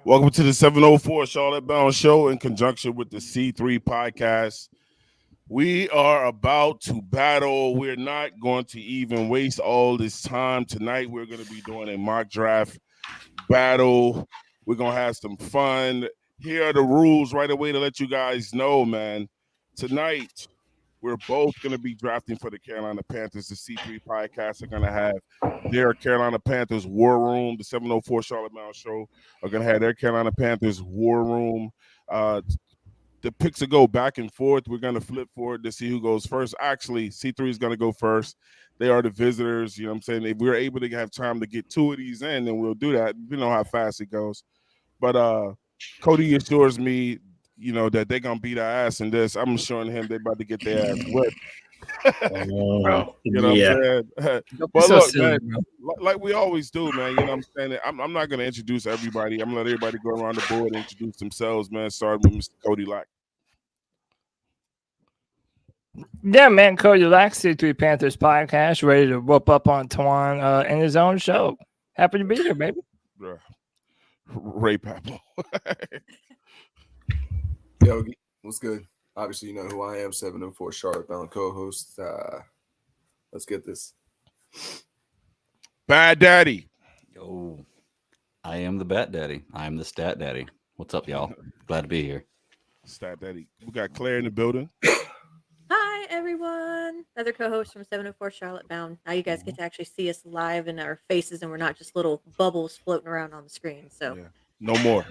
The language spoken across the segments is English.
Welcome to the 704 Charlotte Bound Show in conjunction with the C3 Podcast. We are about to battle. We're not going to even waste all this time. Tonight, we're going to be doing a mock draft battle. We're going to have some fun. Here are the rules right away to let you guys know, man. Tonight, we're both going to be drafting for the Carolina Panthers. The C3 Podcast are going to have their Carolina Panthers War Room. The 704 Charlotte Bound Show are going to have their Carolina Panthers War Room. The picks will go back and forth. We're going to flip forward to see who goes first. Actually, C3 is going to go first. They are the visitors. You know what I'm saying? If we're able to have time to get two of these in, then we'll do that. You know how fast it goes. But Cody assures me, you know, that they're going to beat our ass in this. I'm showing him they're about to get their ass whipped. You know what I'm saying? But look, man, like we always do, man, you know what I'm saying? I'm not going to introduce everybody. I'm going to let everybody go around the board and introduce themselves, man, starting with Mr. Cody Lack. Yeah, man, Cody Lack, C3 Panthers Podcast, ready to whoop up on Twan in his own show. Happy to be here, baby. Ray Pablo. Yo, what's good? Obviously, you know who I am, 704 Charlotte Bound co-host. Let's get this. Bad Daddy. Yo, I am the Bat Daddy. I am the Stat Daddy. What's up, y'all? Glad to be here. Stat Daddy. We got Claire in the building. Hi, everyone. Another co-host from 704 Charlotte Bound. Now you guys get to actually see us live in our faces, and we're not just little bubbles floating around on the screen. So yeah. No more.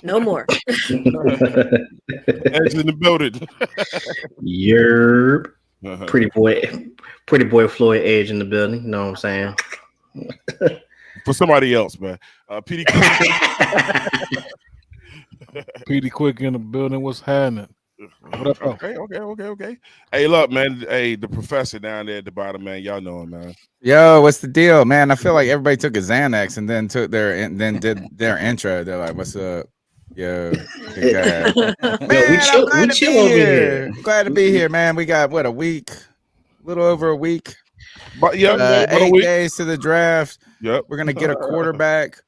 No more. Edge in the building. Yerp. Pretty boy Floyd Edge in the building. You know what I'm saying? For somebody else, man. PD Quick in the building. What's happening? What up? Okay. Hey, look, man. Hey, the professor down there at the bottom, man. Y'all know him, man. Yo, what's the deal, man? I feel like everybody took a Xanax and then did their intro. They're like, "What's up?" Yo, good guy. Man, we chill over here. Glad to be here, man. We got a week, a little over a week. But yeah, 8 days to the draft. Yep, we're gonna get a quarterback.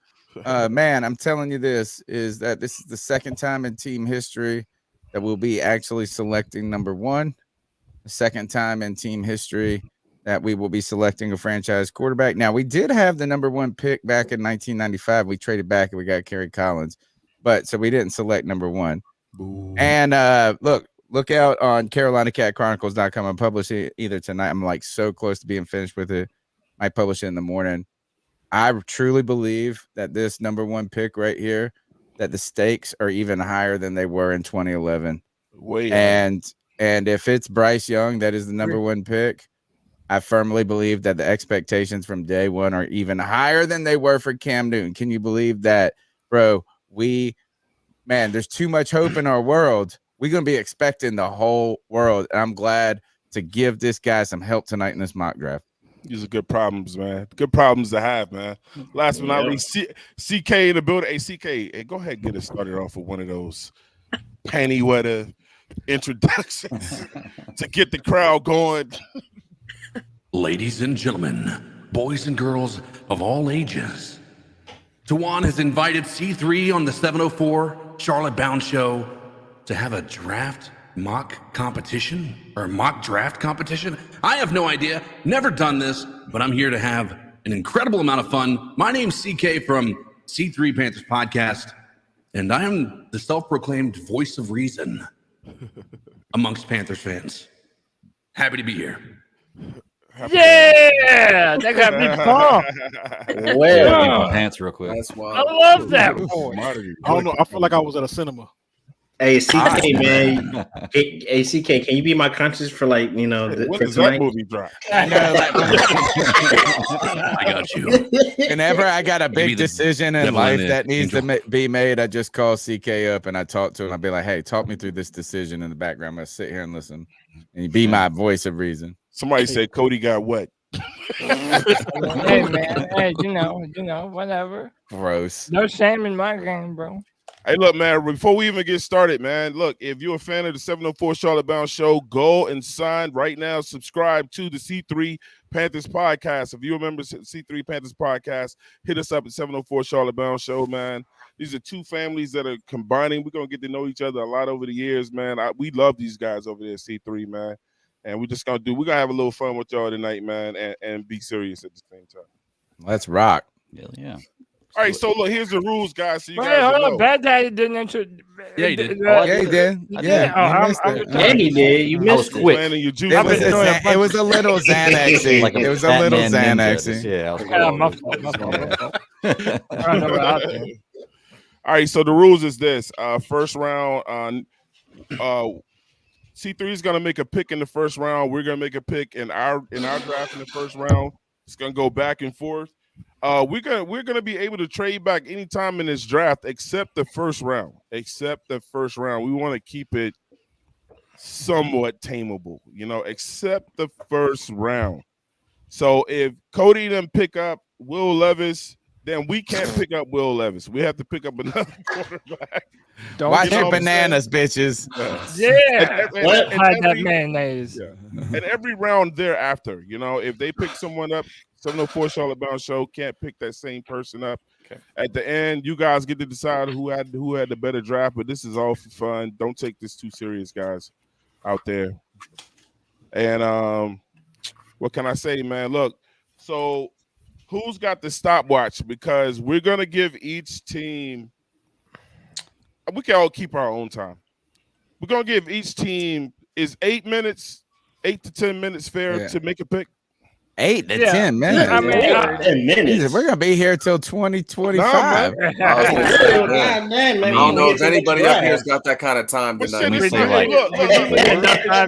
Man, I'm telling you, this is the second time in team history that we'll be actually selecting number one. The second time in team history that we will be selecting a franchise quarterback. Now, we did have the number one pick back in 1995. We traded back and we got Kerry Collins. But so we didn't select number one. Ooh. And look out on CarolinaCatChronicles.com. I'm publishing either tonight. I'm like so close to being finished with it. I publish it in the morning. I truly believe that this number one pick right here, that the stakes are even higher than they were in 2011. And if it's Bryce Young that is the number one pick, I firmly believe that the expectations from day one are even higher than they were for Cam Newton. Can you believe that, bro? There's too much hope in our world. We're going to be expecting the whole world. And I'm glad to give this guy some help tonight in this mock draft. These are good problems, man. Good problems to have, man. Last but not least, CK in the building. Hey, CK, hey, go ahead and get us started off with one of those panty weather introductions to get the crowd going. Ladies and gentlemen, boys and girls of all ages, Tawan has invited C3 on the 704 Charlotte Bound Show to have a draft mock competition or mock draft competition. I have no idea, never done this, but I'm here to have an incredible amount of fun. My name's CK from C3 Panthers Podcast, and I am the self-proclaimed voice of reason amongst Panthers fans. Happy to be here. Yeah, that got me pumped. Well, pants real quick. That's wild. I love that voice. I don't know. I feel like I was at a cinema. Hey, CK, man. Hey, CK, can you be my conscience for when does that movie drop? I got you. Whenever I got a big decision in life that needs to be made, I just call CK up and I talk to him. I'll be like, hey, talk me through this decision in the background. I'm going to sit here and listen. And you be my voice of reason. Somebody said Cody got wet. Hey, man. Hey, you know, whatever. Gross. No shame in my game, bro. Hey, look, man, before we even get started, man, look, if you're a fan of the 704 Charlotte Bound Show, go and sign right now. Subscribe to the C3 Panthers Podcast. If you're a member of the C3 Panthers Podcast, hit us up at 704 Charlotte Bound Show, man. These are two families that are combining. We're going to get to know each other a lot over the years, man. We love these guys over there at C3, man. And we're going to have a little fun with y'all tonight, man, and be serious at the same time. Let's rock. Yeah. All right, so look, here's the rules, guys. So you Wait, guys hold know. on. Bad Daddy didn't introduce. Yeah, he did. Yeah, he did. Yeah, you missed it. Yeah, he did. You missed it. Quick. Your juice. It was a little Xanax-y. Like It was a little Batman ninja. Xanax-y. Yeah. I was Yeah, my fault. All right, so the rules is this. First round, C3 is gonna make a pick in the first round. We're gonna make a pick in our draft in the first round. It's gonna go back and forth. We're gonna be able to trade back anytime in this draft except the first round. We want to keep it somewhat tameable, except the first round. So if Cody didn't pick up Will Levis, then we can't pick up Will Levis. We have to pick up another quarterback. Watch your bananas, bitches. Yeah. Hide that every, mayonnaise. and every round thereafter, if they pick someone up, 704 Charlotte Bound Show can't pick that same person up. Okay. At the end, you guys get to decide who had the better draft, but this is all for fun. Don't take this too serious, guys, out there. And what can I say, man? Look, so who's got the stopwatch? Because we're gonna give each team. We can all keep our own time. We're gonna give each team 8 to 10 minutes fair to make a pick. 8 to 10 minutes. I mean, 10 minutes. We're gonna be here till 2025. I don't know if anybody up here's got that kind of time tonight. It's like-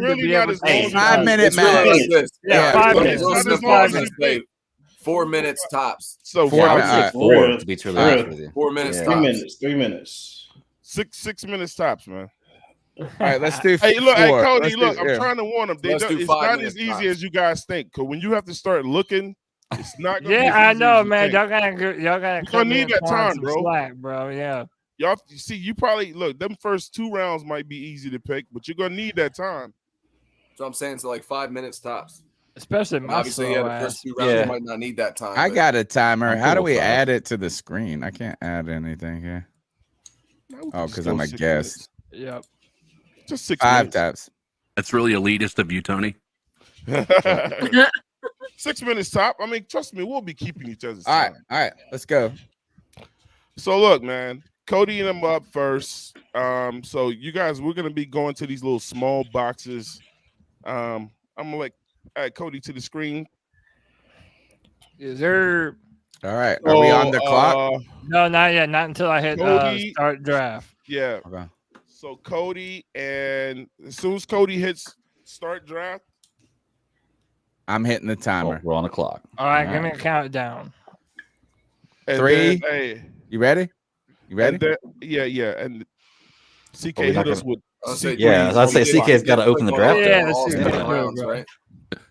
really not as long as 5 minute It's really max. like this. Yeah, 5 minutes. Not as It's long as it's like 4 minutes tops. So 4 I would minutes. say Alright. 4 to be truly honest with you. 4 minutes Yeah. tops. 3 minutes. 6 minutes tops, man. All right, let's do. Hey, look, 4. Cody, Let's I'm do- trying to warn them. Let's do It's 5 not minutes as easy tops. as you guys think. Because when you have to start looking, it's not gonna be Yeah, as I easy know, as you man. think. Y'all gotta You're gonna need that time, some bro. slack, bro. Yeah. Y'all see, you probably look, them first 2 rounds might be easy to pick, but you're gonna need that time. So I'm saying, so like 5 minutes tops. Especially my Obviously, slow the ass. first 2 rounds Yeah. you might not need that time. I but got a timer. I'm How do cool we with 5. add it to the screen? I can't add anything here. Oh, because I'm a guest. Yep. Just 6 5 minutes. taps. That's really elitist of you, Tony. 6 minutes top. I mean, trust me, we'll be keeping each other's All time. right, all right, let's go. So look, man, Cody and them up first. So you guys, we're gonna be going to these little small boxes. I'm gonna add Cody to the screen. Is there? All right, are we on the clock? No, not yet. Not until I hit Cody- start draft. Yeah. Okay. So Cody, and as soon as Cody hits start draft, I'm hitting the Oh, timer. we're on the clock. All right, give me a countdown. and 3. then, hey, You ready? You ready? and then, yeah, and CK we're hit not us gonna- with. I'll say- C3 Yeah, I'd say CK's got to open the draft. Yeah, up. All let's see. 7 Yeah. rounds, right?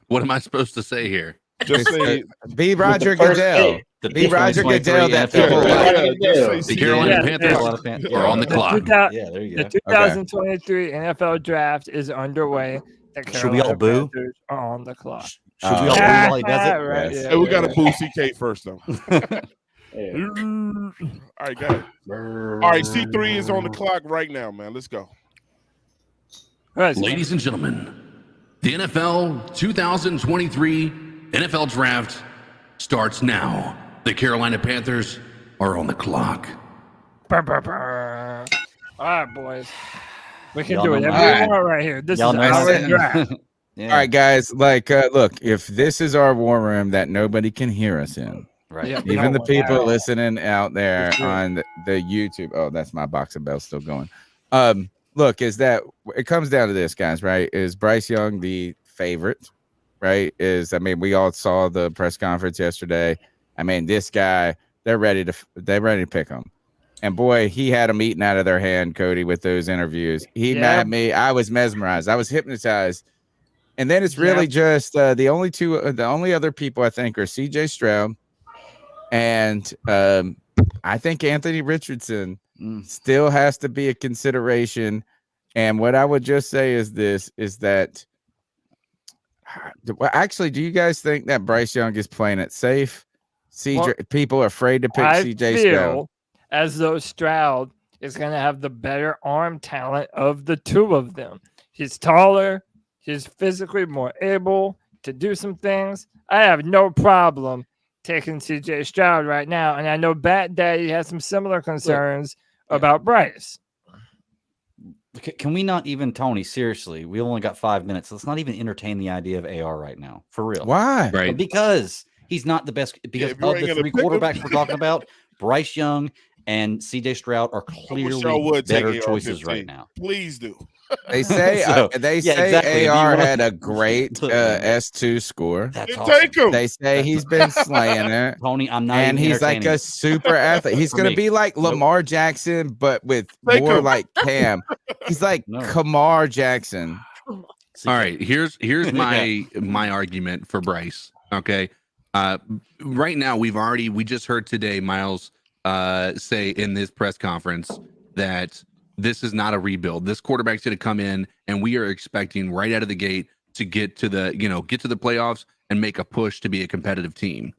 What am I supposed to say here? Just say, Be Roger the first Goodell. pick. The Be Roger 2023 Goodell that NFL people draft. like. just say The Carolina Yeah, Panthers Carolina Panthers. are on the The clock. 2000 Yeah, there you The go. 2023 NFL draft is underway. The Should we all Carolina boo? Panthers are on the clock. Should we all boo while he does it? Right, Yes. yeah, Hey, we yeah, got to yeah. boo CK first, though. Yeah. All right, go ahead. All right, C3 is on the clock right now, man. Let's go. All right, so- Ladies and gentlemen, the NFL 2023 NFL Draft starts now. The Carolina Panthers are on the clock. Brr, brr, brr. All right, boys. We can Y'all do it. know Everyone my- right. right here. This Y'all is know our my- draft. Yeah, All right, guys. Like, look, if this is our war room that nobody can hear us in, right. Yeah. even No the people one- listening out there For sure. on the YouTube. Oh, that's my box of bells still going. Look, is that it comes down to this, guys, right? Is Bryce Young the favorite? Right? We all saw the press conference yesterday. I mean, this guy, they're ready to pick him. And boy, he had them eating out of their hand, Cody, with those interviews. He Yeah. mad me. I was mesmerized. I was hypnotized. And then it's really just the only other people I think are CJ Stroud and I think Anthony Richardson still has to be a consideration. And what I would just say is this: is that actually, do you guys think that Bryce Young is playing it safe? People are afraid to pick CJ Stroud. As though Stroud is going to have the better arm talent of the two of them. He's taller. He's physically more able to do some things. I have no problem taking CJ Stroud right now. And I know Bat Daddy has some similar concerns about Bryce. Can we not even, Tony, seriously, we only got 5 minutes. Let's not even entertain the idea of AR right now. For real. Why? Right. Because he's not the best. Because of the three quarterbacks we're talking about, Bryce Young and CJ Stroud are clearly better choices right now. Please do. They say exactly. AR had a great S2 score. That's awesome. Take him. They say he's been slaying it. Tony, I'm not. And he's like a super athlete. He's going to be like Lamar Jackson, but with more like Cam. He's like Kamar Jackson. All right, here's my argument for Bryce. Okay, right now we just heard today Miles say in this press conference that this is not a rebuild. This quarterback's going to come in, and we are expecting right out of the gate to get to the playoffs and make a push to be a competitive team.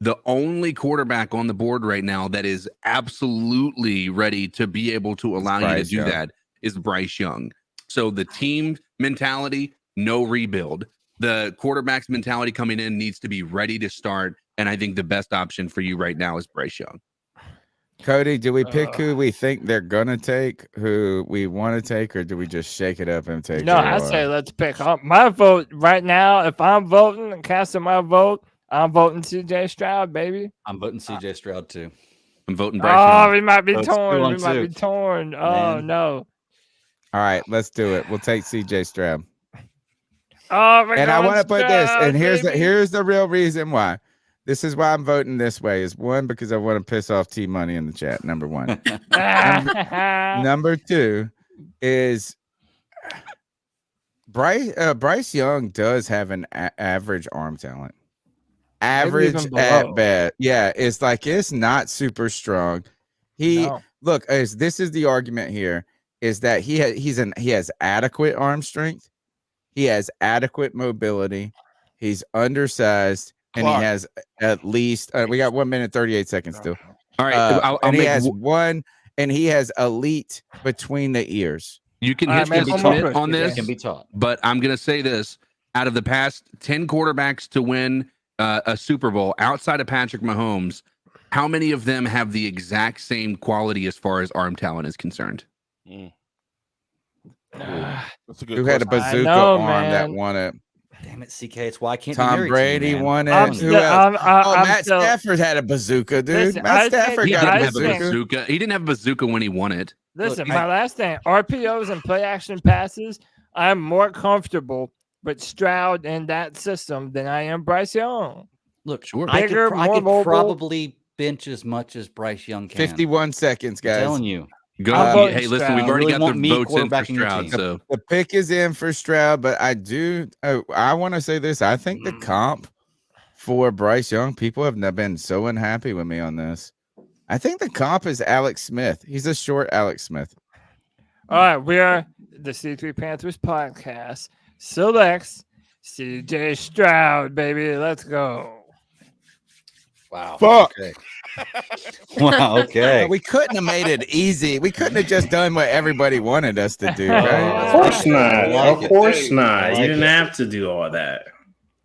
The only quarterback on the board right now that is absolutely ready to be able to allow you to do that is Bryce Young. So the team mentality, no rebuild. The quarterback's mentality coming in needs to be ready to start, and I think the best option for you right now is Bryce Young. Cody, do we pick who we think they're gonna take, who we want to take, or do we just shake it up and take? No, I say let's pick up. My vote right now, if I'm voting and casting my vote, I'm voting CJ Stroud, baby. I'm voting CJ Stroud too. I'm voting Bryce Young. We might be torn. We might be torn. Oh, no. All right, let's do it. We'll take CJ Stroud. Oh, and I want to put this, and here's the real reason why. This is why I'm voting this way. Is one, because I want to piss off T Money in the chat. Number one. Number two is Bryce Young does have an average arm talent. Average at best. Yeah, it's not super strong. Look, this is the argument here, is that he has adequate arm strength. He has adequate mobility. He's undersized. And he has at least we got 1 minute 38 seconds still. All right, he has elite between the ears. You can hit me on this, can be taught. But I'm gonna say this: out of the past 10 quarterbacks to win a Super Bowl outside of Patrick Mahomes, how many of them have the exact same quality as far as arm talent is concerned? That's a good Who had a bazooka arm that won it? Damn it, CK. It's why I can't. Tom Brady won it. Who else? Matt Stafford had a bazooka, dude. Listen, Matt Stafford got a bazooka. He didn't have a bazooka when he won it. Listen, my last thing, RPOs and play action passes, I'm more comfortable with Stroud in that system than I am Bryce Young. Look, sure. I could probably bench as much as Bryce Young can. 51 seconds, guys. I'm telling you. Go. Hey, listen, we've already got the votes in for Stroud. So the pick is in for Stroud, but I want to say this. I think the comp for Bryce Young, people have not been so unhappy with me on this. I think the comp is Alex Smith. He's a short Alex Smith. All right, we are the C3 Panthers Podcast. Selects CJ Stroud, baby. Let's go. Wow. Fuck. Okay. Wow. Okay. We couldn't have made it easy. We couldn't have just done what everybody wanted us to do. Right? Of course not. Of course not. You didn't have to do all that.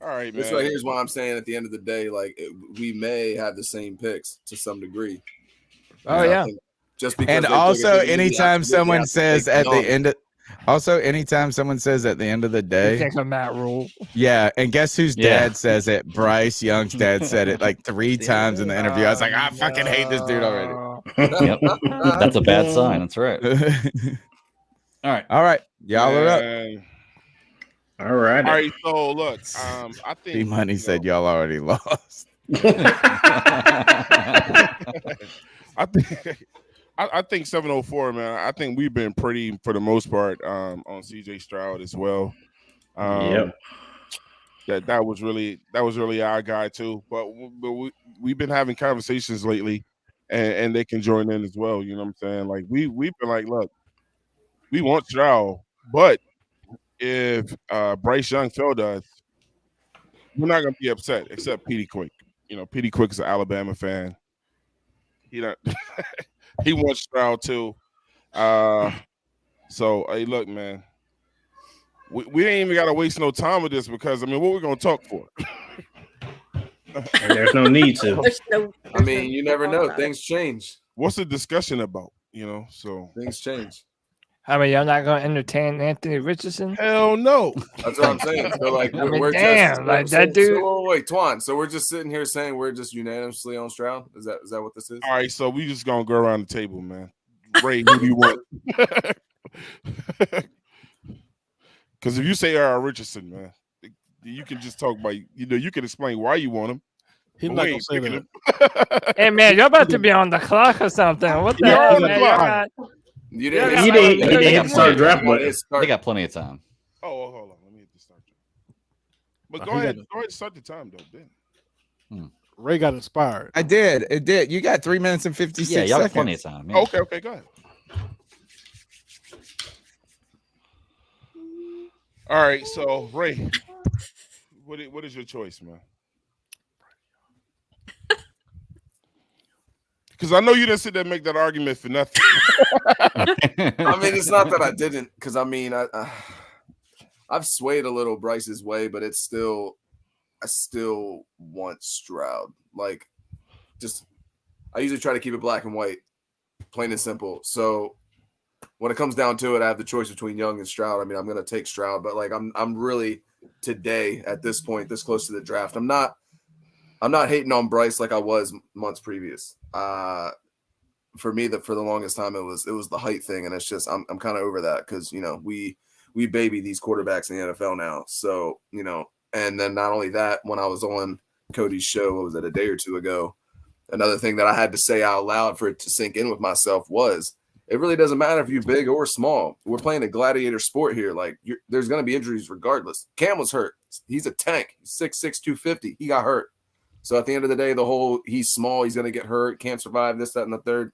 All right, man. This right here is why I'm saying at the end of the day, like we may have the same picks to some degree. Oh yeah. Just because. And also, anytime someone says at the end of. Also, anytime someone says at the end of the day, think of Matt Rule. Yeah, and guess whose dad says it? Bryce Young's dad said it like 3 times in the interview. I was like, I fucking hate this dude already. Yep. That's a bad sign. That's right. All right. Y'all are up. All right. All right. So look, I think D-Money said y'all already lost. I think 704, man. I think we've been pretty, for the most part, on CJ Stroud as well. That was really our guy too. But we've been having conversations lately and they can join in as well. You know what I'm saying? Like we've been like, look, we want Stroud, but if Bryce Young failed us, we're not gonna be upset, except Petey Quick. You know, Petey Quick is an Alabama fan. He wants Stroud too. So hey, look, man, we ain't even gotta waste no time with this because I mean, what we gonna talk for? There's no need to. I mean, you never know. Things change. What's the discussion about? You know, so things change. I mean, y'all not gonna entertain Anthony Richardson? Hell no. That's what I'm saying. So like, I mean, we're damn, just like that dude. So, wait, Twan. So we're just sitting here saying we're just unanimously on Stroud. Is that what this is? All right, so we just gonna go around the table, man. Ray, who do you want? Because if you say Richardson, man, you can just talk about, you can explain why you want him. He's not gonna say that. Hey man, you're about to be on the clock or something. What the hell, man? You didn't. He didn't start draft, but they got plenty of time. Oh, hold on. Let me hit the start. But go ahead. Go ahead and start the time, though. Then. Ray got inspired. I did. It did. You got 3 minutes and 56 y'all seconds. got plenty of time. Yeah. Okay, go ahead. All right, so Ray, what is your choice, man? Because I know you didn't sit there and make that argument for nothing. I mean, it's not that I didn't, because I mean, I've swayed a little Bryce's way, but it's still, I still want Stroud. Like, I usually try to keep it black and white, plain and simple. So when it comes down to it, I have the choice between Young and Stroud. I mean, I'm gonna take Stroud, but like, I'm really today at this point, this close to the draft, I'm not hating on Bryce like I was months previous. For me, for the longest time, it was the height thing, and it's just I'm kind of over that because we baby these quarterbacks in the NFL now. So and then not only that, when I was on Cody's show, what was it, a day or two ago? Another thing that I had to say out loud for it to sink in with myself was, it really doesn't matter if you're big or small. We're playing a gladiator sport here. Like, there's going to be injuries regardless. Cam was hurt. He's a tank. He's 6'6", 250. He got hurt. So at the end of the day, he's small, he's going to get hurt, can't survive this, that, and the third.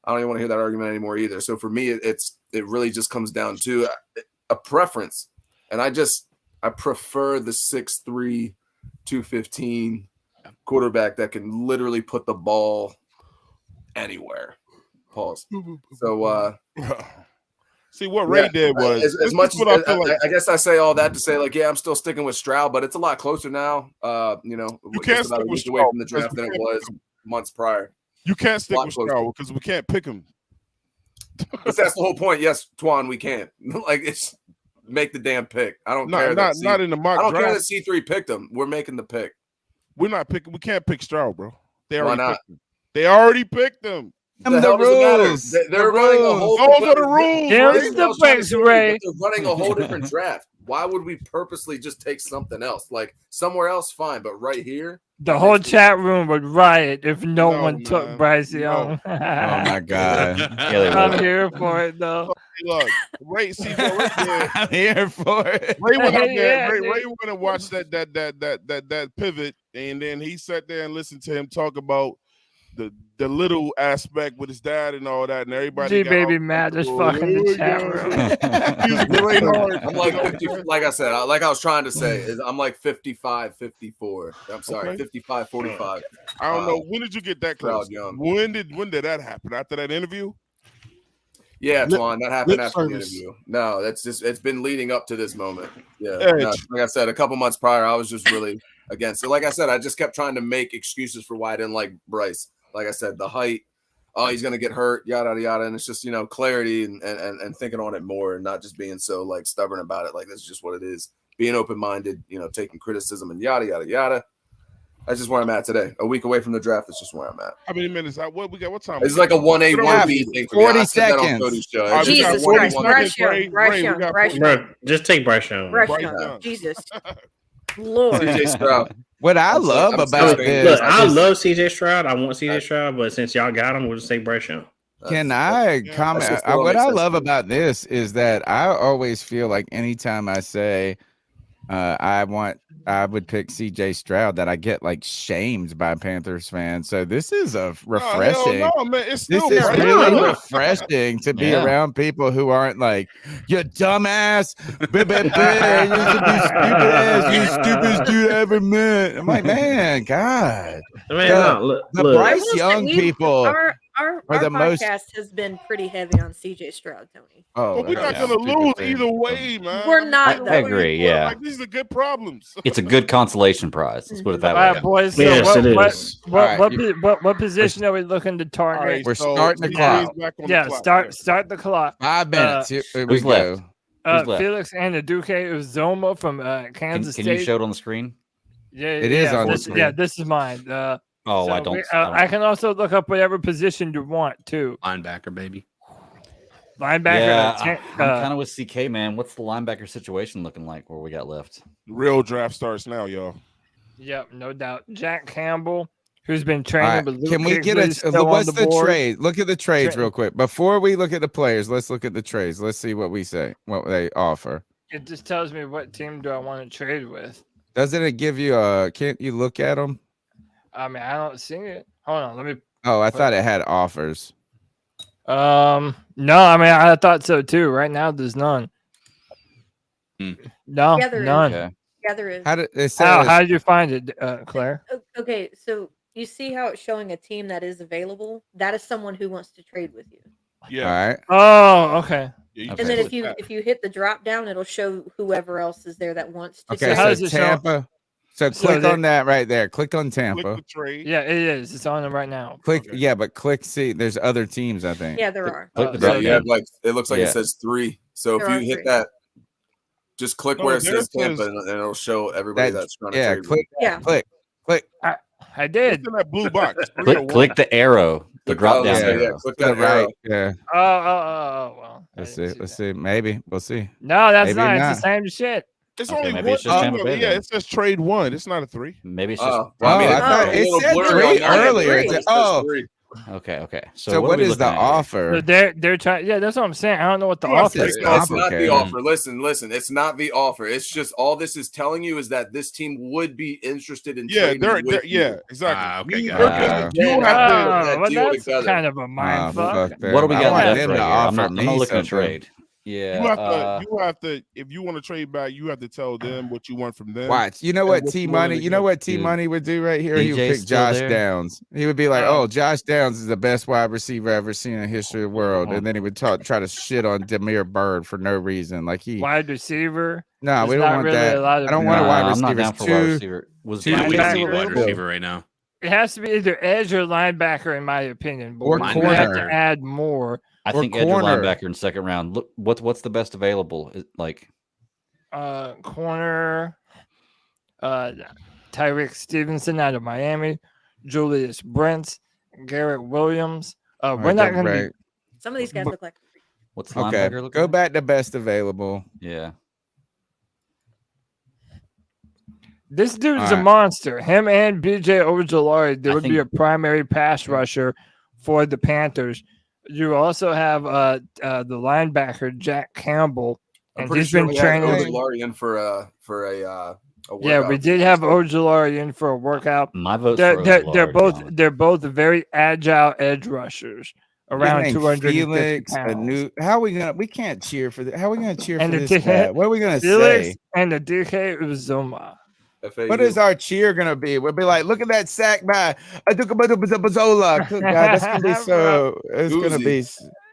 I don't even want to hear that argument anymore either. So for me, it really just comes down to a preference. And I prefer the 6'3", 215 quarterback that can literally put the ball anywhere. Pause. So, see what Ray did was as much as I guess I say all that to say, like, yeah, I'm still sticking with Stroud, but it's a lot closer now. You can't stick with away from the draft than it was months prior. You can't stick with Stroud because we can't pick him. That's the whole point. Yes, Twan, we can't. Like, it's make the damn pick. I don't care. Not in the mock draft. I don't care that C3 picked him. We're making the pick. We're not picking. We can't pick Stroud, bro. They already picked him. The rules. They're running a whole. Those are the rules. Ray. They're running a whole different draft. Why would we purposely just take something else? Like somewhere else, fine, but right here, the whole chat room would riot if no one took Bryce Young. Oh my god! I'm here for it though. Look, Ray, see what Ray did. I'm here for it. Ray went up there. Ray went and watched that pivot, and then he sat there and listened to him talk about the little aspect with his dad and all that, and everybody. Baby mad as fucking the chat room. I'm like 50, like I said, like I was trying to say, I'm like 55, 54. I'm sorry, 55, 45. I don't know. When did you get that close? When did that happen? After that interview? Yeah, Twan, that happened after the interview. No, it's been leading up to this moment. Yeah, like I said, a couple months prior, I was just really against it. Like I said, I just kept trying to make excuses for why I didn't like Bryce. Like I said, the height, he's gonna get hurt, yada yada, and it's just clarity and thinking on it more, and not just being so like stubborn about it. Like that's just what it is. Being open minded, taking criticism and yada yada yada. That's just where I'm at today. A week away from the draft, that's just where I'm at. How many minutes? What we got? What time? It's like a 1A, 1B thing. 40 seconds. Jesus Christ, Bryce Young. Bro, just take Bryce Young. Jesus. Lord. CJ Stroud. What I love about this, look, I love CJ Stroud. I want CJ Stroud, but since y'all got him, we'll just take Bryce Young. Can I comment? What I love about this is that I always feel like anytime I say I would pick CJ Stroud. That I get like shamed by Panthers fans. So this is a refreshing. No, man, it's This still is right really now. refreshing to be around people who aren't like, you dumbass, you stupidest dude ever met. I'm like, man, God. Man, the look. Bryce Young people Our the most- podcast has been pretty heavy on CJ Stroud, Tony. Oh, But we're not gonna lose either way, man. We're not, I agree. Yeah, Like, these are good problems. it's a good consolation prize. Let's put it that All way. right, boys. So Yes, it is. what position are we looking to target? All right, We're so starting the CJ 's clock. back on the Yeah, clock. start the clock. 5 minutes. Here we who's go. left? Who's left? Felix and Duque Uzoma from Kansas Can State. you show it on the screen? Yeah, It is on the this, screen. Yeah, this is mine. Oh, so I don't. I can also look up whatever position you want too. Linebacker, baby. Linebacker. Yeah, I'm kind of with CK, man. What's the linebacker situation looking like? Where we got left? Real draft starts now, y'all. Yep, no doubt. Jack Campbell, who's been All training. right. But Luke Can we get Kuechly's still what's on the board. trade? Look at the trades Tra- real quick. Before we look at the players, let's look at the trades. Let's see what we say, what they offer. It just tells me what team do I want to trade with. Doesn't it give you can't you look at them? I mean, I don't see it. Hold on, let me. Oh, I thought it had offers. No, I mean I thought so too. Right now, there's none. No, Yeah, there is. none. Okay. Yeah, there is. How did it How says did you find it, Claire? Okay, so you see how it's showing a team that is available? That is someone who wants to trade with you. Yeah. all right. Oh, okay. Yeah, you Okay. And then can if you click if you hit the drop down, it'll show whoever else is there that wants to. Okay, So trade. how so does it show? Tampa. So So click they- on that right there. Click on that. Click Tampa. the trade. Yeah, it is. It's on it right now. Click Okay. yeah, but click see. There's other teams, I think. Yeah, there are. Click the so drop Yeah, down. like it looks like Yeah. it says 3. So There if you are hit 3. that, just click No, where it there says it says- Tampa, and it'll show everybody That- that's trying to Yeah, trade. click, Yeah. click. I did. It's in that blue box. 3 or 1. Click the arrow, the drop down yeah, arrow. Yeah, click To the that arrow. right. Yeah. Oh, well. I Let's didn't see. Let's that. see. Maybe we'll see. No, that's Maybe not. not. It's the same shit. It's Okay, only maybe one. it's just Tampa Bay yeah, then. it says trade 1. It's not a 3. Maybe it's just Well, I mean, I it's thought a it little said blurry 3 on mine, earlier. but It it said- says oh, 3. okay. so what what are we is looking the at here? offer? So they're trying. Yeah, that's what I'm saying. I don't know what the You are offer saying is. It's not the complicated. offer. Listen. It's not the offer. It's just all this is telling you is that this team would be interested in Yeah, trading they're with you. yeah, exactly. Okay, You- got they're it. gonna- Yeah, you have to. Oh, well, deal that's together. kind of a mind fuck. fuck that. What do we I got want left them right to here? offer I'm me not looking at something. trade. Yeah. You have to if you want to trade back, you have to tell them what you want from them. Watch. You know And what what T you wanted Money? to You know give. what T Dude. Money would do right here? He would BJ's pick still Josh there? Downs. He would be like, Oh. "Oh, Josh Downs is the best wide receiver ever seen in the history of the world," and then he would try to shit on Demir Bird for no reason. Like he, Wide receiver. no, There's we don't not want really that. a lot of I don't want a people. wide I'm receiver. not down It's for wide too- receiver. Was too Yeah, we Yeah, don't need yeah, wide yeah. receiver right now. It has to be either edge or linebacker, in my opinion. But Or we're gonna have corner. to add more. I or think edge or corner. linebacker in second round. Look, what's the best available? Like Corner. Tyreek Stevenson out of Miami. Julius Brents. Garrett Williams. All We're right, not go going to be. back. Some of these guys look like. what's the Okay, linebacker look go like? back to best available. Yeah. This dude's All a right. monster. Him and BJ Ojulari, there I would be think- a primary pass rusher for the Panthers. You also have the linebacker Jack Campbell, I'm and pretty he's sure been we had training. Ojulari in for a Yeah, we workout. did have Ojulari in for a workout. My vote's They're, for they're, Ojulari, they're to be both honest. they're both very agile edge rushers, around His name 250 Felix, pounds. how are we gonna? We can't cheer for that. How are we gonna cheer And for the this T- guy? What are we gonna Felix say? and the DK Uzoma. FAU. What is our cheer gonna be? We'll be like, look at that sack by Bazola. Good God, that's gonna be so. It's gonna be.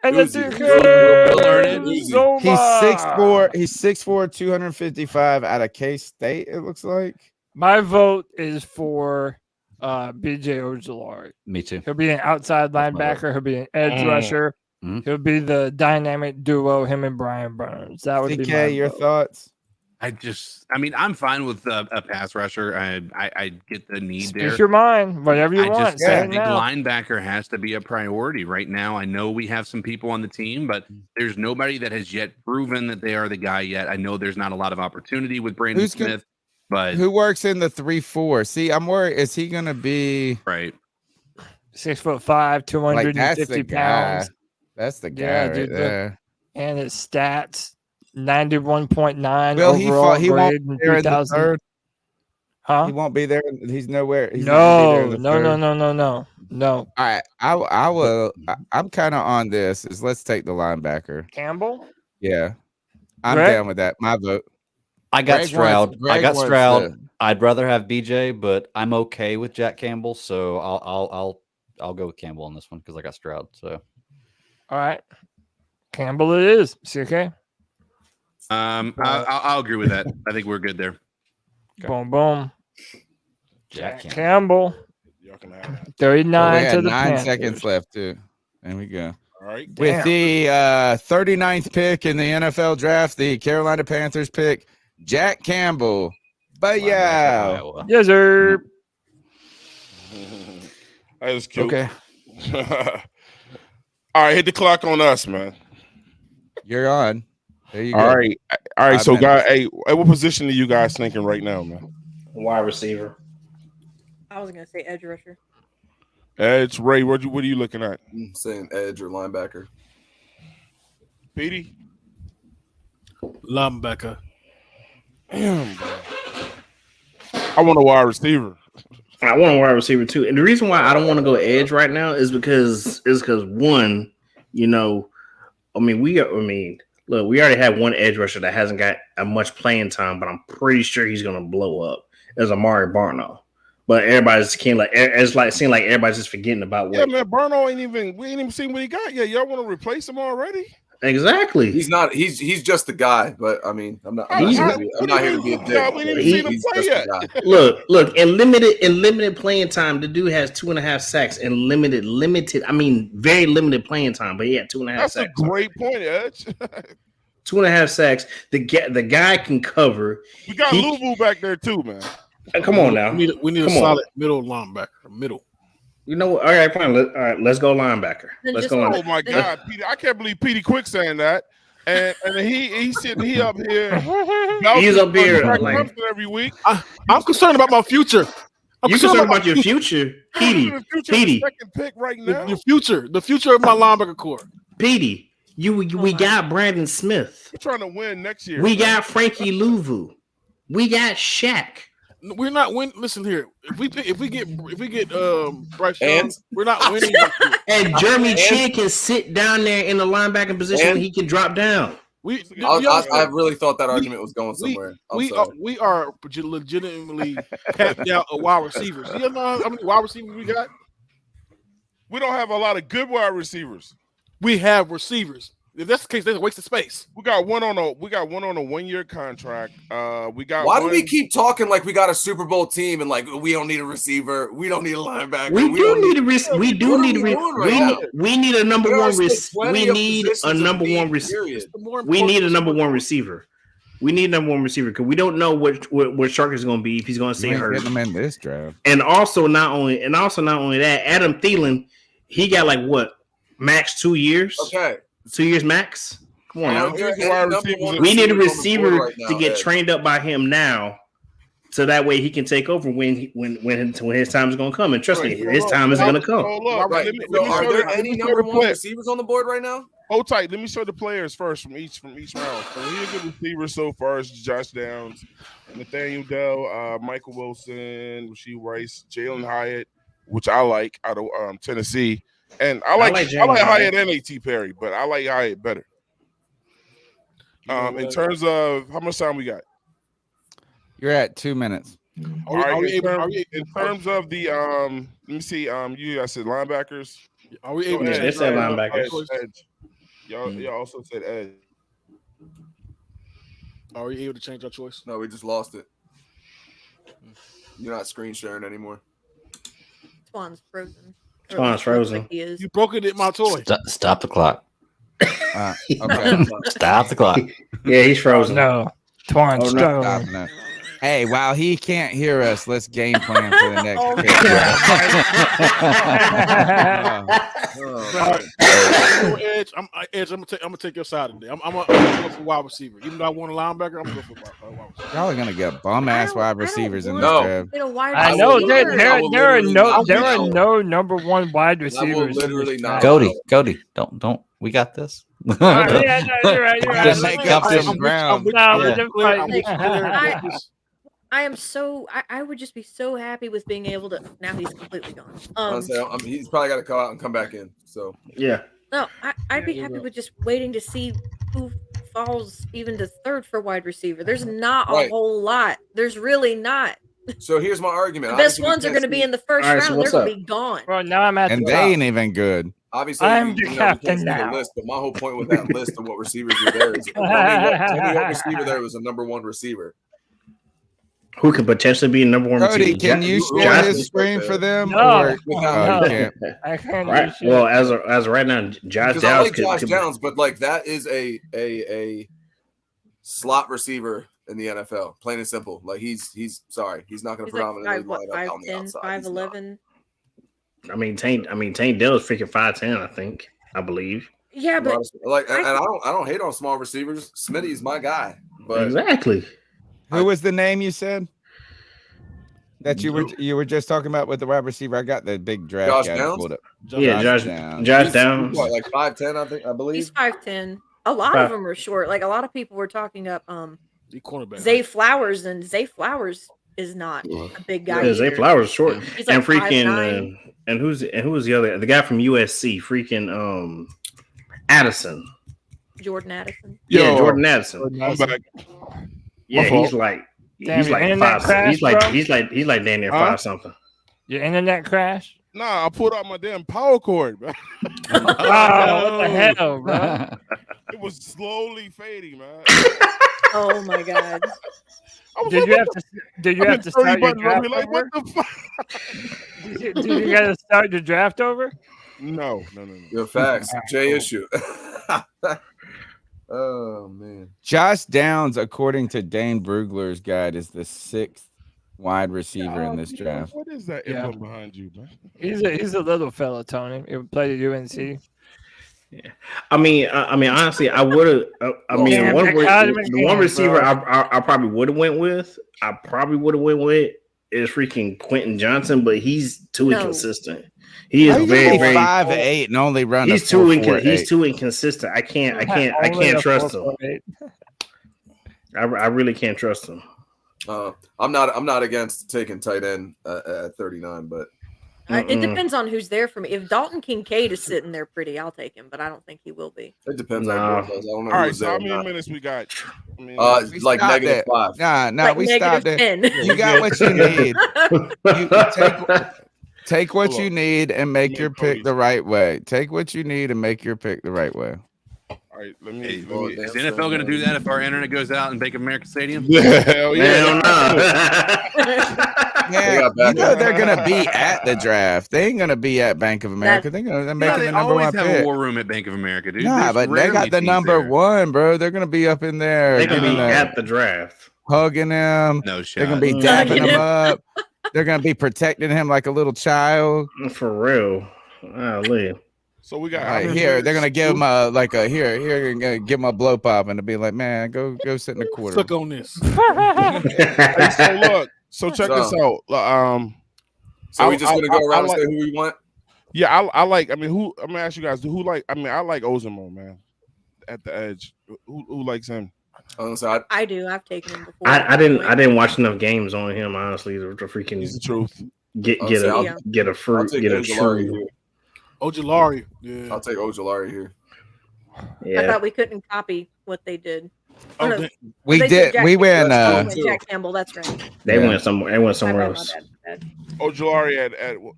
And the Uzi. DK We'll learn it. Uzoma. He's 6'4". He's 6'4", 255 out of K-State. It looks like. My vote is for BJ Ojulari. Me too. He'll be an outside That's my linebacker. He'll be an edge rusher. Mhm. He'll be the dynamic duo, him and Brian Burns. That would be my DK, your vote. thoughts? I'm fine with a pass rusher. I get the need Speak there. your mind, whatever you I want. just Say it think now. linebacker has to be a priority right now. I know we have some people on the team, but there's nobody that has yet proven that they are the guy yet. I know there's not a lot of opportunity with Brandon Who's gonna- Smith, but Who works in the 3-4? See, I'm worried. Is he gonna be 6'5", like 250 that's the guy? pounds, That's the guy Yeah, right dude, there. and his stats. 91.9 Will overall he grade won't in be there in the 2000. third? Huh? He won't be there. He's nowhere. He's not gonna be there in the third. No. All right, I will. I'm kind of on this. Is let's take the linebacker. Campbell? Yeah, I'm Greg? down with that. My vote. I got Greg Stroud. wants- Greg I got wants Stroud. the- I'd rather have BJ, but I'm okay with Jack Campbell, so I'll go with Campbell on this one because I got Stroud. So All right. Campbell it is. CK? I'll agree with that. I think we're good there. Boom, boom. Jack Jack Campbell. Campbell. Y'all can have that. 39 we to had the 9 Panthers. seconds left too. There we go. All right. With Damn. the 39th pick in the NFL draft, the Carolina Panthers pick Jack Campbell. But yeah, Iowa. Yes, sir. That was cute. okay, All right, hit the clock on us, man. you're on. There you go. All right. 5 So, guys, minutes. hey, what position are you guys thinking right now, man? Wide receiver. I was gonna say edge rusher. Edge, Ray, what are you looking at? I'm saying edge or linebacker. Petey? Linebacker. Damn, bro. I want a wide receiver. I want a wide receiver too. And the reason why I don't want to go edge right now is because one, look, we already have one edge rusher that hasn't got much playing time, but I'm pretty sure he's gonna blow up as Amari Barno. But everybody's seeing like everybody's just forgetting about what. Yeah, man, Bruno we ain't even seen what he got yet. Y'all want to replace him already? Exactly. He's not. He's just the guy. But I mean, I'm not here to be a dick. Yeah, we didn't even see him play yet. Look. In limited playing time, the dude has 2.5 sacks and limited. I mean, very limited playing time, but he had 2.5 That's sacks. a great point, Edge. 2.5 sacks. The guy can cover. We got Luvu back there too, man. Come on now. We need a solid middle linebacker. Middle. You know what? All right, fine. All right, let's go linebacker. Let's go Oh linebacker. my God, Petey! I can't believe Petey Quick saying that. And he's sitting up here. He's up here like every week. I'm concerned about my future. You concerned about your future, Petey? Second pick right now. The future of my linebacker core. Petey, we got Brandon Smith. We're trying to win next year. We got Frankie Louvu. We got Shaq. We're not winning. Listen here. If we get Bryce Young, we're not winning. And Jeremy Chin can sit down there in the linebacking position when he can drop down. I really thought that argument was going somewhere. We are legitimately capped out of wide receivers. You know how many wide receivers we got? We don't have a lot of good wide receivers. We have receivers. If that's the case, that's a waste of space. We got one on a 1-year contract. Why do we keep talking like we got a Super Bowl team and like we don't need a receiver, we don't need a linebacker? We need a number one receiver. We need a number one receiver. We need a number one receiver. We need number one receiver because we don't know what Shark is going to be if he's going to stay hurt. Getting him in this draft. And also not only that, Adam Thielen, he got like what max 2 years. Okay. 2 years max. Come on now. We need a receiver to get trained up by him now, so that way he can take over when his time is going to come. And trust me, his time is going to come. Right. Are there any number one receivers on the board right now? Hold tight. Let me show the players first from each round. So here's the receivers so far: is Josh Downs, Nathaniel Dell, Michael Wilson, Rasheed Rice, Jalen Hyatt, which I like out of Tennessee. And I like Hyatt and A.T. Perry, but I like Hyatt better. In terms of how much time we got? You're at 2 minutes. In terms of the let me see. You guys said linebackers. Are we able to they said linebackers? Edge. Y'all also said edge. Are we able to change our choice? No, we just lost it. You're not screen sharing anymore. Twan's frozen. Twan's frozen. He is. You broke it in my toy. Stop the clock. Okay. Stop the clock. Yeah, he's frozen. No. Twan's No. Hey, while he can't hear us, let's game plan for the next pick. Edge, I'm gonna take your side today. I'm gonna go for wide receiver. Even though I want a linebacker, I'm gonna go for wide receiver. Y'all are gonna get bum ass wide receivers in this draft. I know there are no number one wide receivers. Literally not. Cody, don't. We got this. Yeah, no, you're right. You're right. To make up some ground. I am so. I would just be so happy with being able to. Now he's completely gone. Honestly, he's probably got to go out and come back in. So yeah. No, I'd be happy with just waiting to see who falls even to third for wide receiver. There's not a whole lot. There's really not. So here's my argument. The best ones are going to be in the first round. So they're going to be gone. Well, now I'm at and the they top. ain't even good. Obviously, I'm the captain now. List, but my whole point with that list of what receivers were there is tell me what receiver there was a number one receiver. Who could potentially be number one? Cody, can you share his screen for them? No, You can't. I can't. Right. Well, as of right now, Josh Downs. I like Josh Downs, but like that is a slot receiver in the NFL, plain and simple. Like he's sorry, he's not going to predominantly line up on the outside. 5'11". I mean, Tank Dell is freaking 5'10", I believe. Yeah, but like, and I don't hate on small receivers. Smitty's my guy, but exactly. Who was the name you said that you were just talking about with the wide receiver? I got the big draft Josh guy Downs? pulled up. Josh Downs. What, like 5'10", I believe. He's 5'10". A lot of them are short. Like a lot of people were talking up Zay Flowers, and Zay Flowers is not a big guy. Yeah, Zay Flowers is short. He's and like freaking and who's the guy from USC? Freaking Addison. Jordan Addison. Yeah, Jordan Addison. Yeah, he's like Damn, he's like internet 5. crash, He's like damn near 5 something. Your internet crash? Nah, I pulled out my damn power cord, bro. Oh, what the hell, bro? It was slowly fading, man. Oh my god. Did you have to start your draft like, over? what the fuck? Did you guys start your draft over? No. Your facts. J issue. Oh man. Josh Downs, according to Dane Brugler's guide, is the 6th wide receiver in this draft. What is that info behind you, man? He's a little fella, Tony. He played at UNC. Yeah, I mean, honestly, I would have. The one receiver I probably would have went with. Is freaking Quentin Johnson, but he's too inconsistent. He is very 5'8" and only running. He's too inconsistent. I can't trust him. I really can't trust him. I'm not against taking tight end at 39, but it depends on who's there for me. If Dalton Kincaid is sitting there pretty, I'll take him, but I don't think he will be. It depends on who it is. I don't know. All right, so how many minutes we got? Like -5. Nah, we stopped it. You got what you need. You take what you need and make your pick the right way. Take what you need and make your pick the right way. All right, let me is the NFL going to do that if our internet goes out in Bank of America Stadium? Yeah, hell yeah. Yeah, you know they're gonna be at the draft. They ain't gonna be at Bank of America. They're making the number one pick. They always have a war room at Bank of America, dude. Nah, but they got the number one, bro. They're gonna be up in there. They're gonna be at the draft, hugging him. No shit. They're gonna be dapping him up. They're gonna be protecting him like a little child. For real. Golly. So we got here. They're gonna give him here. Gonna give him a blow pop and to be like, man, go sit in the quarter. Look on this. So look. So check this out. So we just gonna go around and say who we want. Yeah, I like. I mean, who? I'm gonna ask you guys. Who like? I mean, I like Ozimo, man. At the edge, who likes him? I do. I've taken him before. I didn't watch enough games on him, honestly. To freaking. He's the truth. Get a true. Ojulari. Yeah. I'll take Ojulari here. Yeah. I thought we couldn't copy what they did. We did. We went. Jack Campbell. That's right. They went somewhere. They went somewhere else. Ojulari at. Well,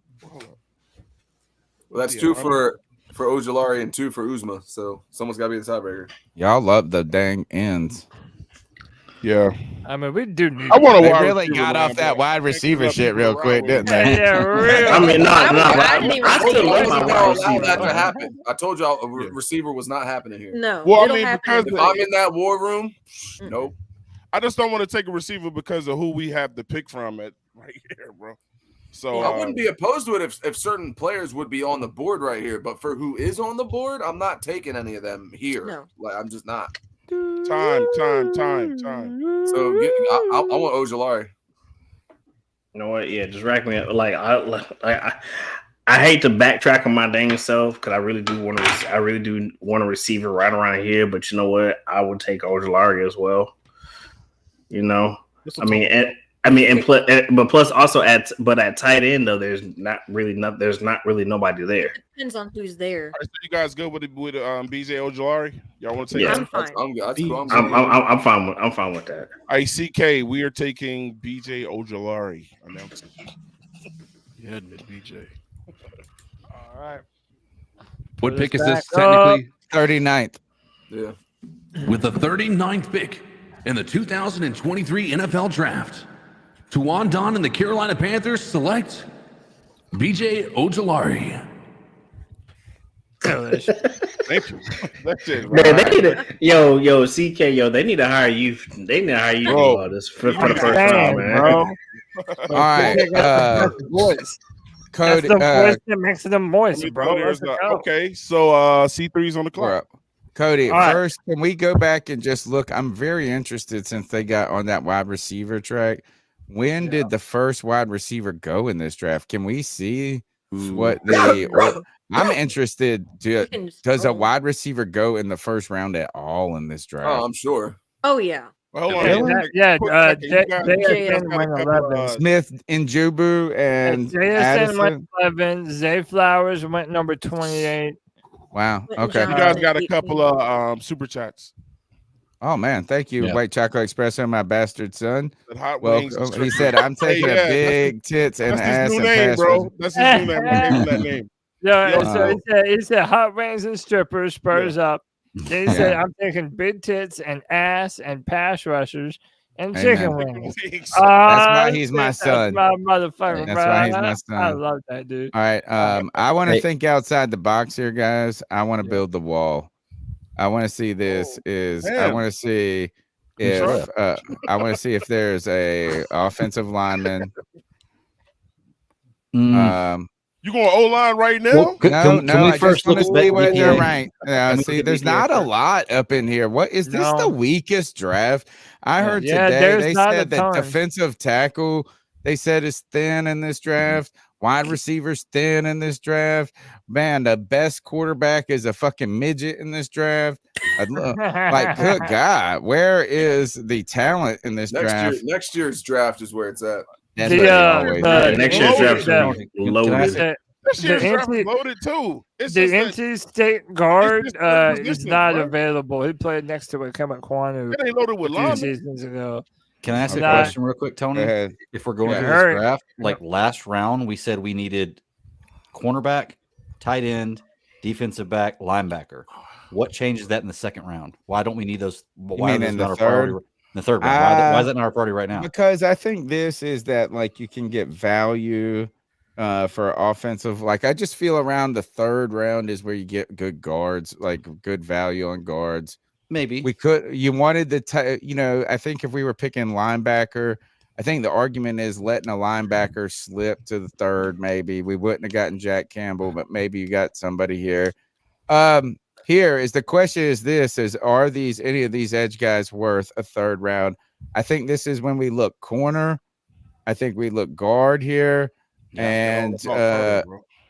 that's 2 for Ojulari and 2 for Uzma. So someone's got to be the tiebreaker. Y'all love the dang ends. Yeah. I mean, we do need. I want to really got off that wide receiver shit real quick, didn't they? Yeah, real. I mean, I still love my wide receiver. That to happen. I told y'all a receiver was not happening here. No. Well, I mean, because if I'm in that war room, nope. I just don't want to take a receiver because of who we have to pick from at right here, bro. So I wouldn't be opposed to it if certain players would be on the board right here, but for who is on the board, I'm not taking any of them here. No. Like I'm just not. Time. So I want Ojulari. You know what? Yeah, just rack me up. I hate to backtrack on my dang self because I really do want a receiver right around here. But you know what? I would take Ojulari as well. You know, plus also at tight end though, there's not really nobody there. Depends on who's there. All right, so you guys good with BJ Ojulari? Y'all want to take? Yeah, I'm fine. I'm fine with that. ICK, we are taking BJ Ojulari. Announcement. Yeah, BJ. All right. What Put pick us is this back up. technically? 39th. Yeah. With the 39th pick in the 2023 NFL Draft, Tuan Don and the Carolina Panthers select BJ Ojulari. Thank you. That's it. Man, they need to, yo, CK, they need to hire you. They need to hire you to do all this for the first round, man. Bro. All right. Voice. Cody, That's the voice that makes them moist, bro. Let's go. Okay, so C3's on the clock. Cody, All right. first, can we go back and just look? I'm very interested since they got on that wide receiver track. When did the first wide receiver go in this draft? Can we see what I'm interested. Does a wide receiver go in the first round at all in this draft? Oh, I'm sure. Oh yeah. Well, hold Yeah, on. yeah, JSN went Smith, Njobu, and JSN went Addison. 11. Zay Flowers went number 28. Wow. Quentin Okay. You guys got a couple of super chats. Oh man, thank you, Yeah. White Chocolate Espresso, my bastard son. The hot Well, wings and he strippers. said, "I'm taking Hey, yeah, a big tits and That's ass his and new name, pass bro. rush." That's his new name. I gave him that name. Yeah, Yo. so he said hot wings and strippers, Spurs up. Then he said, I'm taking big tits and ass and pass rushers and Amen. chicken wings. Wings. That's why he's my That's son. my motherfucker, That's bro. why he's my I son. love that dude. All right. I want to Hey. think outside the box here, guys. I want to build the wall. I want to see this I damn. want to see if there's a offensive lineman. You going O-line right now? Well, No, can we I first just want to look at see what the they're BPA? ranked. Can we See, look at there's BPA not a first? lot up in here. What is this? The No. weakest draft I heard Yeah, today. there's They not a said that ton. defensive tackle they said is thin in this draft. Wide receivers thin in this draft. Man, the best quarterback is a fucking midget in this draft. Like, good God, where is the talent in this draft? Next year's draft is where it's at. That's The, what they always do. Next year's draft is the- be Can I loaded. say- This year's The draft NC is loaded too. It's The just that NC State guard it's just the is positions, not bro. available. He played next to Akema Kwanu it ain't loaded with 2 linemen. seasons ago. Can I ask a Nah. question real quick, Go Tony? ahead. If we're going Yeah. through Hurry. this draft, like last round, we said we needed cornerback, tight end, defensive back, linebacker. What changes that in the second round? Why don't we need those? Why mean are those in not the our priority? third? In the third round. Why is that not our priority right now? Because I think this is that like you can get value for offensive. Like I just feel around the third round is where you get good guards, like good value on guards. Maybe You wanted I think if we were picking linebacker, I think the argument is letting a linebacker slip to the third. Maybe we wouldn't have gotten Jack Campbell, but maybe you got somebody here. Here is the question: are any of these edge guys worth a third round? I think this is when we look corner. I think we look guard here,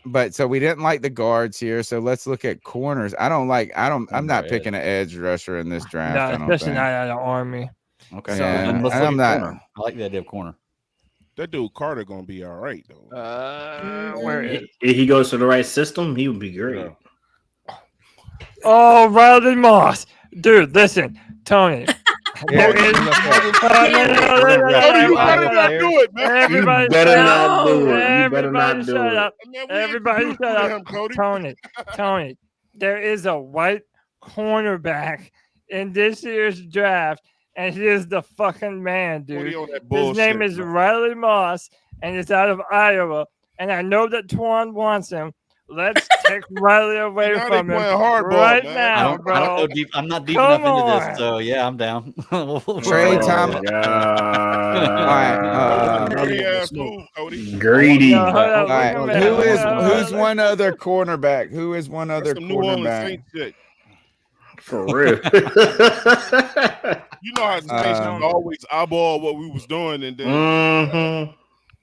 but so we didn't like the guards here. So let's look at corners. I'm not picking an edge rusher in this draft. I No, don't especially think. not out of Army. Okay. Yeah, Then let's and look I'm at not- corner. I like the idea of corner. That dude Carter gonna be all right though. Where is? If he goes to the right system, he would be great. Yeah. Oh, Riley Moss, dude. Listen, Tony. Yeah, There is- look at- Cody, you better not do it, man. Everybody, You better shut not up. do it. You better Everybody not do shut it. up. Man, we ain't Everybody rooting shut for up. him, Cody. Tony, there is a white cornerback in this year's draft, and he is the fucking man, Cody dude. on that His bullshit, name is bro. Riley Moss, and it's out of Iowa. And I know that Twan wants him. Let's take Riley away Now they from him playing hardball, right man. now, I bro. don't know deep. I'm not deep Come enough into on. this, so yeah, I'm down. Trey Oh, Thomas. God. Dirty ass move, Cody. Greedy. No, hold All up, right, wait a minute. who's one other cornerback? Who is one That's other some New Orleans cornerback? Saints shit. For real. You know how Saints Um, always eyeball what we was doing, and then Mhm.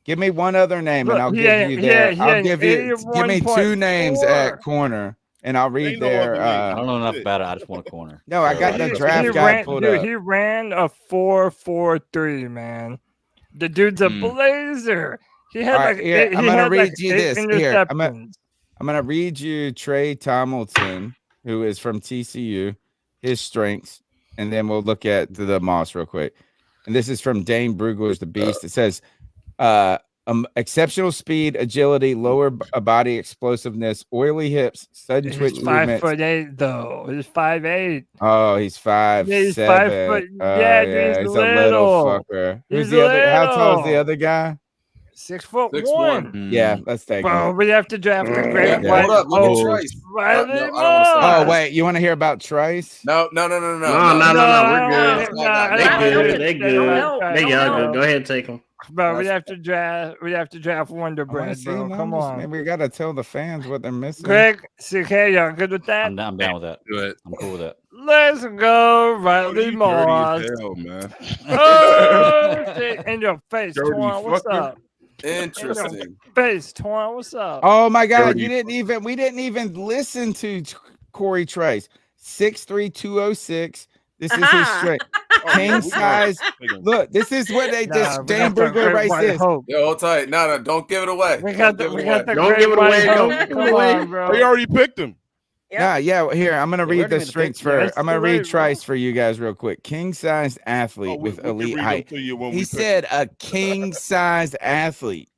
Give me one other name, and I'll give you their. I'll give you. Give me 2 names at corner, and I'll read Ain't no their. other name. I don't know enough about it. I just want a corner. No, I got the draft guide pulled up. He ran a 4.43, man. The dude's a blazer. He had right, like here, I'm gonna read you this. Here, I'm interceptions. gonna read you Trey Tomlinson, who is from TCU, his strengths, and then we'll look at the Moss real quick. And this is from Dane Brugler's The Beast. It says, exceptional speed, agility, lower body explosiveness, oily hips, sudden twitch movements. 5'8" though. He's 5'8". Oh, he's 5'7". He's 5 foot. Yeah, he's he's a little fucker. Who's the other? How tall is the other guy? 6'1". Yeah, let's take Bro, him. we have to draft the great Yeah. white. Hold up, look at Trice. Riley Oh, wait, you want to hear about Trice? No. No. We're good. They good. No. They good. Go ahead and take them. Bro, we have to draft Wonder I wanna Bread, see bro. Come numbers, on. man. We gotta tell the fans what they're missing. Greg, CK, y'all good with that? I'm down with that. Do it. I'm cool with that. Let's go, Riley You dirty Moss. as hell, man. Oh, shit. In your face, Dirty Twan. What's fucker. up? Interesting. Face, Twan. What's up? Oh my God, Dirty we didn't even listen to Corey Trice. 6'3", 206. This is his strength. King size. Look, this is what they just Dan Burger writes this. Yo, hold tight. No, don't give it away. We got the Don't give it away. Don't give it Come away. on, bro. We already picked him. Yeah. Here, I'm gonna read the strengths for. That's I'm gonna the read way, Trice for you guys real quick. King sized athlete with elite height. He said a king sized athlete.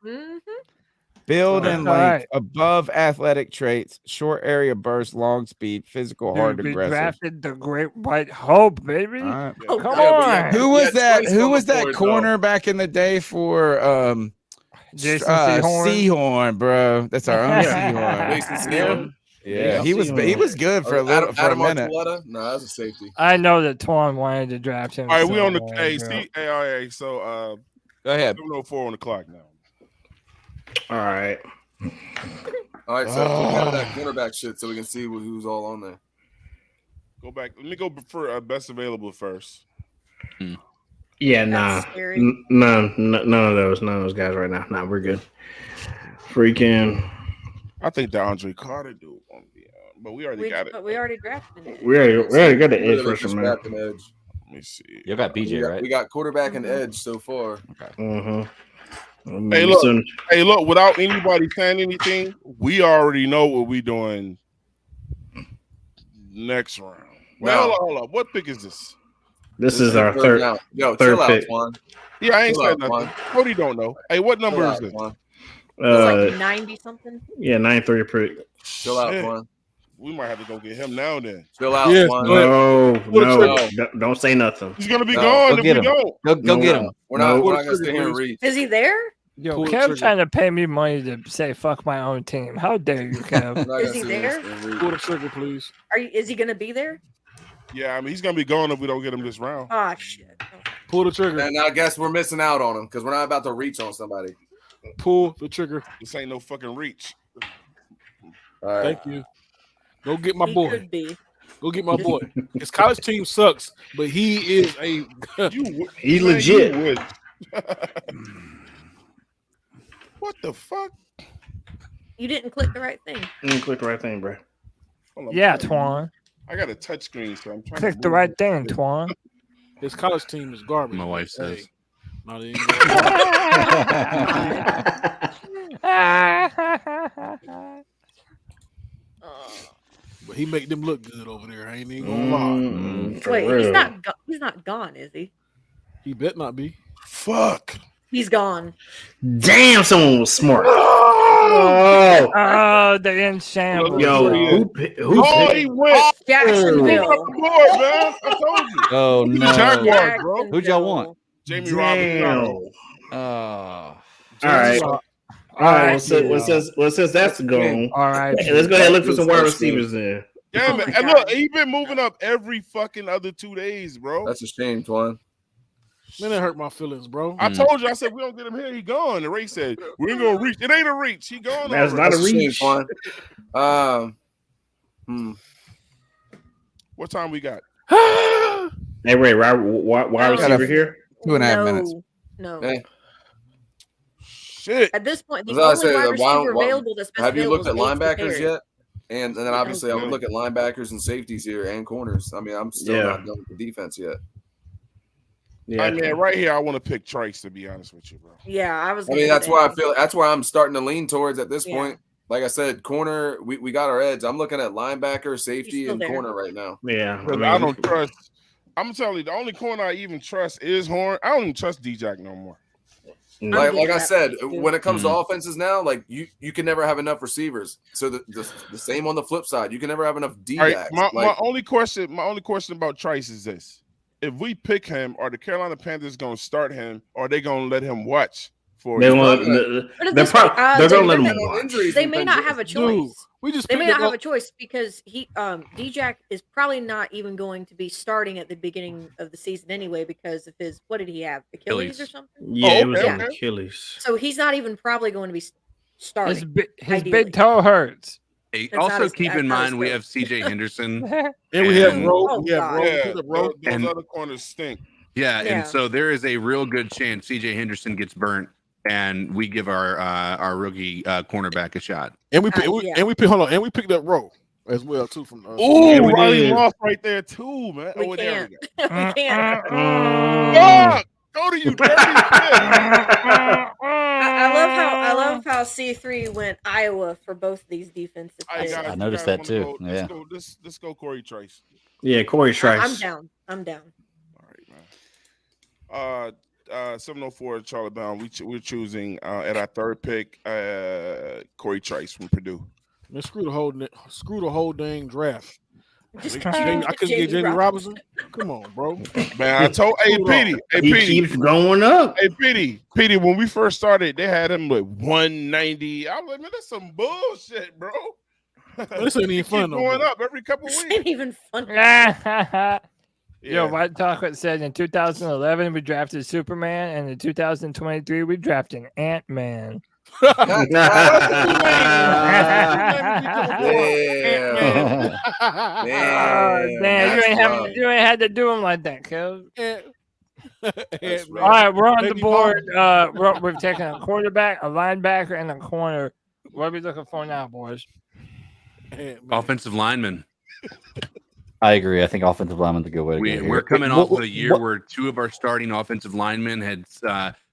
Build and length, above athletic traits, short area burst, long speed, physical, hard, we aggressive. drafted the great white hope, baby. All right. Come on. Who was that? Who was that corner back in the day for Jason Sehorn? Sehorn, bro? That's our own Jason Sehorn. Sehorn. Yeah, he was good for a little for a minute. No, that's a safety. I know that Twan wanted to draft him. All right, we on the bro. so Go ahead. 7:04 on the clock now. All right. All right, so we got that cornerback shit so we can see who's all on there. Go back. Let me go for best available first. Yeah, nah. None of those guys right now. Nah, we're good. Freaking. I think the Andre Carter dude won't be on, but we already got it. But we already drafted it. We already got the edge rusher, Just man. drafting edge. Let me see. You got BJ, right? We got quarterback and edge so far. Hey, look. Without anybody saying anything, we already know what we doing next round. Well, hold up. What pick is this? This is our third. Yo, third chill pick. out, Juan. Yeah, I ain't Chill said out, nothing. Juan. Cody don't know. Hey, what number is this? Juan. It's like 90 something. Yeah, 9-3 pick. Chill out, Juan. We might have to go get him now. Then Chill out, Yes, Juan. No, don't say nothing. he's gonna be No, gone go if get we him. don't. Go get him. We're not No. gonna sit here and reach. Is he there? Yo, Pull the Kev trigger. trying to pay me money to say fuck my own team. How dare you, Kev? We're not Is gonna he sit here there? and reach. Pull the trigger, please. Is he gonna be there? Yeah, I mean he's gonna be gone if we don't get him this round. Ah, shit. Pull the trigger. And I guess we're missing out on him because we're not about to reach on somebody. Pull the trigger. This ain't no fucking reach. All right. Thank you. Go get my He boy. could be. Go get my boy. His college team sucks, but he is a. He legit. You would. What the fuck? You didn't click the right thing. You didn't click the right thing, bro. Hold on. Yeah, Twan. I got a touch screen, so I'm trying Click to the move right it. thing, Twan. His college team is garbage. My wife Hey, says. not even. But he make them look good over there. I ain't even gonna lie. For Wait, real. he's not gone, is he? He bet not be. Fuck. He's gone. Damn, someone was smart. Oh, Oh, they're in shambles. yo, who Oh, he went. Jacksonville. Up the board, man. I told you. Oh The no. Jaguars, bro. Who'd y'all want? Jamie Damn. Robinson. Oh. All right. All right. Well, since that's gone, All right. let's go ahead and look for some wide receivers then. Yeah, Oh man. my And God. look, he been moving up every fucking other 2 days, bro. That's a shame, Twan. Man, that hurt my feelings, bro. I told you, I said, we don't get him here. He gone. The Ray said, we ain't going to reach. It ain't a reach. He gone. That's already. not a That's a shame, reach. Twan. What time we got? Hey, Ray, wide receiver here. 2.5 minutes. No. Hey. shit. At this point, the That's what I only say, wide why don't- receiver why- available that's best Have you available looked at is David linebackers Perry. yet? And then obviously I would Okay. look at linebackers and safeties here and corners. I mean, I'm still Yeah. not done with the defense yet. Yeah. I mean, right here, I want to pick Trice, to be honest with you, bro. Yeah, I was. I mean, that's where I feel. That's where I'm starting to lean towards at this Yeah. point. Like I said, corner, we got our edge. I'm looking at linebacker, safety, still and there. corner right now. Yeah. Because I don't trust. I'm telling you, the only corner I even trust is Horn. I don't even trust D-Jack no more. No. Like I that said, too. when it comes to offenses now, like you can never have enough receivers. So the same on the flip side, you can never have enough D All right, backs. my only question about Trice is this: if we pick him, are the Carolina Panthers going to start him, or are they going to let him watch for? They want. Put it They're this way, they're gonna let they- them watch. injuries. They may not have a choice. We just They may picked not have up- a choice because D-Jack is probably not even going to be starting at the beginning of the season anyway because of his, what did he have? Achilles or Achilles. something? Yeah, it was okay, on okay. Achilles. So he's not even probably going to be starting. His ideally. big toe hurts. Hey, That's not also his- keep that's in not mind his we fault. have CJ Henderson. And we have And- Rowe. Oh, We have God. Rowe. Yeah, Picked up Rowe. those And- other corners stink. Yeah, Yeah. and so there is a real good chance CJ Henderson gets burnt, and we give our rookie cornerback a shot. And we picked. Yeah. And we picked. Hold on. And we picked up Rowe as well too from. Ooh, Yeah, we Riley did. lost right there too, man. We Oh, there can't. we go. We can't. Fuck! Go to you, dirty bitch. I love how C3 went Iowa for both these defensive All right, players. guys, I you noticed guys that too, wanna go- yeah. Let's go Corey Trice. Yeah, Corey Trice. I'm down. I'm down. All right, man. 704 Charlotte Bound. We're choosing at our third pick, Corey Trice from Purdue. Man, screw the whole dang draft. Just I couldn't get Jamie Robinson. Come on, bro. Man, I told hey Petey, He keeps going up. hey Petey. When we first started, they had him with 190. I was like, man, that's some bullshit, bro. This ain't even Keep fun no going more. up every couple This weeks. ain't even fun. Yeah. Yo, White Chocolate said in 2011 we drafted Superman, and in 2023 we drafted Ant-Man. Damn. Oh, Damn, damn, that's you ain't had to do him like that, cuz. That's All right. right, we're on the Baby board. We've taken a quarterback, a linebacker, and a corner. What are we looking for now, boys? Offensive lineman. I agree. I think offensive lineman's a good way to go. We're here. coming off of a year what- where two of our starting offensive linemen had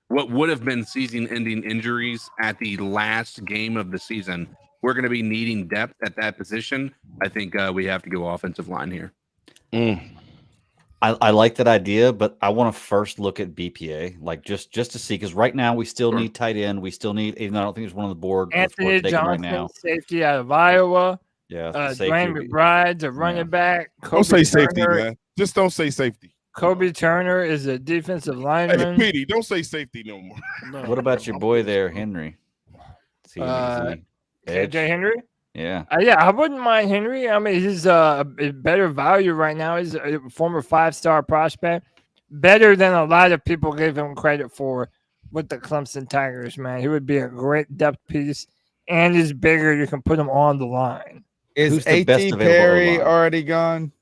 what would have been season-ending injuries at the last game of the season. We're going to be needing depth at that position. I think we have to go offensive line here. I like that idea, but I want to first look at BPA, like just to see, because right now we still need tight end. We still need, even though I don't think there's one on the board. that's Anthony worth taking Johnson, right now. safety out of Iowa. Yeah, Dwayne safety. McBride's a running back. Don't say Kobe safety, Turner- man. Just don't say safety. Kobe Turner is a defensive Hey, lineman. Petey, don't say safety no more. What about your boy there, Henry? Is he an easy edge? KJ Henry? Yeah. Yeah, I wouldn't mind Henry. I mean, he's a better value right now. He's a former 5-star prospect. Better than a lot of people give him credit for with the Clemson Tigers, man. He would be a great depth piece, and he's bigger. You can put him on the line. Is Who's the best A.T. available Perry O-line? already gone?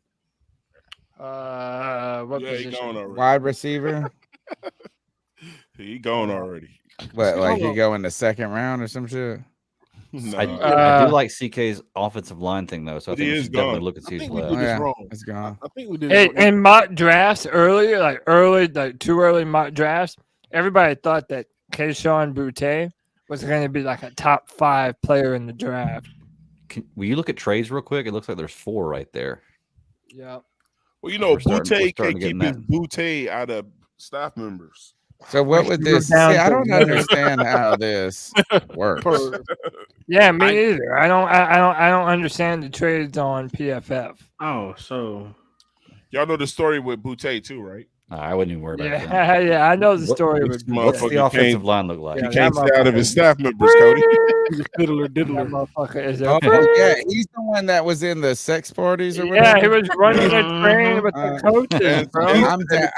What Yeah, he position? gone already. Wide receiver? He gone already. What, like he go in the second round or some shit? No. I do like CK's offensive line thing though, so I But he think we is should definitely gone. look and see I who's think we left. did this Yeah, wrong. it's gone. I think we did. Hey, this wrong. in mock drafts earlier, like too early mock drafts, everybody thought that Keyshawn Boutte was going to be like a top 5 player in the draft. Will you look at trades real quick? It looks like there's 4 right there. Yeah. Well, you know, We're starting Boutte to can't get keep in his that. Boutte out of staff members. So what would Actually, we're this? See, down I to don't one. understand how this works. Yeah, me neither. I don't understand the trades on PFF. Oh, so Y'all know the story with Boutte too, right? I wouldn't even worry about that. Yeah, yeah, I know the What- story What's with the What's the Motherfucker offensive can't- line look like? Yeah, He can't that stay out of his staff members, Cody. He's a fiddler that diddler. motherfucker is Oh okay. yeah, he's the one that was in the sex parties or Yeah, whatever. he was running the train with the coaches, and- bro. and-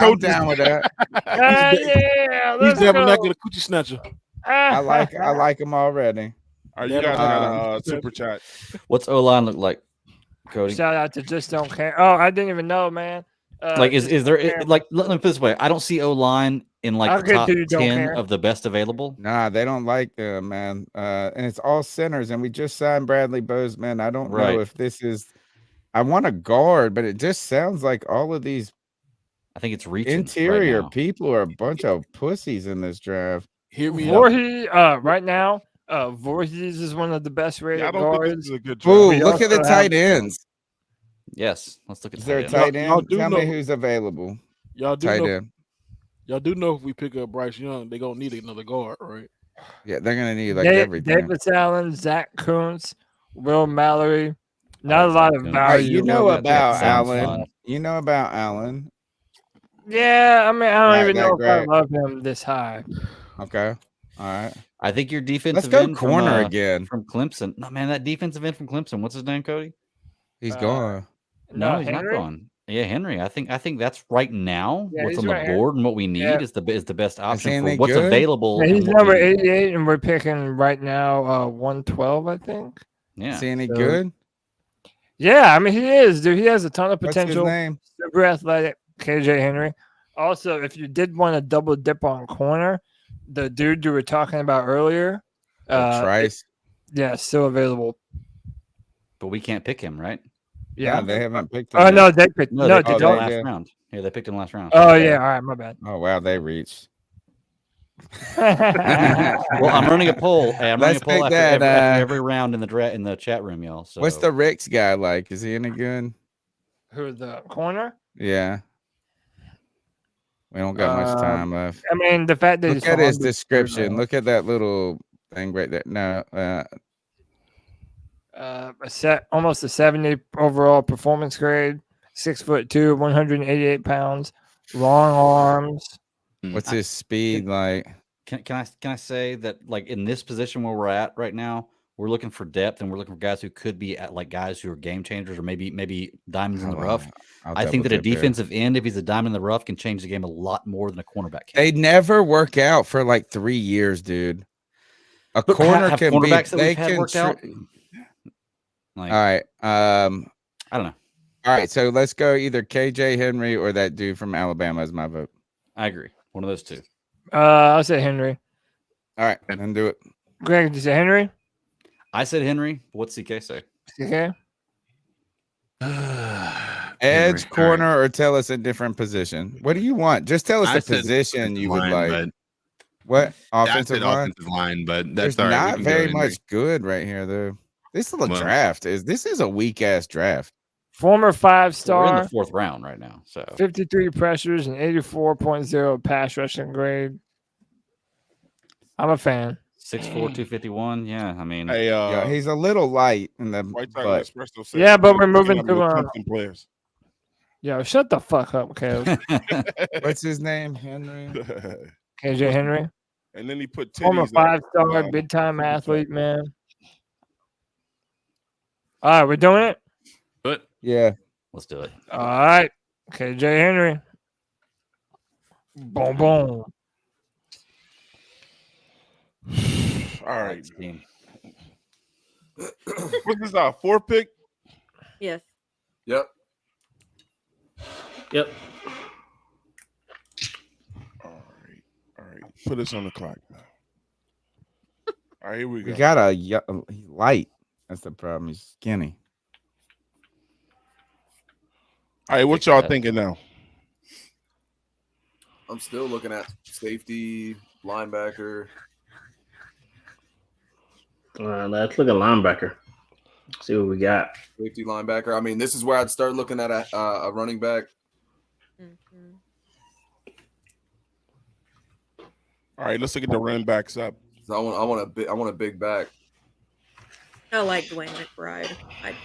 I'm down with that. Yeah, let's He's never go. not get a coochie snatcher. I like him already. All right, you guys got a Um, super chat. What's O line look like, Cody? Shout out to Just Don't Care. Oh, I didn't even know, man. Like, is there like? Let me put it this way: I don't see O line in like I'll the get top to you, don't 10 care. of the best available. Nah, they don't like them, man. And it's all centers, and we just signed Bradley Bozeman. I don't know Right. if this is. I want a guard, but it just sounds like all of these I think it's reaching interior right now. people are a bunch of pussies in this draft. Hear me out. Voorhees, right now, Voorhees is one of the best rated Yeah, I don't think this guards. is a good Ooh, draft. look at the also have- tight ends. Yes, let's look at Is there a tight tight Y'all end? do Tell me know- who's available. Y'all do Tight know. end. Y'all do know if we pick up Bryce Young, they gonna need another guard, right? Yeah, they're gonna need like Da- everything. Davis Allen, Zach Kuntz, Will Mallory. Not a like lot Zach of Kuntz. All right, value. you know that about sounds Allen. fun. You know about Allen. Yeah, I mean, I don't Not even that know if I great. love him this high. Okay. All right. I think your defensive Let's go end corner from, again. from Clemson. No, man, that defensive end from Clemson. What's his name, Cody? He's Uh, gone. No, he's Henry? not gone. Yeah, Henry. I think that's right now Yeah, what's he's on the right here. board and what we need Yeah. is the best option he for any what's good? available. Yeah, and he's what number we need. 88, and we're picking right now 112, I think. Yeah. Is he any So- good? Yeah, I mean, he is, dude. He has a ton of What's his potential. name? Super athletic, KJ Henry. Also, if you did want to double dip on corner, the dude you were talking about earlier, Trice. yeah, still available. But we can't pick him, right? Yeah. No, they haven't picked him. Oh yet. no, they picked. No, No, they they picked him don't. they last did. round. Yeah, they picked him last round. Oh yeah, all right, my bad. Oh wow, they reached. Well, I'm running a poll. Hey, I'm running Let's a poll pick after that, every round in the chat room, y'all. So What's the Ricks guy like? Is he any good? Who the corner? Yeah. We don't got much time left. I mean, the fact that Look he's at his from description. Look at that little thing right there. No, almost a 70 overall performance grade, 6'2", 188 pounds, long arms. what's his speed like? Can I say that, like, in this position where we're at right now, we're looking for depth and we're looking for guys who could be at, like, guys who are game changers or maybe diamonds in the rough. I think that a defensive end, if he's a diamond in the rough, can change the game a lot more than a cornerback can. They never work out for like 3 years, dude. A But corner have can be. cornerbacks that They we've had can. worked out? Like, All right. I don't know. All right. So let's go either KJ Henry or that dude from Alabama as my vote. I agree. One of those two. I'll say Henry. All right, then do it. Greg, did you say Henry? I said Henry. What's CK say? Okay. Edge, corner, or tell us a different position. What do you want? Just tell us I the said position you would line, like. but- What I offensive said line? offensive line, but There's that's all right. We not can go very Henry. much good right here, though. This little Well- draft this is a weak ass draft. Former We're in 5-star, the 4th round right now. So 53 pressures and 84.0 pass rushing grade. I'm a fan. 6'4", 251. Yeah, I mean, Hey, Yeah, he's a little light in the White Tiger butt. Espresso said, Yeah, but we're picking moving up to, your Clemson players. Yo, shut the fuck up, Kev. What's his name? Henry. KJ Henry. And then he put Former titties up. 5-star, big time athlete, man. All right, we're doing it. But Yeah. let's do it. All right, KJ Henry. Boom, boom. All right. Team. What's this, our 4th pick? Yes. Yep. Yep. All right. Put us on the clock now. All right, here we go. We got a he's light. That's the problem. He's skinny. All right, what y'all thinking now? I'm still looking at safety, linebacker. Let's look at linebacker. See what we got. Safety, linebacker. I mean, this is where I'd start looking at a running back. Mhm. All right, let's look at the running backs up. So I want a big back. I like Dwayne McBride. I do.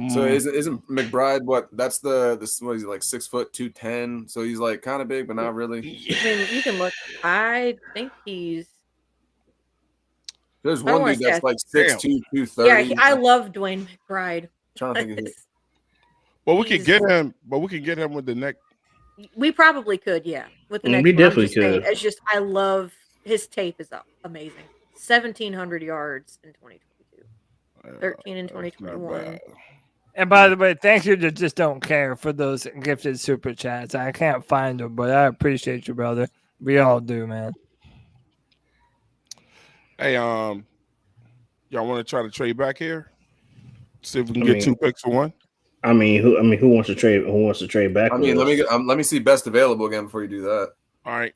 So isn't McBride what? That's what is he like 6 foot 210? So he's like kind of big, but not really. I mean, you can look. I think he's. There's I don't one wanna dude that's say- like 6'2", 230. Yeah, I love Dwayne McBride. trying to think of who. Well, we could he's- get him, but we could get him with the neck. We probably could, yeah. With the next We one. I'm definitely just saying, could. It's just I love his tape is amazing. 1,700 yards in 2022. 13 in That's not 2021. bad. And by the way, thank you to Just Don't Care for those gifted super chats. I can't find them, but I appreciate you, brother. We all do, man. Hey, y'all want to try to trade back here? See if we can get 2 picks for 1. Who wants to trade? Who wants to trade back? I mean, let me see best available again before you do that. All right.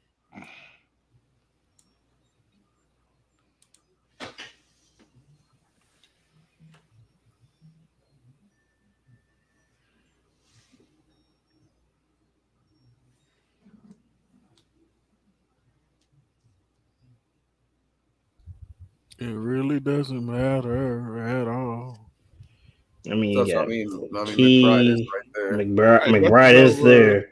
It really doesn't matter at all. I mean, McBride is right there. McBride is there.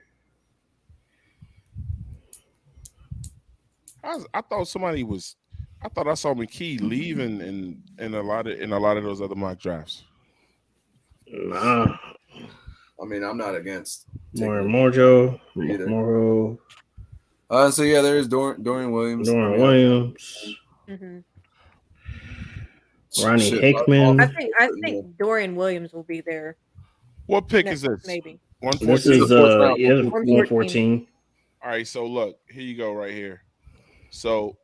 I thought I saw McKee leaving in a lot of those other mock drafts. Nah. I mean, I'm not against Mojo. So yeah, there's Dorian Williams. Mm-hmm. Ronnie Hickman. I think Dorian Williams will be there. What pick is this? Maybe. 114. This is 114. All right, so look, here you go right here. So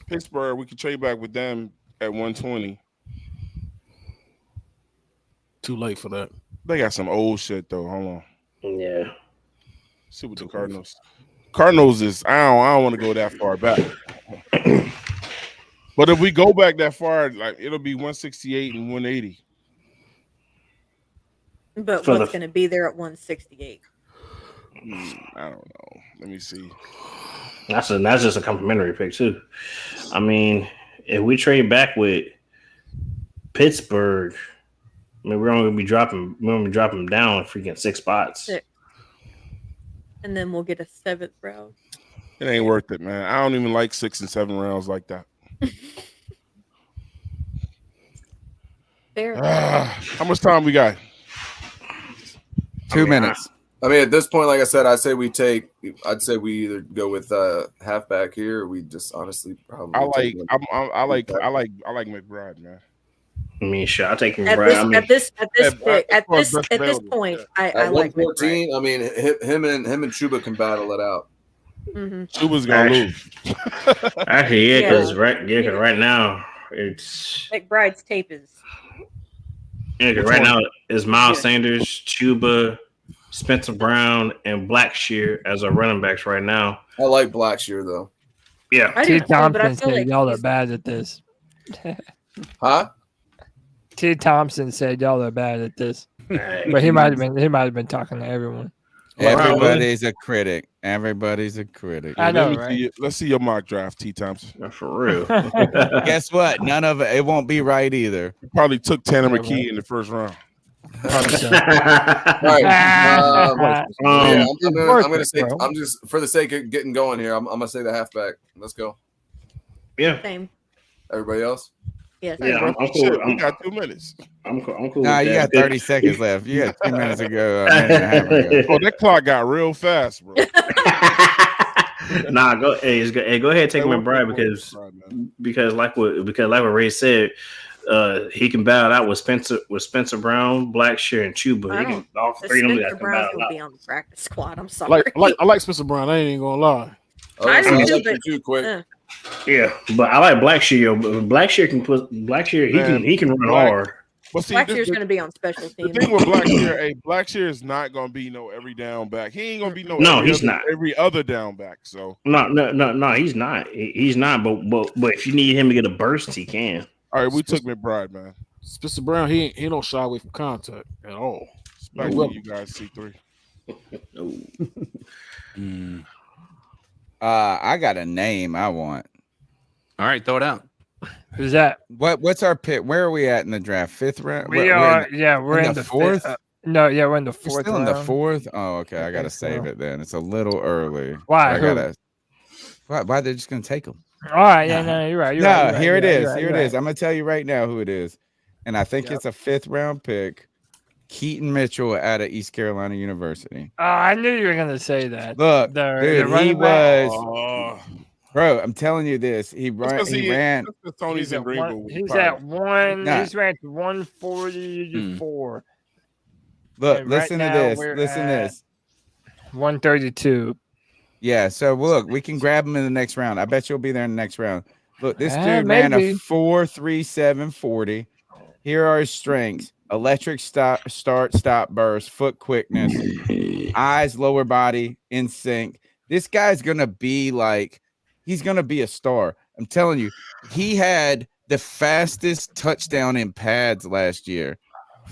Pittsburgh, we can trade back with them at 120. Too late for that. They got some old shit though. Hold on. Yeah. See what the Cardinals is. I don't want to go that far back. But if we go back that far, like it'll be 168 and 180. But what's going to be there at 168? I don't know. Let me see. That's just a complimentary pick too. I mean, if we trade back with Pittsburgh, I mean, we're only gonna be dropping down freaking 6 spots. 6. And then we'll get a 7th round. It ain't worth it, man. I don't even like 6 and 7 rounds like that. Fair. How much time we got? 2 minutes. I mean, at this point, like I said, I'd say we either go with halfback here, or we just honestly probably. I like McBride, man. I mean, sure, I'll take McBride. At this point, I like 114. McBride. I mean, him and Chuba can battle it out. Mm-hmm. Chuba's gonna lose. Actually, yeah, because right now it's McBride's tape is. Yeah, right now it's Miles Sanders, Chuba, Spencer Brown, and Blackshear as our running backs right now. I like Blackshear though. Yeah, T. Thompson said y'all are bad at this. Huh? T. Thompson said y'all are bad at this, but he might have been talking to everyone. Everybody's a critic. Everybody's a critic. I know, right? Let's see your mock draft, T. Thompson. For real. Guess what? None of it won't be right either. Probably took Tanner McKee in the first round. Right. I'm gonna say, I'm just for the sake of getting going here. I'm gonna say the halfback. Let's go. Yeah. Same. Everybody else? Yes. Yeah, I'm cool. We got 2 minutes. I'm cool. Nah, you got 30 seconds left. You got 2 minutes ago. Oh, that clock got real fast, bro. Nah, go ahead and take McBride because like what Ray said, he can battle out with Spencer Brown, Blackshear, and Chuba. He can all 3 of them guys can battle out. Be on the practice squad. I'm sorry. I like Spencer Brown. I ain't even gonna lie. I do too, but too quick. Yeah, but I like Blackshear. Blackshear he can run hard. But see, Blackshear's going to be on special teams. The thing with Blackshear is not going to be no every down back. He ain't going to be every other down back. So no, he's not. He's not. But if you need him to get a burst, he can. All right, we took McBride, man. Spencer Brown, he don't shy away from contact at all. Especially you guys, C3. I got a name I want. All right, throw it out. Who's that? What's our pick? Where are we at in the draft? 5th round? We're in the 4th. We're in the 4th. We're still in the 4th. Oh, okay. I gotta save it then. It's a little early. Why? Why they're just gonna take them? All right. Yeah, no, you're right. Here it is. Here it is. I'm gonna tell you right now who it is, and I think it's a 5th round pick. Keaton Mitchell out of East Carolina University. Oh, I knew you were gonna say that. Look, dude, he was. Bro, I'm telling you this. He ran. Tony's in Greenville. He's at one. He's ranked 144. Look, And right listen to now this. we're Listen to at this. 132. Yeah, so look, we can grab him in the next round. I bet you'll be there in the next round. Look, this Yeah, dude ran a maybe. 4.37 40. Here are his strengths: electric start, stop, burst, foot quickness, eyes, lower body in sync. This guy's gonna be like, he's gonna be a star. I'm telling you, he had the fastest touchdown in pads last year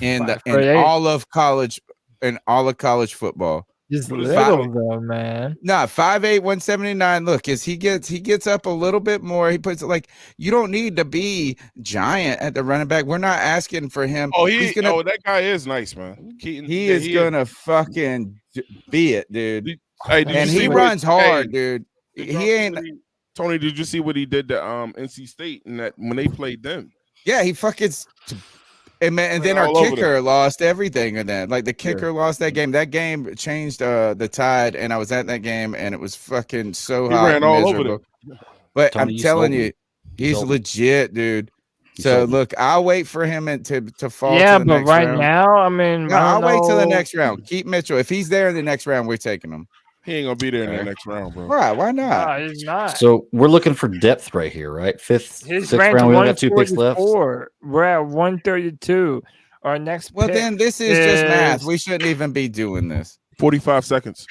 in all of college football. He's What is little though, man. Nah, 5'8", 179. Look, as he gets up a little bit more, he puts it like, you don't need to be giant at the running back. We're not asking for him. Oh, that guy is nice, man. Keaton, he is gonna fucking be it, dude. Hey, did And you see he what- runs hard, hey, dude. did He y'all see ain't. what Tony, did you see what he did to NC State and that when they played them? Yeah, he fucking. And then our all over kicker lost everything, and then like the kicker lost that game. That game changed the tide, and I was at that game, and it was fucking so He hot ran and all over miserable. them. But Tony, I'm you telling sold me. you, he's sold me. legit, dude. You So sold me. look, I'll wait for him to fall. Yeah, to the but next right round. now, I mean, No, I I'll don't wait till the know. next round. Keep Mitchell. If he's there in the next round, we're taking him. He ain't gonna be there in the Okay. next round, bro. Why? Why not? No, he's not. So we're looking for depth right here, right? Fifth, He's sixth ranked round. We only got 2 picks left. 144. We're at 132. Our next Well, pick then this is just math. is- We shouldn't even be doing this. 45 seconds.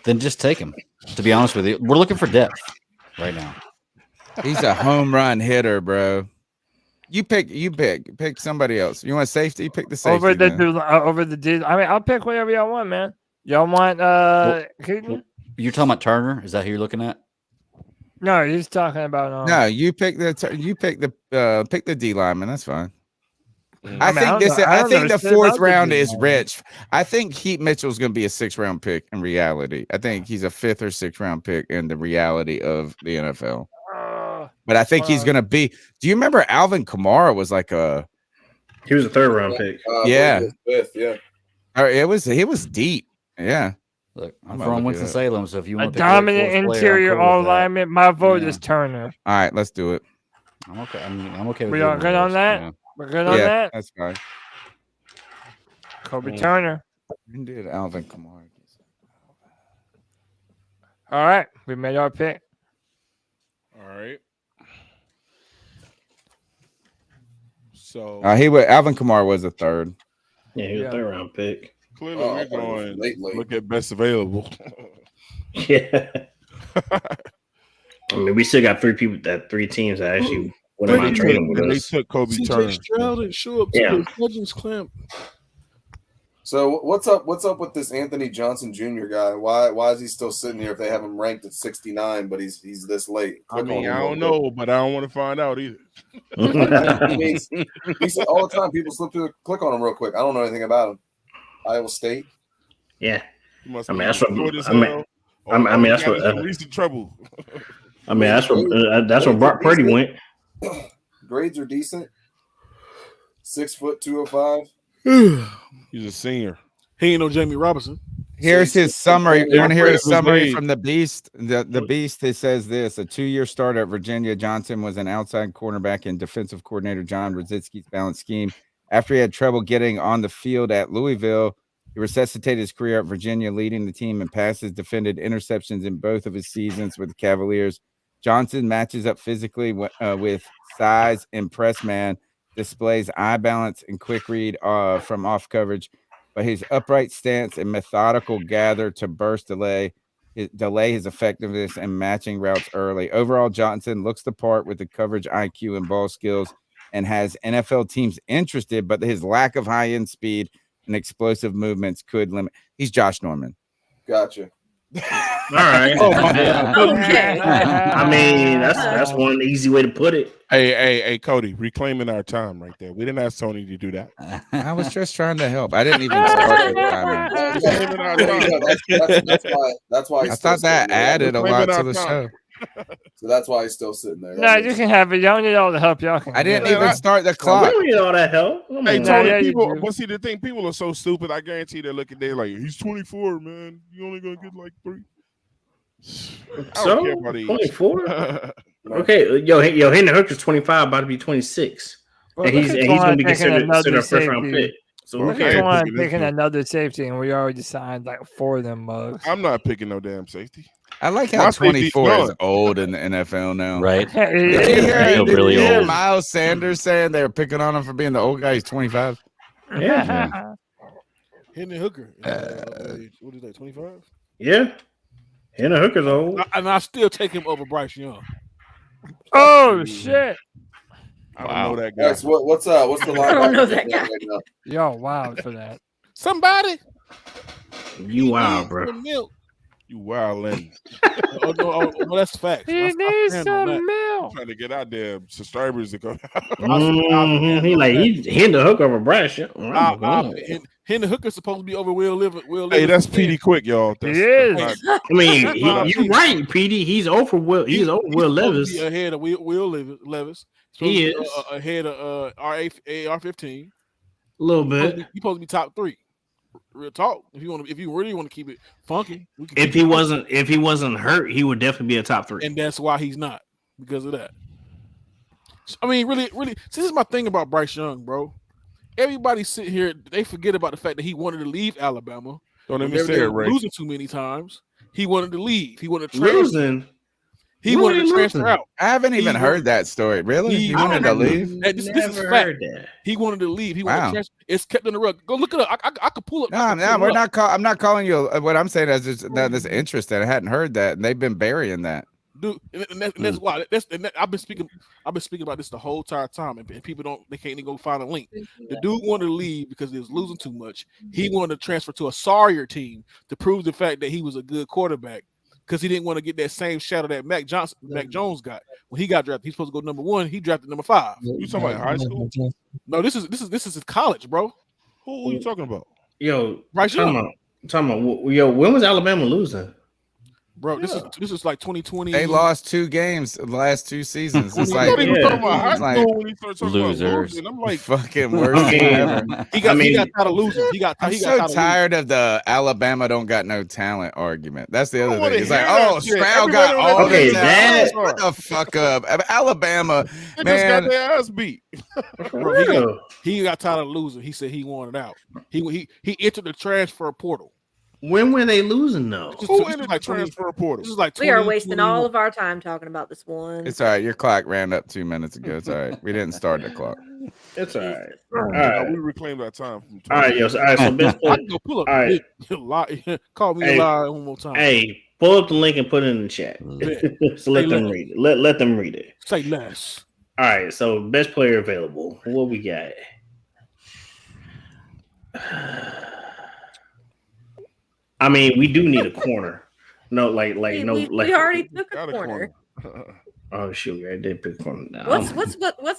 Then just take him. To be honest with you, we're looking for depth right now. He's a home run hitter, bro. You pick somebody else. You want safety? Pick the safety. over the then. over the dude. I mean, I'll pick whatever y'all want, man. Y'all want Keaton? You're talking about Turner? Is that who you're looking at? No, he's talking about No, you pick the D lineman. That's fine. I mean, I think the shit fourth about the round D is lineman. rich. I think Heat Mitchell's going to be a 6th round pick in reality. I think he's a 5th or 6th round pick in the reality of the NFL. But I think he's going to be. Do you remember Alvin Kamara was like He was a 3rd round pick. Yeah. Fifth, yeah. He was deep. Yeah. Look, I'm I'm gonna from look it Winston-Salem, so if you A want to dominant interior all lineman. My vote is Turner. All right, let's do it. I'm okay. I'm okay with We either are one good of on those, that? yeah. We're good on Yeah, that. that's fine. Kobe Turner. When did Alvin Kamara? All right, we made our pick. All right. So Alvin Kamara was a 3rd. Yeah, he was a 3rd round pick. clearly we're going look at best available. Yeah. I mean, we still got 3 teams that actually wouldn't mind trading with And they us. took Kobe CJ Turner. Stroud didn't show up to Yeah. the Legends camp. So what's up with this Anthony Johnson Jr. guy? Why is he still sitting here if they have him ranked at 69, but he's this late? I mean, I don't know, but I don't want to find out either. He's all the time. People click on him real quick. I don't know anything about him. Iowa State. Yeah. He must I mean, be that's what good as I mean. hell. I mean, that's He what got some recent trouble. I mean. That's where Brock Purdy went. Grades are decent. 6 foot 205. He's a senior. He ain't no Jamie Robinson. Here's his summary. You want to hear his Afraid of his summary name. from the Beast? The Beast, it says this: a 2-year starter at Virginia, Johnson was an outside cornerback and defensive coordinator John Rositzky's balanced scheme. After he had trouble getting on the field at Louisville, he resuscitated his career at Virginia, leading the team in passes, defended interceptions in both of his seasons with the Cavaliers. Johnson matches up physically with size and press man, displays eye balance and quick read from off coverage. But his upright stance and methodical gather to burst delay his effectiveness and matching routes early. Overall, Johnson looks the part with the coverage IQ and ball skills and has NFL teams interested, but his lack of high-end speed and explosive movements could limit. He's Josh Norman. Gotcha. All right. I mean, that's one easy way to put it. Hey, Cody, reclaiming our time right there. We didn't ask Tony to do that. I was just trying to help. I didn't even start the timing. Reclaiming our time. That's why I thought that added a lot to the show. So that's why he's still sitting there. No, you can have it. Y'all need all the help y'all can. I didn't get. even start the We clock. don't need all that help. Come Hey, on. Tony, yeah, you people, do. but see, the thing, people are so stupid. I guarantee they're looking there like, he's 24, man. You only going to get like 3. I don't care about age. 24? Okay, Hendon Hooker's 25, about to be 26. Well, And he's look at going to be taking considered a another first round safety. pick. So Well, who I Which ain't cares? one picking this picking one. another safety, and we already signed like 4 of them mugs. I'm not picking no damn safety. I like My how safety's 24 is gone. old in the NFL now. Right? It Did you is. hear, Feel did really you hear old. Miles Sanders saying they were picking on him for being the old guy? He's 25. Yeah. Hendon Hooker. What is that? 25. Yeah. Hendon Hooker's old. And I still take him over Bryce Young. Oh shit! I don't know that guy. Guys, what's the line? I don't know that guy. right now? Yo, wow for that. Somebody. You wild, needs bro. some milk. You wildin'. No, that's facts. He I needs stand on some that. milk. Trying to get out there, subscribers to go. He Hendon Hooker over Bryce. Hendon Hooker's supposed to be over Will Levis. Hey, that's PD Quick, y'all. That's, He is. that's not- I mean, you're right, PD. He's over Will. He's over Will supposed to Levis. be ahead of Will Levis. He Supposed to be, is. ahead of AR-15. A little bit. He's supposed to be top 3. Real talk. If you really want to keep it funky, we can If keep he it wasn't hurt, he would definitely be a top 3. and that's why he's not, because of that. I mean, really, see, this is my thing about Bryce Young, bro. Everybody sit here, they forget about the fact that he wanted to leave Alabama. Don't let me They say it, were Ray. losing too many times. He wanted to leave. He wanted to transfer. Losing. He What wanted are to you transfer losing? out. I haven't even He- heard that story. Really? He I wanted to remember- leave? This is Never fact. heard that. He wanted to leave. He wanted Wow. to transfer. It's kept in the rug. Go look it up. I could pull it. No, we're not. I'm not calling you. What I'm saying is just that this interest. I hadn't heard that, and they've been burying that. Dude, and that's why. I've been speaking about this the whole entire time, and people they can't even go find a link. The dude wanted to leave because he was losing too much. He wanted to transfer to a sorrier team to prove the fact that he was a good quarterback, because he didn't want to get that same shadow that Mac Jones got when he got drafted. He's supposed to go number 1. He drafted number 5. You talking about high school? No, this is his college, bro. Who are you talking about? Yo, Bryce Young. talking about, yo, when was Alabama losing? Bro, this is like 2020. They lost 2 games the last 2 seasons. It's You like not even yeah. talking about high It's like school when you start talking losers. about losing. I'm like, fucking worst Okay. thing ever. He got tired of losing. I'm so tired of the Alabama don't got no talent argument. That's the I other wanna thing. It's like, hear that oh, shit. Stroud got Everybody all Okay, the that- talent. Shut the fuck up. Alabama, they just man. got their ass beat. Bro, He got tired of losing. He said he wanted out. He entered the transfer portal. when were they losing though? This is Who like entered the 20 transfer portal? This is like We are wasting all 2021. of our time talking about this one. It's all right. Your clock ran up 2 minutes ago. It's all right. We didn't start the clock. It's all right. All right. We reclaimed our time. From All right, yo. So, all right, so best I player. can go pull up. All right. Call me Hey. a lie one more time. Hey, pull up the link and put it in the chat. So let Say them less. read it. Let them read it. Say less. All right, so best player available. What we got? I mean, we do need a corner. No, we already took a Got a corner. Oh shoot, I did pick corner now. What's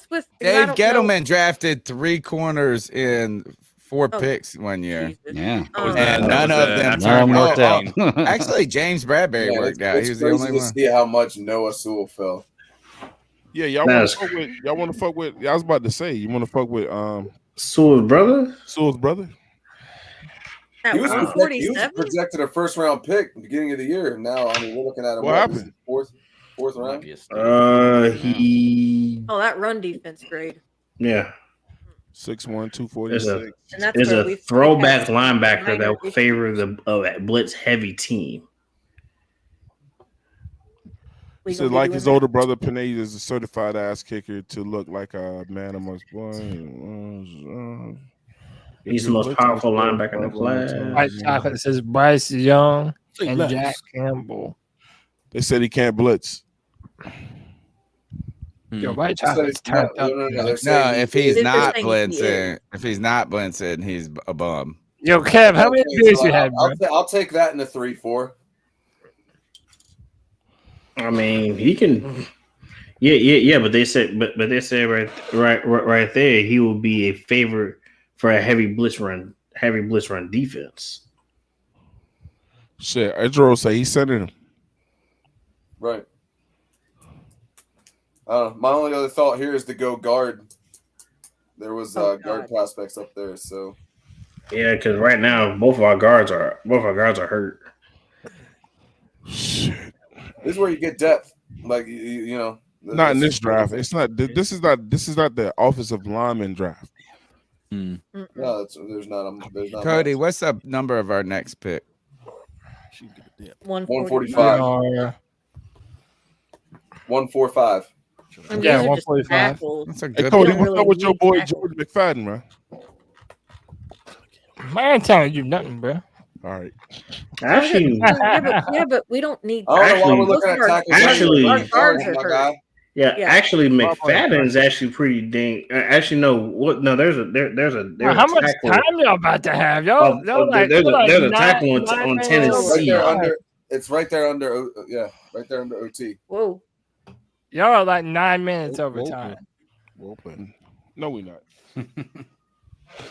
with I Dave don't know. Gettleman drafted 3 corners in 4 Oh, picks one year. Jesus. Yeah. Um, And none of them None of them worked out. Actually, James Bradbury worked out. It's He was the crazy only to one. see how much Noah Sewell fell. Yeah, y'all That's- want to fuck with. I was about to say, you want to fuck with Sewell's brother? Sewell's brother. At He was 147? projected a first round pick at the beginning of the year. Now, I mean, we're looking at him. What happened? Fourth round. He Oh, that run defense grade. yeah. 6'1", 246. And that's Is where a we've throwback had linebacker that minor will favor the blitz heavy team. We He gonna said, be like doing his that? older brother, Panay is a certified ass kicker to look like a man amongst boys. He's the most powerful linebacker in the class. White chocolate says Bryce Young Say and less. Jack Campbell. They said he can't blitz. Yo, white So, chocolate's turned up. they're No, saying if he's They're not saying he blitzing, he's a bum. Yo, Kev, how many Okay, beers so you had, bro? I'll take that in the 3-4. I mean, he can. Yeah. But they said right there, he will be a favorite for a heavy blitz run defense. Shit, Edro say he's sending him. Right. My only other thought here is to go guard. There was guard prospects up there, so Yeah, because right now both of our guards are hurt. Shit. this is where you get depth. Like you know, Not in this draft. It's not. This is not the offensive lineman draft. Mm-mm. No, there's not. There's not. Cody, much. what's the number of our next pick? 145. 145. And Yeah, these are just 145. tackles. That's a Hey, good Cody, don't what's really up with your need boy tackles. George McFadden, man? I ain't telling you nothing, bro. All right. Actually, yeah, but we don't need. I don't know why Actually- we're looking at Most of our- tackles. actually- our guards are my hurt. guy. yeah, Yeah. actually, McFadden's actually pretty dang. Actually, no. What? No, there's a How much tackle. time y'all about to have? Y'all, There's a tackle on nine minutes Tennessee. Right over there time. under. It's right there under. Yeah, right there under OT. Whoa. Y'all are like 9 minutes over time. Well played. No, we're not.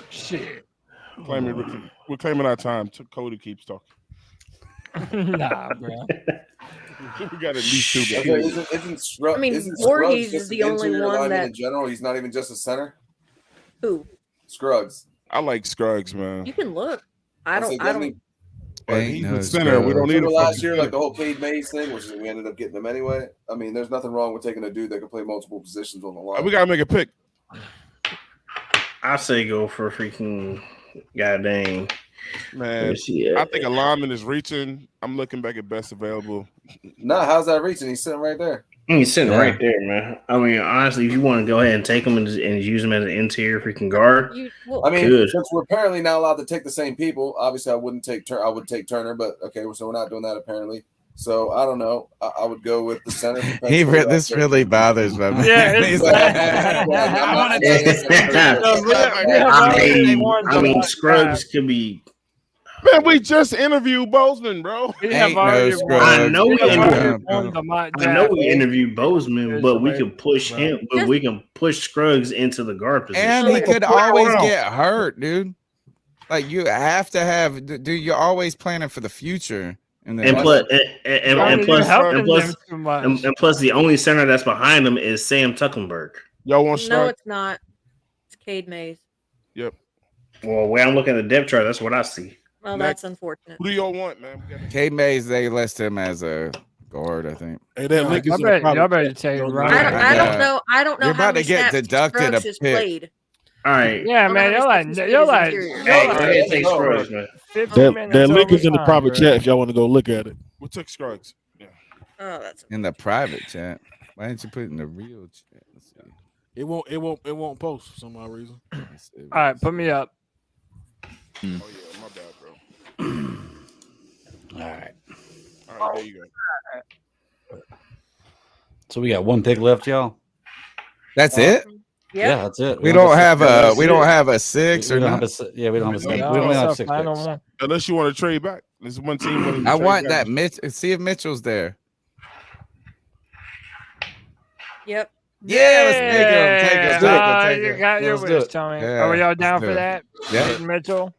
Shit. We're claiming our time. Cody keeps talking. Nah, bro. We got at least 2 Okay, minutes. isn't I mean, isn't Voorhees Scruggs just is the an only interior one lineman that- in general? He's not even just a center. Who? Scruggs. I like Scruggs, man. You can look. I I don't. said, I doesn't don't. he- But Ain't he's no the center. We don't need Remember a last fucking year, center. like the whole Cade Mays thing, which we ended up getting him anyway. I mean, there's nothing wrong with taking a dude that can play multiple positions on the line. We gotta make a pick. I say go for freaking goddamn. Man, I think a lineman is reaching. I'm looking back at best available. Nah, how's that reaching? He's sitting right there. He's sitting right there, man. I mean, honestly, if you want to go ahead and take him and use him as an interior freaking guard, I mean, good. since we're apparently not allowed to take the same people, obviously I wouldn't take I would take Turner, but okay, so we're not doing that apparently. So I don't know. I would go with the center. This really bothers me. Man. Yeah, He's I mean, Scruggs could be. Man, we just interviewed Bozeman, bro. We have Ain't no already Scruggs. I know we interviewed. won the mock I know draft. we interviewed Bozeman, but we can push Right. him. But we can push Scruggs into the guard position. And he could always get hurt, dude. Like you have to have, dude. You're always planning for the future. And plus, too much. and plus, the only center that's behind him is Sam Tuckenberg. Y'all want No, start? it's not. It's Cade Mays. Yep. Well, when I'm looking at the depth chart, that's what I see. Well, Next. that's unfortunate. Who do y'all want, man? K Mays, they list him as a guard, I think. Hey, that link is Y'all in the better private take it chat. right. I don't know. I don't know. You're how about to many get snaps deducted Scruggs a has pick. played. All right. Yeah, man, you're like, you're like, Hey, go ahead and take Scruggs, man. 15 minutes That link is in the overtime, private bro. chat if y'all want to go look at it. We took Scruggs. Yeah. Oh, that's In the private chat. Why didn't you put it in the real chat? Let's see. It won't post for some odd reason. Let's see. All right, put me up. Oh yeah, my bad, bro. All right. All right, there you go. So we got one pick left, y'all. That's it. Yeah, that's it. We don't have a six we or don't have nothing. we don't have a six. Yeah, We only have that's 6 a final picks. one. Unless you want to trade back. There's one team. willing to I trade want back. that Mitch. See if Mitchell's there. Yep. Yeah, let's take him. Take You him. got your Let's do wish, it. Tony. Yeah, Are we all let's down do for it. that? Yeah. Getting Mitchell.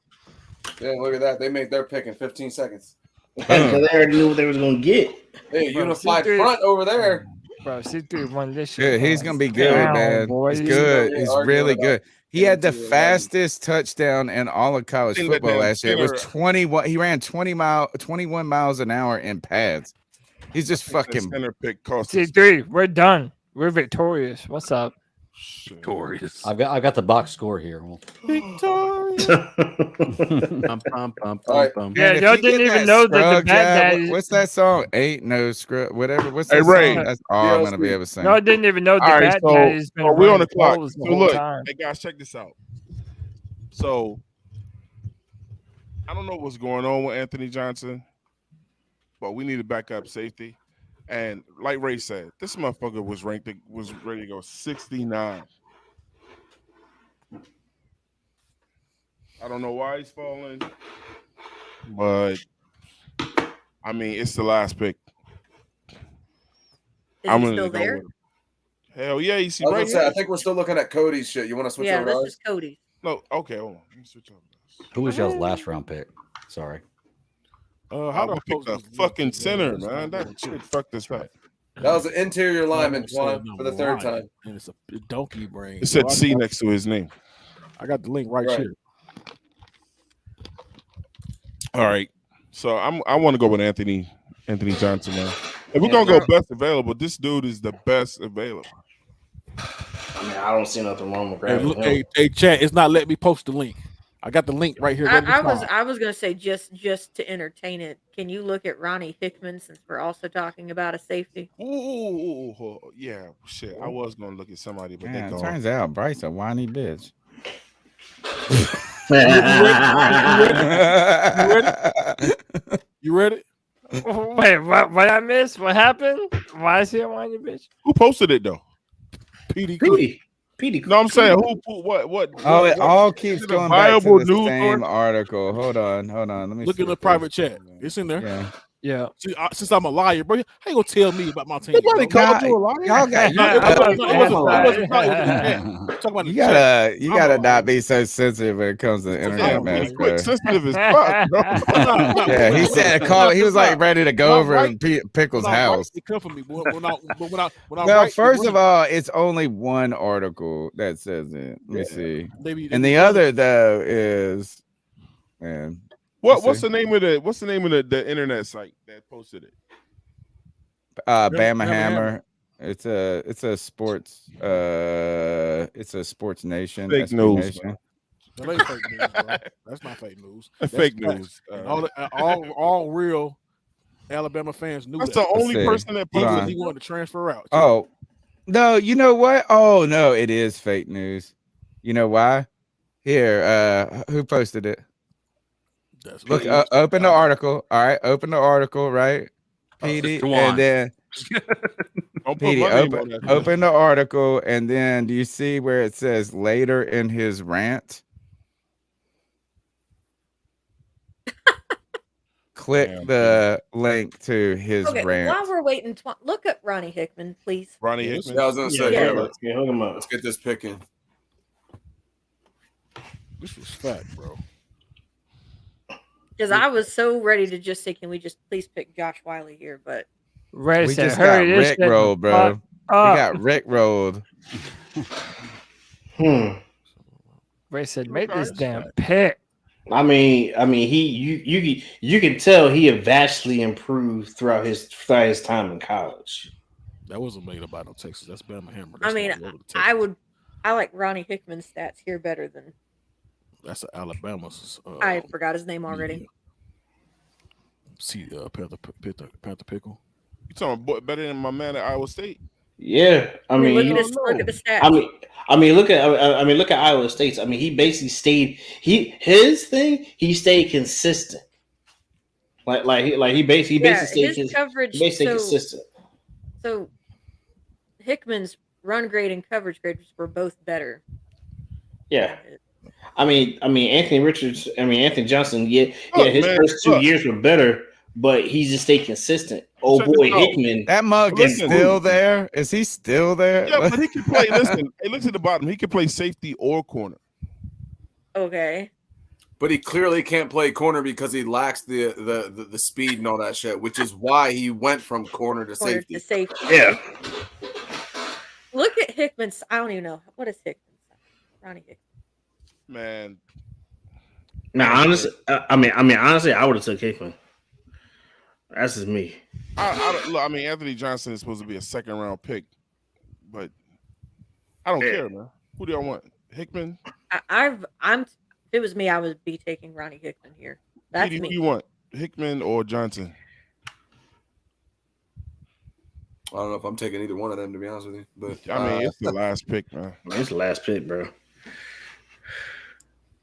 Yeah, look at that. They made their pick in 15 seconds. Because they already knew what they was going to get. Hey, Bro, unified C3 front over there. Bro, C3 won this shit. Good. He's gonna be good, Down, man. boy. He's good. Yeah, He's arguing really about good. He had the getting to the fastest touchdown in all of college Think that football damn last year. It was center- 21. He ran 21 miles an hour in pads. He's just The fucking. center pick cost us. C3, we're done. We're victorious. What's up? Victorious. I've got the box score here. All right. Yeah, Man, if y'all you didn't get even that know that the Scruggs bad ad, daddies. what's that song? Ain't no scrub. Whatever. What's Hey, that Ray. song? That's all I'm gonna be able to sing. Y'all didn't even know the All right, bad so daddy's been we're on the running clock. polls the So whole look, time. hey guys, check this out. So I don't know what's going on with Anthony Johnson, but we need a backup safety. And like Ray said, this motherfucker was ready to go 69. I don't know why he's falling, but I mean it's the last pick. Is I'm he gonna still go there? with him. Hell yeah, you see I was right gonna say, I here. think we're still looking at Cody's shit. You want to switch Yeah, over to this ours? is Cody. No, okay, hold on. Let me switch over. Who was y'all's last round pick? Sorry. How How do I I pick post a this link? fucking center, That's man. not That good. shit fucked us up. That was an interior lineman, Say Twan, for the third number time. And it's a donkey brain. It said So C next to his name. I got the link right Right. here. All right. So I want to go with Anthony Johnson, man. If we're gonna go best available, this dude is the best available. I mean, I don't see nothing wrong with grabbing him. Hey, chat, it's not letting me post the link. I got the link right here. I was gonna say just to entertain it. Can you look at Ronnie Hickman since we're also talking about a safety? Ooh, yeah, shit. I was gonna look at somebody, but they gone. Turns out Bryce a whiny bitch. You ready? Wait, what I missed? What happened? Why is he a whiny bitch? Who posted it though? PD. No, I'm saying who? What? Oh, it all keeps going back to the news same article. Hold on. Let me look in the private chat. It's in there. Yeah. Yeah. See, since I'm a liar, bro, how you gonna tell me about my team? Nobody called you a liar. Y'all got you gotta not be so sensitive when it comes to the internet, man. Sensitive as fuck, bro. Yeah, he said he was like ready to go over in Pickle's house. Come for me, boy. When I Well, first of all, it's only one article that says it. Let me see. And the other though is, man. What's the name of the internet site that posted it? Bama Hammer. It's a sports nation. Fake news. That ain't fake news, bro. That's not fake news. That's fake news. All real Alabama fans knew that's that. The only person that posted he wanted to transfer out. Oh no, you know what? Oh no, it is fake news. You know why? Here, who posted it? Look, open the article. All right, open the article, right? Petey, and then Petey, open the article, and then do you see where it says later in his rant? Click the link to his rant. While we're waiting, look at Ronnie Hickman, please. Ronnie Hickman. Yeah, I was gonna say, Let's get this picking. This was fat, bro. Because I was so ready to just say, can we just please pick Josh Wiley here? But Ray we said, just got Rick rolled, bro. We got Rick rolled. Ray said, make this damn pick. I mean, you can tell he had vastly improved throughout his time in college. That wasn't made about no Texas. That's Bama Hammer. I like Ronnie Hickman's stats here better than. That's Alabama's. I forgot his name already. See, Panther Pickle. You talking about better than my man at Iowa State? Yeah, I mean, look at the stats. I mean, look at Iowa State's. I mean, he basically stayed. He stayed consistent. He basically stayed his coverage. Consistent. So Hickman's run grade and coverage grades were both better. Yeah. I mean, Anthony Johnson. His first 2 years were better, but he just stayed consistent. Oh boy, Hickman. That mug is still there. Is he still there? Yeah, but he can play. Listen, hey, look at the bottom. He can play safety or corner. Okay. But he clearly can't play corner because he lacks the speed and all that shit, which is why he went from corner to safety. Yeah. Look at Hickman's. I don't even know what is Hickman's. Ronnie Hickman. Man. Now, honestly, honestly, I would have took Hickman. That's just me. I mean, Anthony Johnson is supposed to be a second round pick, but I don't care, man. Who do y'all want? Hickman? If it was me, I would be taking Ronnie Hickman here. That's me. Who do you want? Hickman or Johnson? I don't know if I'm taking either one of them, to be honest with you. But I mean, it's the last pick, man. It's the last pick, bro.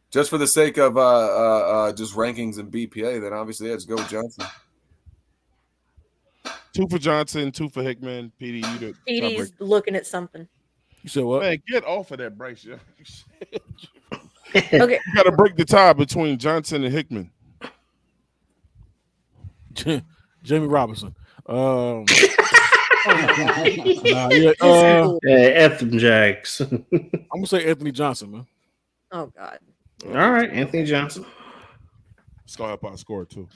Just for the sake of just rankings and BPA, then obviously let's go with Johnson. 2 for Johnson, 2 for Hickman. Petey's looking at something. You said what? Man, get off of that, Bryce. Okay. You got to break the tie between Johnson and Hickman. Jamie Robinson. Anthony Jacks. I'm gonna say Anthony Johnson, man. Oh God. All right, Anthony Johnson. It's gonna help our score too.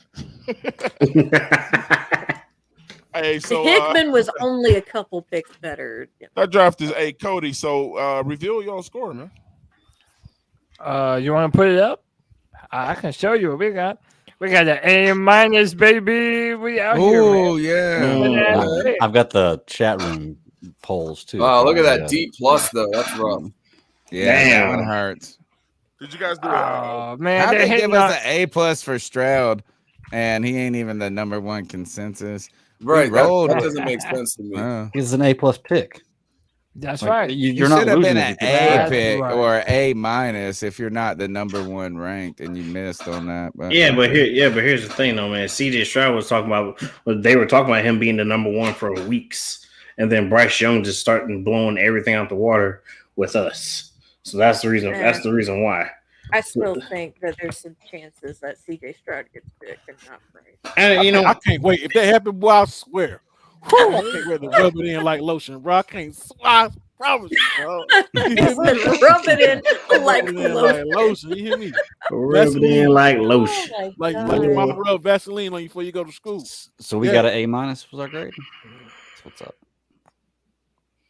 Hey, so Hickman was only a couple picks better. That draft is Cody. So reveal your score, man. You want to put it up? I can show you what we got. We got an A-, baby. We out here. Oh yeah. I've got the chat room polls too. Wow, look at that Yeah. D plus though. That's rough. Yeah, that one Damn. hurts. Did you guys do Oh man, How they they hit give us an A+ for Stroud, and he ain't even the #1 consensus? Right. rolled That it. doesn't make sense to me. He's an A+ pick. That's Like, right. You You're not should have losing been an anything. A That's pick right. or A- if you're not the #1 ranked, and you missed on that. But Here's the thing though, man. CJ Stroud was talking about. They were talking about him being the #1 for weeks, and then Bryce Young just starting blowing everything out the water with us. So that's the reason. That's the reason why. I still think that there's some chances that CJ Stroud gets picked and not Bryce. And you know, I can't wait. If that happens, boy, I swear. Whew, I can't wait to rub it in like lotion, bro. I can't. I promise you, bro. He said, rub it in like Rub it in lotion. like lotion. You hear me? rub it in like lotion. Oh Like my your God. mama rub Vaseline on you before you go to school. So we Yeah. got an A- was our grade. That's what's up.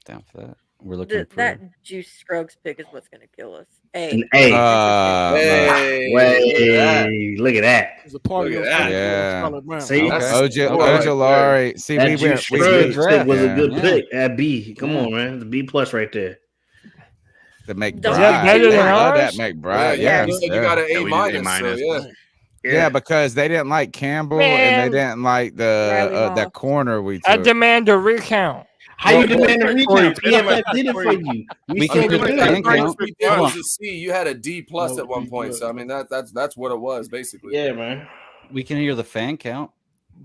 Down for that. We're looking for That Juice Scruggs pick is what's going to kill us. An A. Hey, Way, look at that. It's a party Look on at Sunday that. for Scarlet Brown. See? That's- Ojulari. See, That we Juice went. Scruggs pick was a good Yeah. pick at B. Come Yeah. on, man. The B+ right there. The McBride. Is that better than I love that ours? McBride. Yeah, Yeah, you said you got an Yeah, A we did A minus. So minus. yeah. because they didn't like Campbell and Man. they didn't like Riley the Moss. corner we I took. demand a recount. How you demand a recount? Corey, PFF did it for you. We can I mean, do the that fan first count. week Come was on. a C. You had a D plus No, at one D point. plus. So I mean that's what it was basically. Yeah, man. We can hear the fan count.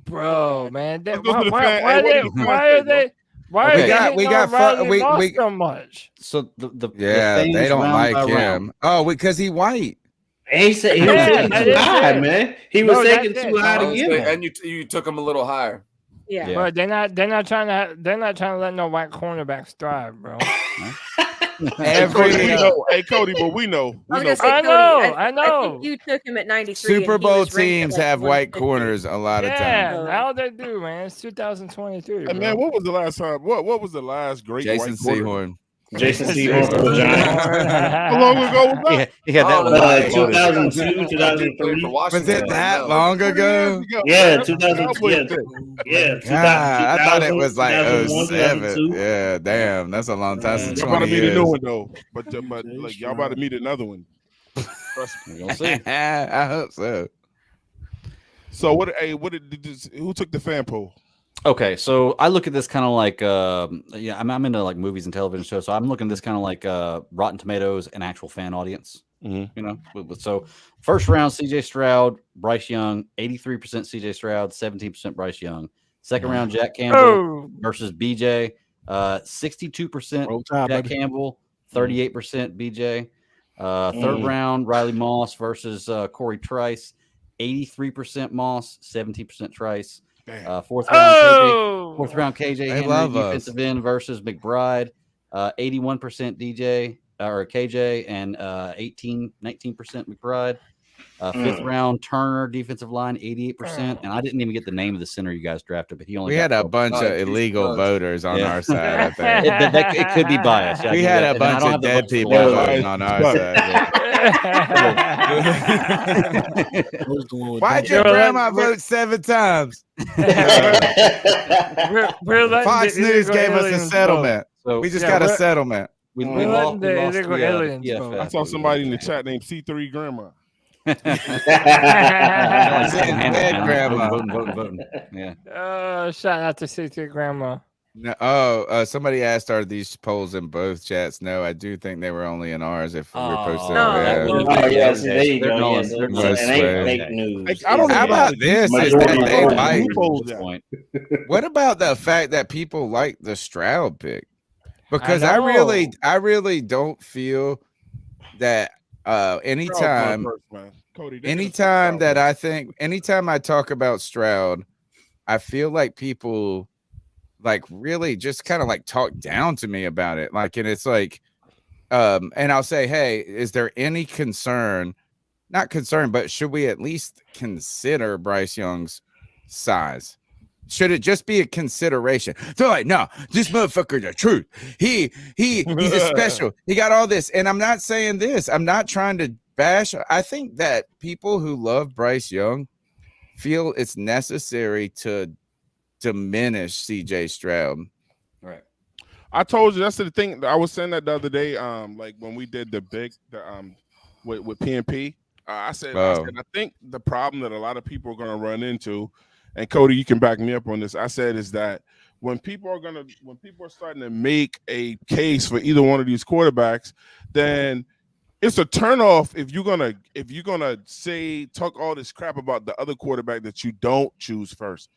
Bro, man. Let's go to the fan. Why Hey, what are do the fans they say, why We are got- they we hating got on fu- Riley we- Moss we- so much? So the Yeah, things they don't round like by him. round. Oh, because he white. And he said he was Yeah, taking that too is high, it. man. He No, was taking that's too it. high I to was get saying, him. and you took him a little higher. Yeah. Yeah. Bro, they're not trying to let no white cornerbacks thrive, bro. Hey, Cody, we know. Hey, Cody, but we know. I We was know. gonna say, I Cody, know, I I know. think you took him at 93. and Super he Bowl was ranked at, teams like, have white 150. corners a lot of Yeah, times. now they do, man. It's 2023. Hey, man, bro. what was the last time? What was the last great Jason white quarterback? Sehorn. Jason Sehorn for the Giants. How long ago was that? He had that Oh, one. no, right. 2002, Playing for 2003. Washington Was it right that now. long 20 ago? years ago. Yeah, That's 2000. Cowboys Yeah, pick. yeah. God, I thought it was like 2001, 07. 2002. Yeah, damn, that's a long time since Y'all about 20 to meet a years. new one though, but like y'all about to meet another one. Trust me. We'll see. I hope so. So who took the fan poll? Okay, so I look at this kind of like, I'm into like movies and television shows, so I'm looking at this kind of like Rotten Tomatoes and actual fan audience. Mhm. You know, so first round CJ Stroud, Bryce Young, 83% CJ Stroud, 17% Bryce Young. Second round Jack Campbell Oh, versus BJ, 62% Roll Tide, Jack baby. Campbell, 38% BJ. Third round Riley Moss versus Corey Trice, 83% Moss, 17% Trice. Damn. Fourth round KJ. oh. Fourth round KJ They Henry love us. defensive end versus McBride, 81% DJ or KJ and 19% McBride. Fifth round Turner defensive line 88%, and I didn't even get the name of the center you guys drafted, but he only We got had a 12. bunch of he's illegal nuts. voters on Yeah. our side. I think. It could be biased. Yeah, I We give had you a that. And I bunch don't of have the dead votes for the people last voting one. on our side. Who's the one with Why'd that? your You're grandma like- vote 7 times? We're letting Fox the News illegal gave us a aliens settlement. So We just Yeah, got a we're- settlement. we we're lost, letting the illegal aliens PFF. vote. I saw somebody in the chat named C3 Grandma. Dead grandma. Voting. Yeah. Shout out to C3 Grandma. No, somebody asked, are these polls in both chats? No, I do think they were only in ours if we were posted. No. Yeah. Oh, yeah, see, there you go. No, Yeah, they're so not it ain't swearing. fake news. Like, I don't How know about this? Is Majority that they vote. like, Who polls Good that? point. what about the fact that people like the Stroud pick? Because I know. really don't feel that anytime First, man. Cody, they anytime could've that anytime I talk about Stroud, I feel like people like really just kind of like talk down to me about it. Like, and it's like, and I'll say, hey, is there any concern? Not concern, but should we at least consider Bryce Young's size? Should it just be a consideration? They're like, no, this motherfucker's the truth. He's a special. He got all this. And I'm not saying this. I'm not trying to bash. I think that people who love Bryce Young feel it's necessary to diminish CJ Stroud. Right. I told you that's the thing. I was saying that the other day. Like when we did the with PNP, I said I think the problem that a lot of people are going to run into, and Cody, you can back me up on this. I said is that when people are starting to make a case for either one of these quarterbacks, then it's a turnoff if you're gonna talk all this crap about the other quarterback that you don't choose first.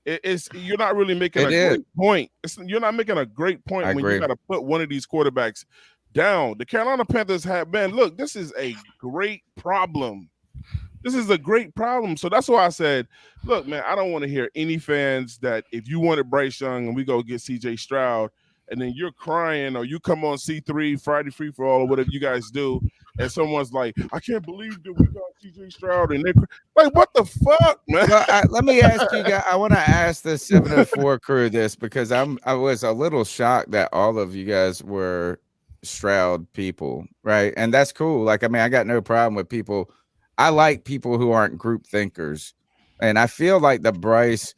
You're not really making great point. You're not making a great point when you got to put one of these quarterbacks down. The Carolina Panthers look, this is a great problem. This is a great problem. So that's why I said, look, man, I don't want to hear any fans that if you wanted Bryce Young and we go get CJ Stroud and then you're crying or you come on C3 Friday Free for All or whatever you guys do, and someone's like, I can't believe that we got CJ Stroud and they're like, what the fuck, man? Well, let me ask you guys. I want to ask the 704 crew this because I was a little shocked that all of you guys were Stroud people, right? And that's cool. Like, I mean, I got no problem with people. I like people who aren't group thinkers, and I feel like the Bryce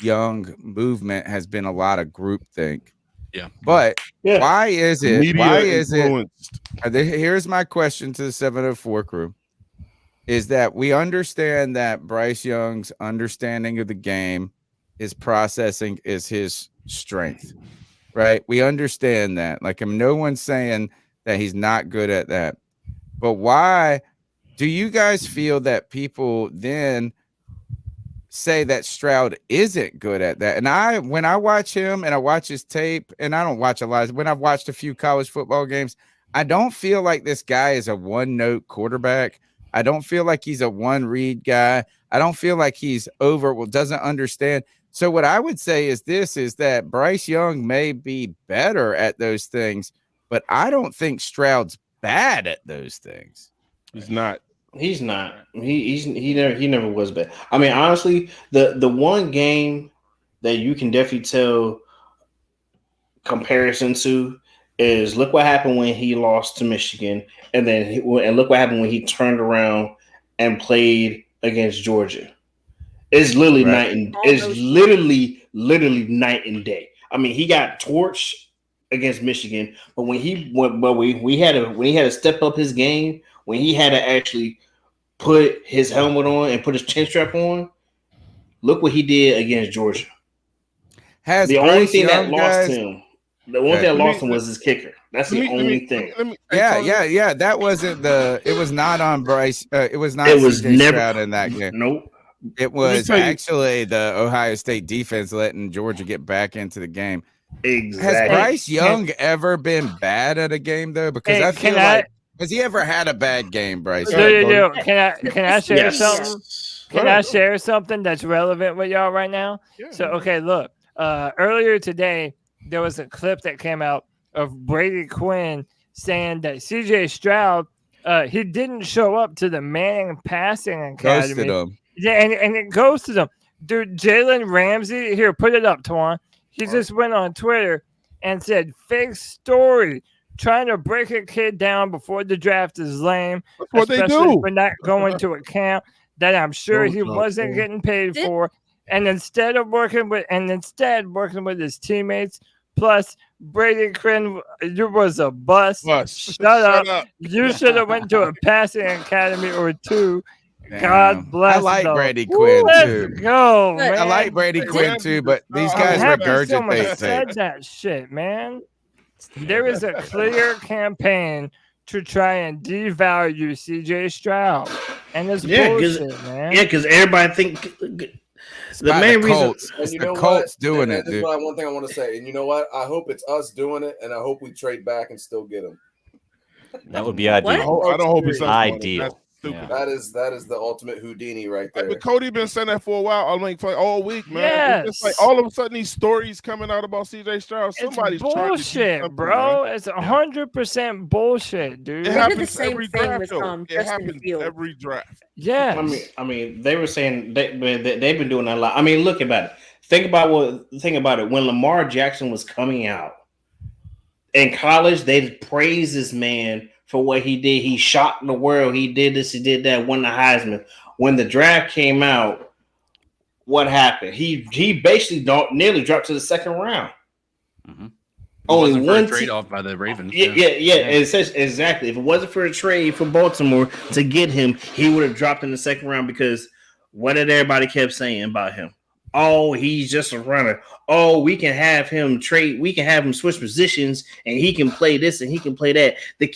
Young movement has been a lot of group think. Yeah. But why is it? Here's my question to the 704 crew. Is that we understand that Bryce Young's understanding of the game, his processing is his strength, right? We understand that. Like, no one's saying that he's not good at that. But why do you guys feel that people then say that Stroud isn't good at that? And when I watch him and I watch his tape, and I don't watch a lot, when I've watched a few college football games, I don't feel like this guy is a one-note quarterback. I don't feel like he's a one-read guy. I don't feel like he's doesn't understand. So what I would say is that Bryce Young may be better at those things, but I don't think Stroud's bad at those things. He's not. He never was bad. I mean, honestly, the one game that you can definitely tell comparison to is look what happened when he lost to Michigan, and look what happened when he turned around and played against Georgia. It's literally literally night and day. I mean, he got torched against Michigan, but when he had to step up his game, when he had to actually put his helmet on and put his chin strap on, look what he did against Georgia. The only thing that lost him was his kicker. That's the only thing. Yeah. That wasn't it was not on Bryce. It was not. It was never Stroud in that game. Nope. It was actually the Ohio State defense letting Georgia get back into the game. Exactly. Has Bryce Young ever been bad at a game though? Because I feel like. Has he ever had a bad game, Bryce? Can I share something? Can I share something that's relevant with y'all right now? Yeah. So, okay, look. Earlier today, there was a clip that came out of Brady Quinn saying that CJ Stroud, he didn't show up to the Manning Passing Academy. Ghosted him. Yeah, and it ghosted him. Dude, Jalen Ramsey, here, put it up, Tawan. He just went on Twitter and said, fake story. Trying to break a kid down before the draft is lame. That's what they do. For not going to a camp that I'm sure he wasn't getting paid for, and instead working with his teammates. Plus, Brady Quinn, you was a bust. Shut up. You should have went to a passing academy or two. Damn. God bless. I like Brady Quinn too. Let's go, man. I like Brady Quinn too, but these guys regurgitate said that shit, man. There is a clear campaign to try and devalue CJ Stroud, and it's bullshit, man. Yeah, because everybody think the main reason it's the Colts doing it. This is one thing I want to say, and you know what? I hope it's us doing it, and I hope we trade back and still get him. That would be ideal. I don't hope it's ideal. Yeah. That is the ultimate Houdini right there. But Cody been saying that for a while. I mean, for all week, man. Yes. It's like all of a sudden these stories coming out about CJ Stroud. Somebody's it's bullshit, bro. Man. It's 100% bullshit, dude. It happens every draft. It happens every draft. Yeah. I mean, they were saying they've been doing that a lot. I mean, look about it. Think about it. When Lamar Jackson was coming out in college, they praised this man for what he did. He shocked the world. He did this, he did that, won the Heisman. When the draft came out, what happened? He basically nearly dropped to the second round. Mm-hmm. only wasn't for one a trade off by the Ravens. Yeah. Exactly. If it wasn't for a trade for Baltimore to get him, he would have dropped in the second round because what did everybody kept saying about him? Oh, he's just a runner. Oh, we can have him trade. We can have him switch positions, and he can play this and he can play that. The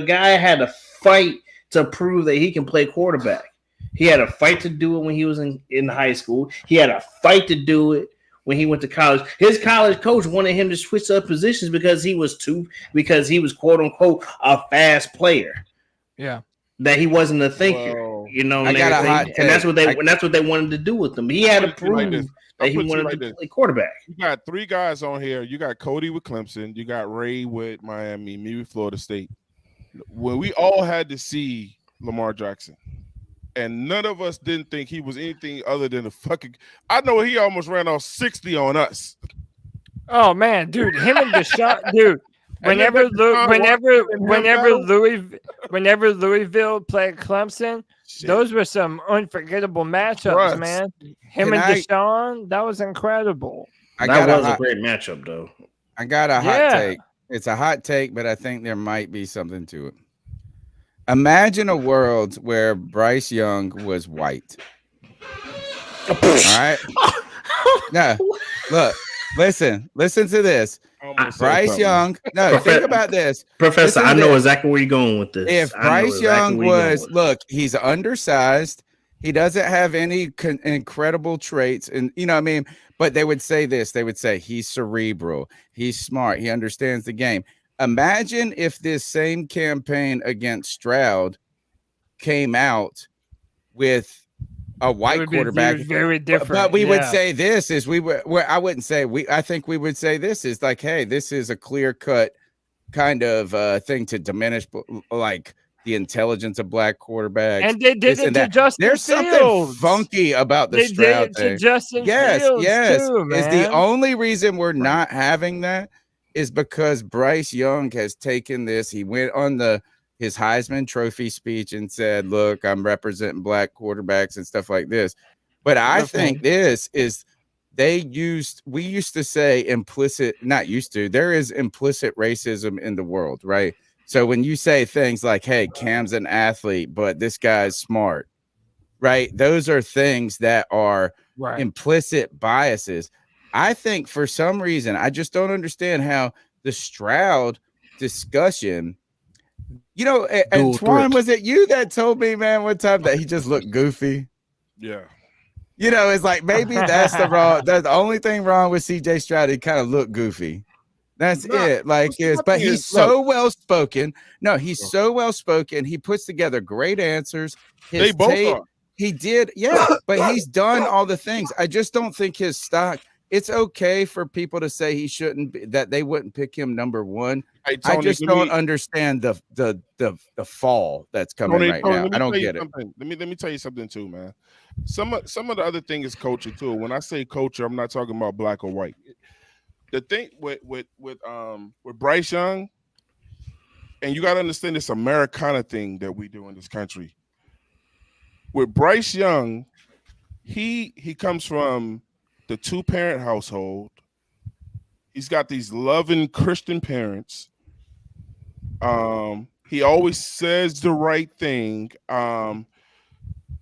guy had to fight to prove that he can play quarterback. He had a fight to do it when he was in high school. He had a fight to do it when he went to college. His college coach wanted him to switch up positions because he was quote unquote a fast player. Yeah. That he wasn't a thinker. Well, I got a hot take. And that's what they wanted to do with him. He had to prove that he wanted to play quarterback. You got 3 guys on here. You got Cody with Clemson. You got Ray with Miami, me with Florida State. When we all had to see Lamar Jackson, and none of us didn't think he was anything other than a fucking. I know he almost ran off 60 on us. Oh man, dude, him and Deshaun, dude. Whenever Louisville played Clemson, those were some unforgettable matchups, man. Him and Deshaun, that was incredible. That was a great matchup, though. I got a hot take. It's a hot take, but I think there might be something to it. Imagine a world where Bryce Young was white. All right. No, look, listen to this. Bryce Young. No, think about this, Professor. I know exactly where you're going with this. If Bryce Young was, look, he's undersized. He doesn't have any incredible traits, and you know what I mean. But they would say this. They would say he's cerebral. He's smart. He understands the game. Imagine if this same campaign against Stroud came out with a white quarterback. Very different. But we would say this is I wouldn't say I think we would say this is like, hey, this is a clear-cut kind of thing to diminish like the intelligence of black quarterbacks. And they did it to Justin There's Fields. Something funky about the Stroud thing. To Justin Fields too, man. Is the only reason we're not having that is because Bryce Young has taken this. He went on his Heisman Trophy speech and said, look, I'm representing black quarterbacks and stuff like this. But I think this is we used to say there is implicit racism in the world, right? So when you say things like, hey, Cam's an athlete, but this guy's smart, right? Those are things that are implicit biases. I think for some reason, I just don't understand how the Stroud discussion, you know, and Twan, was it you that told me, man, one time that he just looked goofy? Yeah. You know, it's like maybe that's the only thing wrong with CJ Stroud. He kind of looked goofy. That's it. Like, but he's so well spoken. No, he's so well spoken. He puts together great answers. They both are. He did, but he's done all the things. I just don't think his stock. It's okay for people to say he shouldn't be, that they wouldn't pick him number 1. Hey, Tony, I just don't understand the fall that's coming right now. I don't get it. Let me tell you something too, man. Some of the other thing is culture too. When I say culture, I'm not talking about black or white. The thing with Bryce Young, and you got to understand this Americana thing that we do in this country. With Bryce Young, he comes from the 2-parent household. He's got these loving Christian parents. He always says the right thing.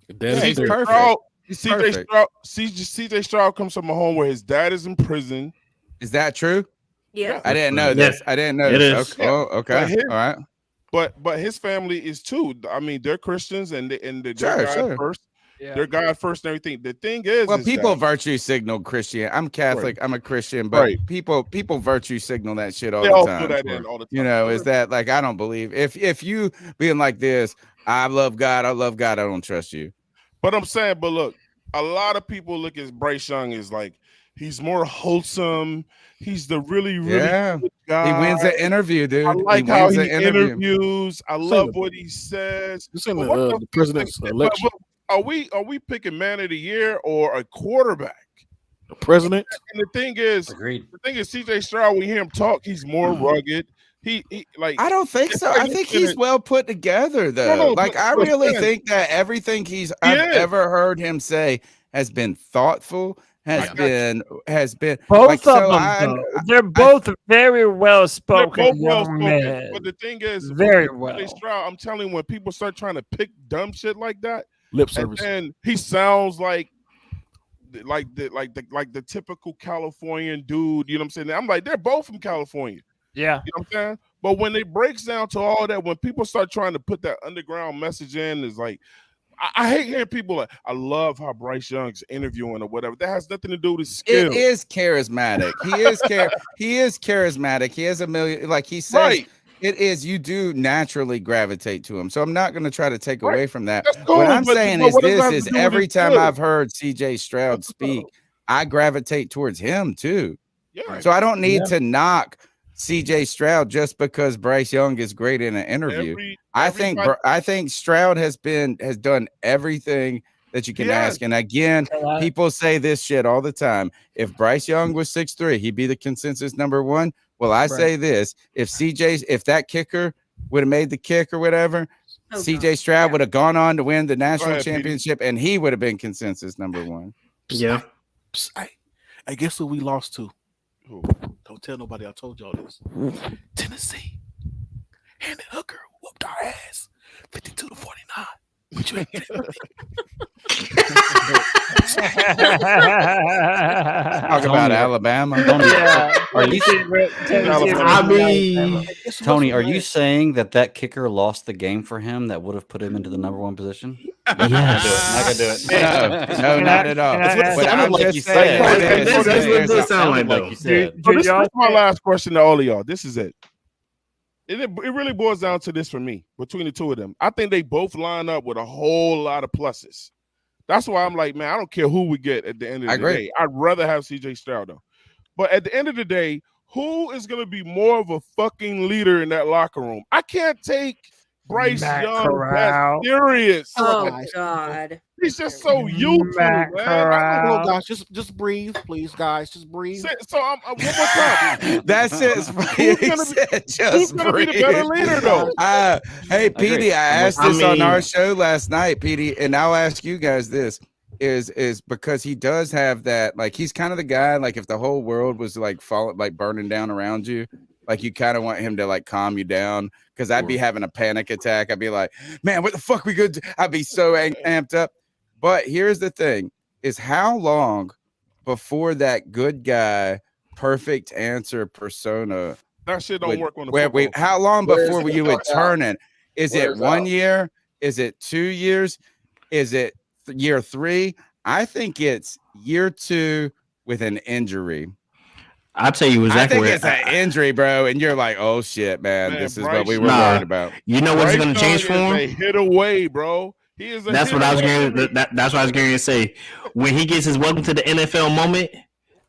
He's perfect. CJ Stroud comes from a home where his dad is in prison. Is that true? Yeah. I didn't know this. I didn't know this. Okay. Oh, okay. All right. But his family is too. I mean, they're Christians and they're God first. Yeah. They're God first and everything. The thing is, people virtue signal Christian. I'm Catholic. Right. I'm a Christian, but people virtue signal that shit all the time. All the time. You know, is that like I don't believe if you being like this, I love God, I don't trust you. But I'm saying, look, a lot of people look at Bryce Young as like he's more wholesome. He's the really good guy. He wins the interview, dude. I like how he interviews. I love what he says. This ain't the president's election. Are we picking man of the year or a quarterback? The president. And the thing is, CJ Stroud, when you hear him talk, he's more rugged. He like I don't think so. I think he's well put together though. I really think that everything I've ever heard him say has been thoughtful, has been both like, of so them. They're both very well spoken young men. But the thing is, very well. Stroud, I'm telling you, when people start trying to pick dumb shit like that, lip service, and he sounds like the typical Californian dude. You know what I'm saying? I'm like, they're both from California. Yeah. You know what I'm saying? But when it breaks down to all that, when people start trying to put that underground message in, is like, I hate hearing people like, I love how Bryce Young's interviewing or whatever. That has nothing to do with his skill. It is charismatic. He is charismatic. He has a million, like he says, right. It is. You do naturally gravitate to him. So I'm not going to try to take away from that. Cool, what I'm saying is every time skill? I've heard CJ Stroud speak, I gravitate towards him too. Yeah. So I don't need to knock CJ Stroud just because Bryce Young is great in an interview. I think Stroud has done everything that you can ask. And again, people say this shit all the time. If Bryce Young was 6'3", he'd be the consensus number one. Well, I say this: if that kicker would have made the kick or whatever, CJ Stroud would have gone on to win the national championship, and he would have been consensus number one. Yeah. I guess who we lost to? Don't tell nobody I told y'all this. Tennessee. Hendon Hooker whooped our ass 52-49. But you ain't Talk about Alabama. Tony, are you saying that kicker lost the game for him that would have put him into the number one position? Yes. Not gonna do it. No, not at all. This is my last question to all of y'all. This is it. It really boils down to this for me, between the two of them. I think they both line up with a whole lot of pluses. That's why I'm like, man, I don't care who we get at the end of the day. I'd rather have CJ Stroud, though. But at the end of the day, who is going to be more of a fucking leader in that locker room? I can't take Bryce Young that serious. Oh, God. He's just so youthful, man. Hello, guys. Just breathe, please, guys. Just breathe. So I'm one more time. That's it. Who's gonna be the better leader, though? Hey, Petey, I asked this on our show last night, Petey, and I'll ask you guys this: is because he does have that, like, he's kind of the guy, like, if the whole world was like burning down around you, like, you kind of want him to like calm you down. Because I'd be having a panic attack. I'd be like, man, what the fuck we good? I'd be so amped up. But here's the thing, is how long before that good guy, perfect answer persona, that shit don't work on the how long before you would turn it? Is it 1 year? Is it 2 years? Is it year 3? I think it's year 2 with an injury. I'll tell you exactly. I think it's an injury, bro, and you're like, "Oh shit, man, this is what we were worried about." You know what's going to change for him? They hit away, bro. He is. That's what I was going. That's what I was going to say. When he gets his welcome to the NFL moment,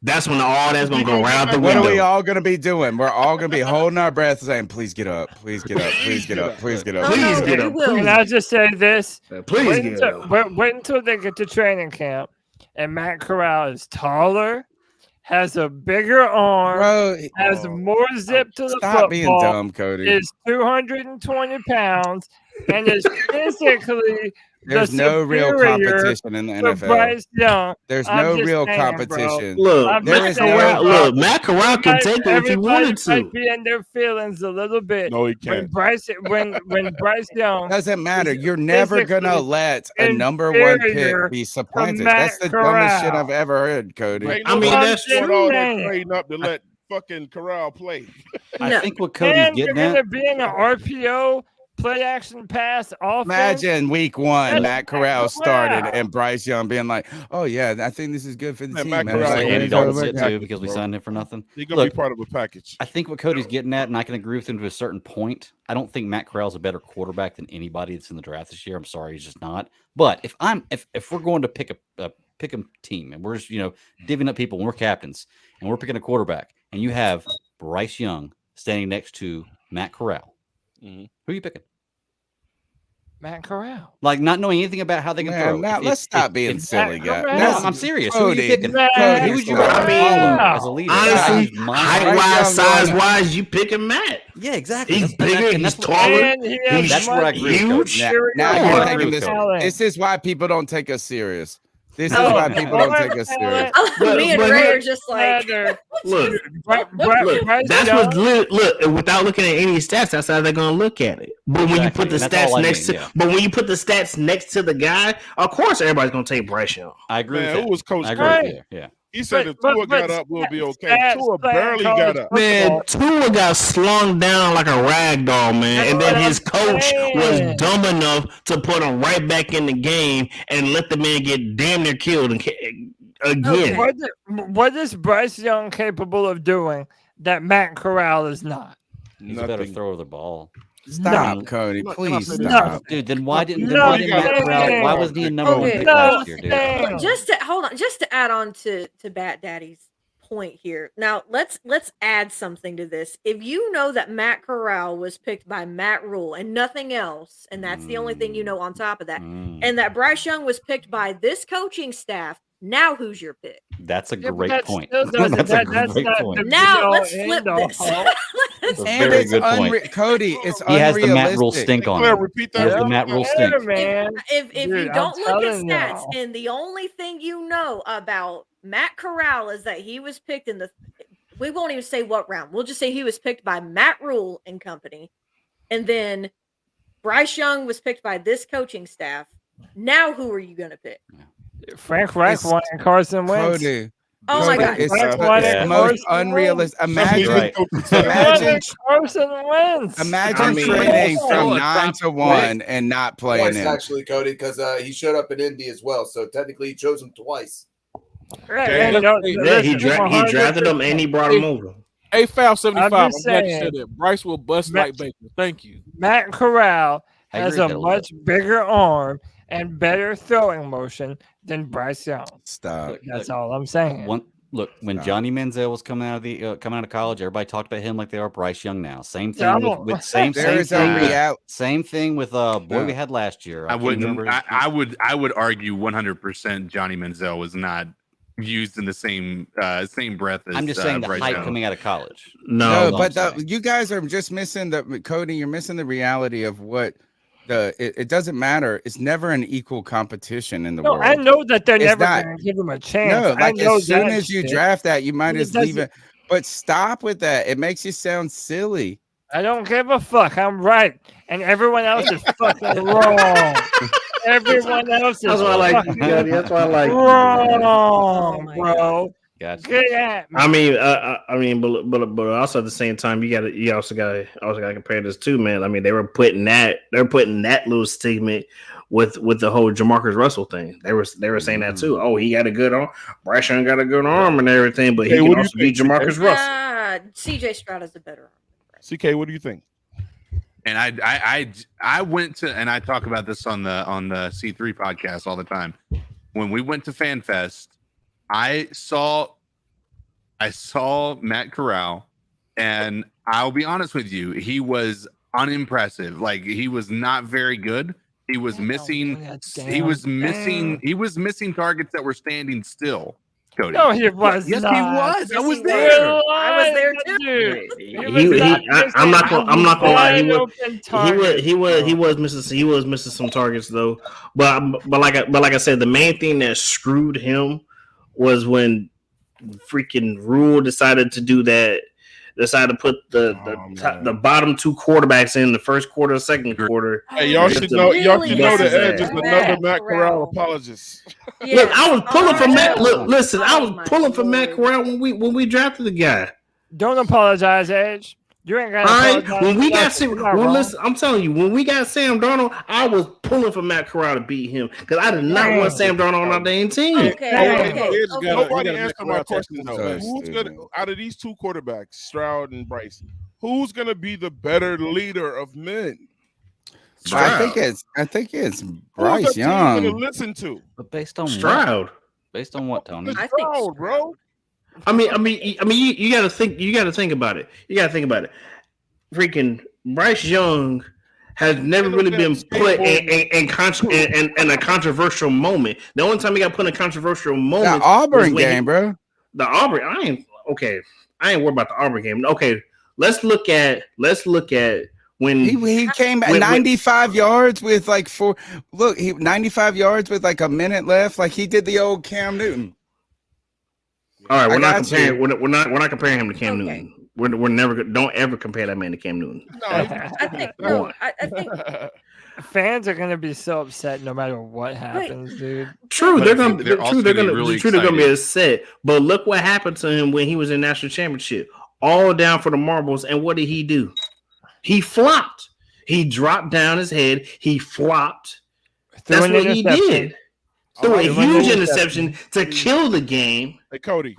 that's when all that's going to go right out the window. What are we all going to be doing? We're all going to be holding our breath, saying, "Please get up, please get up, please get up, please get up, please get up." Can I just say this? Please get up. Wait until they get to training camp, and Matt Corral is taller, has a bigger arm, bro, has more zip to the stop football, being dumb, Cody. Is 220 pounds, and is physically there's no real competition in the NFL. Bryce Young. There's no real competition. Look, Matt Corral can take it if he wanted to. Might be in their feelings a little bit. No, he can't. When Bryce Young doesn't matter. You're never gonna let a number 1 pick be supplanted. That's the dumbest shit I've ever heard, Cody. I mean, that's what all they're trading up to let fucking Corral play. I think what Cody's getting at. You're gonna be in an RPO. Play action pass offense. Imagine week 1, Matt Corral started, and Bryce Young being like, "Oh yeah, I think this is good for the team." Matt Corral, Andy Dalton sit too because we signed him for nothing. He's gonna be part of a package. I think what Cody's getting at, and I can agree with him to a certain point. I don't think Matt Corral's a better quarterback than anybody that's in the draft this year. I'm sorry, he's just not. But if we're going to pick a team, and we're just divvying up people, and we're captains, and we're picking a quarterback, and you have Bryce Young standing next to Matt Corral. Mm-hmm. Who are you picking? Matt Corral. Like, not knowing anything about how they can throw. Matt, let's stop being silly, guys. No, I'm serious. Who are you picking? Cody, who would you follow as a leader? Honestly, height-wise, size-wise, you picking Matt. Yeah, exactly. He's bigger, he's taller. That's where I agree. Huge. Now you're taking this. This is why people don't take us serious. This is why people don't take us serious. Me and Ray are just like, Look, Bryce that's Young- what look without looking at any stats. That's how they're gonna look at it. But when you put the Exactly. That's all stats I next mean, to, yeah. but when you put the stats next to the guy, of course everybody's gonna take Bryce Young. I agree Man, with who that. was Coach I agree Cody? with you. Yeah. He said if Tua got up, we'll be okay. stats Tua playing barely college got up. Man, Tua got slung down like a rag doll, man. And then his coach was dumb enough to put him right back in the game and let the man get damn near killed again. What is Bryce Young capable of doing that Matt Corral is not? He's a better thrower of the ball. Stop, Cody. No, Please no. stop. Dude, then why didn't Nothing. Matt Corral? Why wasn't he a number one pick last year, dude? just to add on to Bat Daddy's point here. Now let's add something to this. If you know that Matt Corral was picked by Matt Rule and nothing else, and that's the only thing you know on top of that, and that Bryce Young was picked by this coaching staff, now who's your pick? That's a Yeah, but great that point. still doesn't- That's a that's great not point. the- Now No, let's flip end this. all. That's a And very it's good point. Cody, it's He has the Matt Rule unrealistic. stink on Claire, him. repeat He has that. the Matt Rule Yeah, stink. man. If Dude, you don't I'm look at telling stats y'all. and the only thing you know about Matt Corral is that he was picked in we won't even say what round. We'll just say he was picked by Matt Rule and company. And then Bryce Young was picked by this coaching staff. Now who are you going to pick? Frank Reich won and Carson Wentz. Cody. Oh my God. It's Frank the won Yeah. and most Carson unrealistic. Wentz. Imagine, Right. imagine, Carson Wentz. imagine I mean, trading still from a 9 to 1 and not playing Twice him. actually, Cody, because he showed up in Indy as well. So technically, he chose him twice. Right, Yeah, and no, Yeah, he listen, drafted him and he brought him over. Hey, Foul 75. I'm I'm just glad you saying. said that. Bryce will bust Matt- like bacon. Thank you. Matt Corral I has agree a with that much bigger arm and better throwing motion than Bryce Young. Stop. That's all I'm saying. Look, when Stop. Johnny Manziel was coming out of college, everybody talked about him like they are Bryce Young now. Same thing Yeah, with same There is a thing. reality. Same thing with boy we had last year. I can't wouldn't. remember his- I would argue 100% Johnny Manziel was not used in the same breath as. I'm just saying the Bryce hype Young. coming out of college. No, No, but I'm you guys are just missing Cody. You're missing the reality of what it doesn't matter. It's never an equal competition in the No, world. I know that they're It's never not. going to give him a chance. No, I like know as soon that as you shit. draft that, you might It just leave doesn't- it. But stop with that. It makes you sound silly. I don't give a fuck. I'm right, and everyone else is fucking wrong. Everyone else is That's why I like fucking you. That's why I like you. wrong, Oh my bro. Gotcha. Get at me. I mean, but also at the same time, you also gotta compare this too, man. I mean, they're putting that little statement with the whole Jamarcus Russell thing. They were saying that too. Oh, he got a good arm. Bryce Young got a good arm and everything, but he Hey, can what do you also beat think, Jamarcus Russell. CJ Stroud is a better arm. CK, what do you think? And I went to, and I talk about this on the C3 podcast all the time. When we went to FanFest, I saw Matt Corral, and I'll be honest with you, he was unimpressive. Like, he was not very good. He was missing targets that were standing still. Cody. No, he was Yes, not. he was. I was he there. was. I was there too. I'm not gonna lie. He was was missing some targets though. But like I said, the main thing that screwed him was when freaking Rule decided to put the bottom two quarterbacks in the first quarter, second quarter. Hey, y'all should know. Y'all should know the Really? Edge is another Matt Corral apologist. Look, I was pulling for Matt. Look, listen, I Oh, was pulling for Matt Corral when we drafted the guy. Don't apologize, Edge. You ain't gonna All right, apologize. when we got That's Sam, not wrong. listen, I'm telling you, when we got Sam Darnold, I was pulling for Matt Corral to beat him because I did not want Sam Darnold on our damn team. Okay. Nobody gotta answered make my Corral question though. so Who's stupid. gonna, out of these two quarterbacks, Stroud and Bryce, who's gonna be the better leader of men? I think it's Who's Bryce that team gonna Young. listen to? But based on Stroud. what? Based on what, Tony? I think Stroud, bro. I mean, you got to think. You got to think about it. Freaking Bryce Young has never really been put in a controversial moment. The only time he got put in a controversial moment, The Auburn was when game, bro. The Auburn. I ain't worried about the Auburn game. Okay, let's look at when he came at 95 yards with like 95 yards with like a minute left. Like he did the old Cam Newton. All right, we're not comparing him to Cam Newton. We're never don't ever compare that man to Cam Newton. No, I think fans are gonna be so upset no matter what happens, dude. True, they're gonna be upset. But look what happened to him when he was in national championship. All down for the marbles, and what did he do? He flopped. He dropped down his head. He flopped. That's what he did. Threw a huge interception to kill the game. Hey, Cody.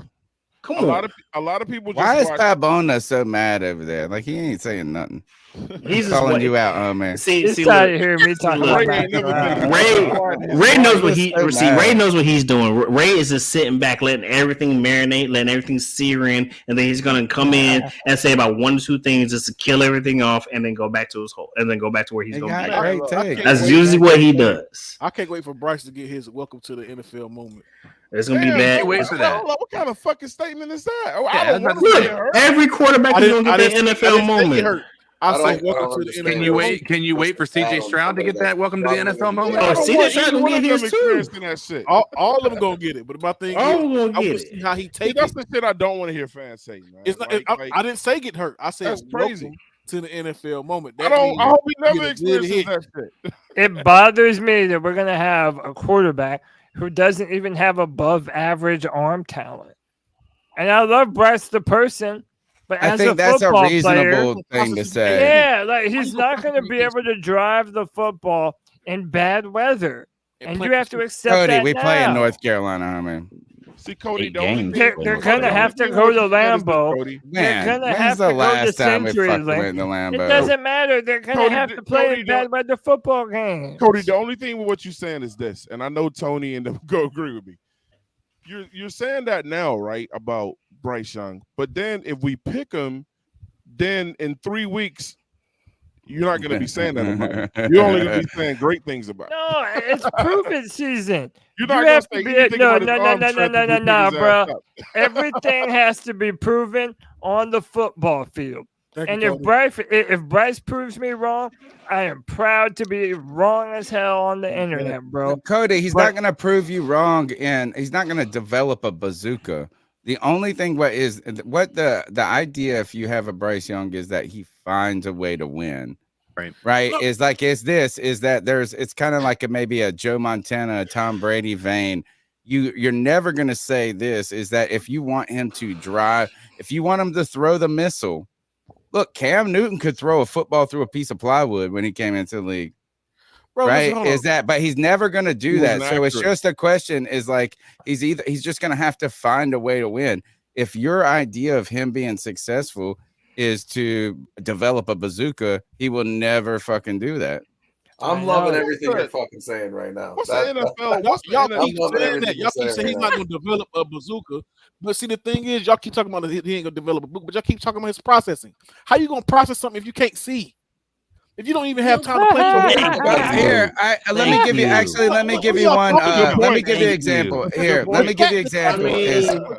Come on. A lot of people. Why is Pabona so mad over there? Like he ain't saying nothing. He's calling you out, man. See, out here me talking about Ray knows what Ray knows what he's doing. Ray is just sitting back, letting everything marinate, letting everything sear in, and then he's gonna come in and say about 1 or 2 things just to kill everything off, and then go back to his hole, and then go back to where he's going to be. That's usually what he does. I can't wait for Bryce to get his welcome to the NFL moment. It's gonna be bad. Wait for that. What kind of fucking statement is that? Look, every quarterback is gonna get the NFL moment. I say welcome to the NFL. Can you wait for CJ Stroud to get that welcome to the NFL moment? Oh, CJ Stroud gonna get his too. All of them gonna get it, but my thing is, I want to see how he takes it. That's the shit I don't want to hear fans say, man. It's not. I didn't say get hurt. I said that's crazy. To the NFL moment. I hope we never experience that shit. It bothers me that we're gonna have a quarterback who doesn't even have above average arm talent. And I love Bryce the person, but I think that's a reasonable thing to say. Yeah, like he's not going to be able to drive the football in bad weather, and you have to accept Cody, that. We play in North Carolina, man. See, Cody, they're going to have to go to Lambeau. They're going to have to go to CenturyLink. It doesn't matter. They're going to have to play in bad weather football games. Cody, the only thing with what you're saying is this, and I know Tony and them go agree with me. You're saying that now, right, about Bryce Young, but then if we pick him, then in 3 weeks, you're not going to be saying that about him. You're only going to be saying great things about him. No, it's proven season. You're not going to say anything no, bro. Everything has to be proven on the football field. And if Bryce proves me wrong, I am proud to be wrong as hell on the internet, bro. Cody, he's not going to prove you wrong, and he's not going to develop a bazooka. The only thing what the idea, if you have a Bryce Young, is that he finds a way to win. Right. No. It's kind of like maybe a Joe Montana, a Tom Brady vein. You're never going to say this, is that if you want him to drive, if you want him to throw the missile. Look, Cam Newton could throw a football through a piece of plywood when he came into the league. Bro, right? But he's never going to do that. So it's just a question is like, he's just going to have to find a way to win. If your idea of him being successful is to develop a bazooka, he will never fucking do that. I'm loving everything you're fucking saying right now. What's the NFL? Y'all keep saying that. Y'all keep saying he's not going to develop a bazooka. But see, the thing is, y'all keep talking about he ain't going to develop a bazooka, but y'all keep talking about his processing. How you going to process something if you can't see? If you don't even have time to play here, let me give you one. Let me give you an example. Here, let me give you an example.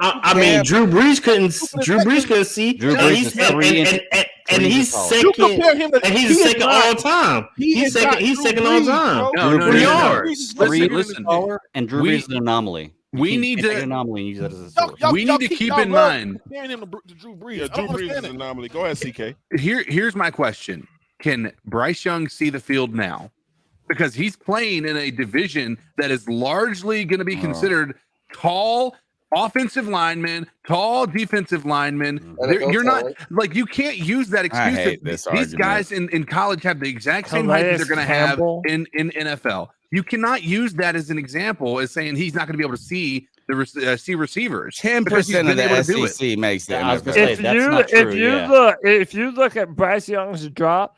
I mean, Drew Brees couldn't see. Drew Brees is 3 inches. And he's second. And he's second all time. He's second all time. No. Listen, and Drew Brees is an anomaly. We need to use that as a source. We need to keep in mind. Drew Brees is an anomaly. Go ahead, CK. Here's my question. Can Bryce Young see the field now? Because he's playing in a division that is largely going to be considered tall offensive linemen, tall defensive linemen. You're not like, you can't use that excuse. These guys in college have the exact same height that they're going to have in NFL. You cannot use that as an example as saying he's not going to be able to see the receivers. 10% of the SEC makes that. If you look at Bryce Young's drop,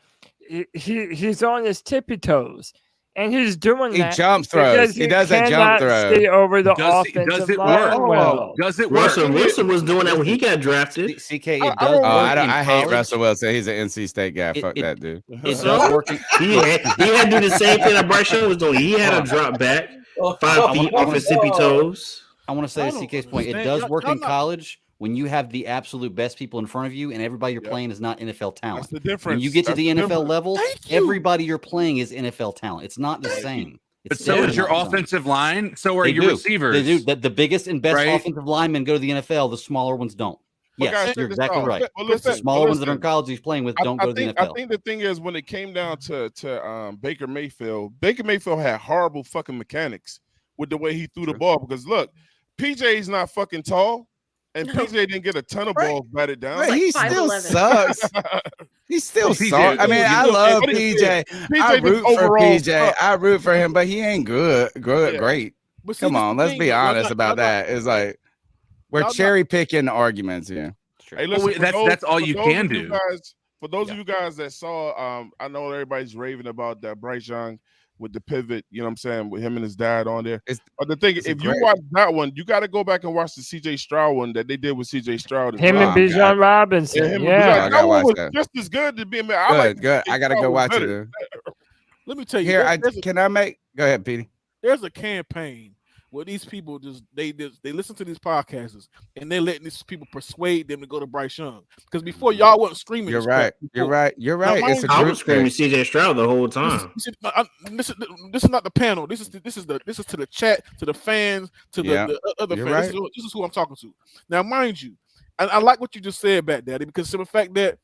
he's on his tippy toes, and he's doing that. He jump throws. He doesn't jump throw. See over the offensive line. Well, does it work? Russell Wilson was doing that when he got drafted. CK, it does work. I hate Russell Wilson. He's an NC State guy. Fuck that dude. It does work. He had to do the same thing that Bryce Young was doing. He had a drop back 5 feet off his tippy toes. I want to say to CK's point, it does work in college when you have the absolute best people in front of you and everybody you're playing is not NFL talent. That's the difference. When you get to the NFL level, Thank you. everybody you're playing is NFL talent. It's not the same. But so is your offensive line. So are your receivers. They do. The biggest and best offensive linemen go to the NFL. The Smaller ones don't. Yes, guys, you're exactly right. Well, The smaller ones that are in college he's playing with don't go to the NFL. I think the thing is when it came down to Baker Mayfield had horrible fucking mechanics with the way he threw the ball. Because look, PJ's not fucking tall, and PJ didn't get a ton of balls batted down. But he still sucks. He still sucks. I mean, I love PJ. I root for PJ. I root for him, but he ain't great. But see, Come on, let's be honest about that. It's like we're cherry picking arguments here. Hey, listen, that's all you can do. For those of you guys that saw, I know everybody's raving about that Bryce Young with the pivot, you know what I'm saying, with him and his dad on there. But the thing, if you watch that one, you got to go back and watch the CJ Stroud one that they did with CJ Stroud. Him and Bijan Robinson. That one was just as good to be. Good. I got to go watch it. Let me tell you. Here, go ahead, Petey. There's a campaign where these people they listen to these podcasts and they're letting these people persuade them to go to Bryce Young. Because before y'all wasn't screaming. You're right. It's I was screaming CJ Stroud the whole time. This is not the panel. This is to the chat, to the fans, to the other fans. Right. This is who I'm talking to. Now, mind you, and I like what you just said, Bat Daddy, because of the fact that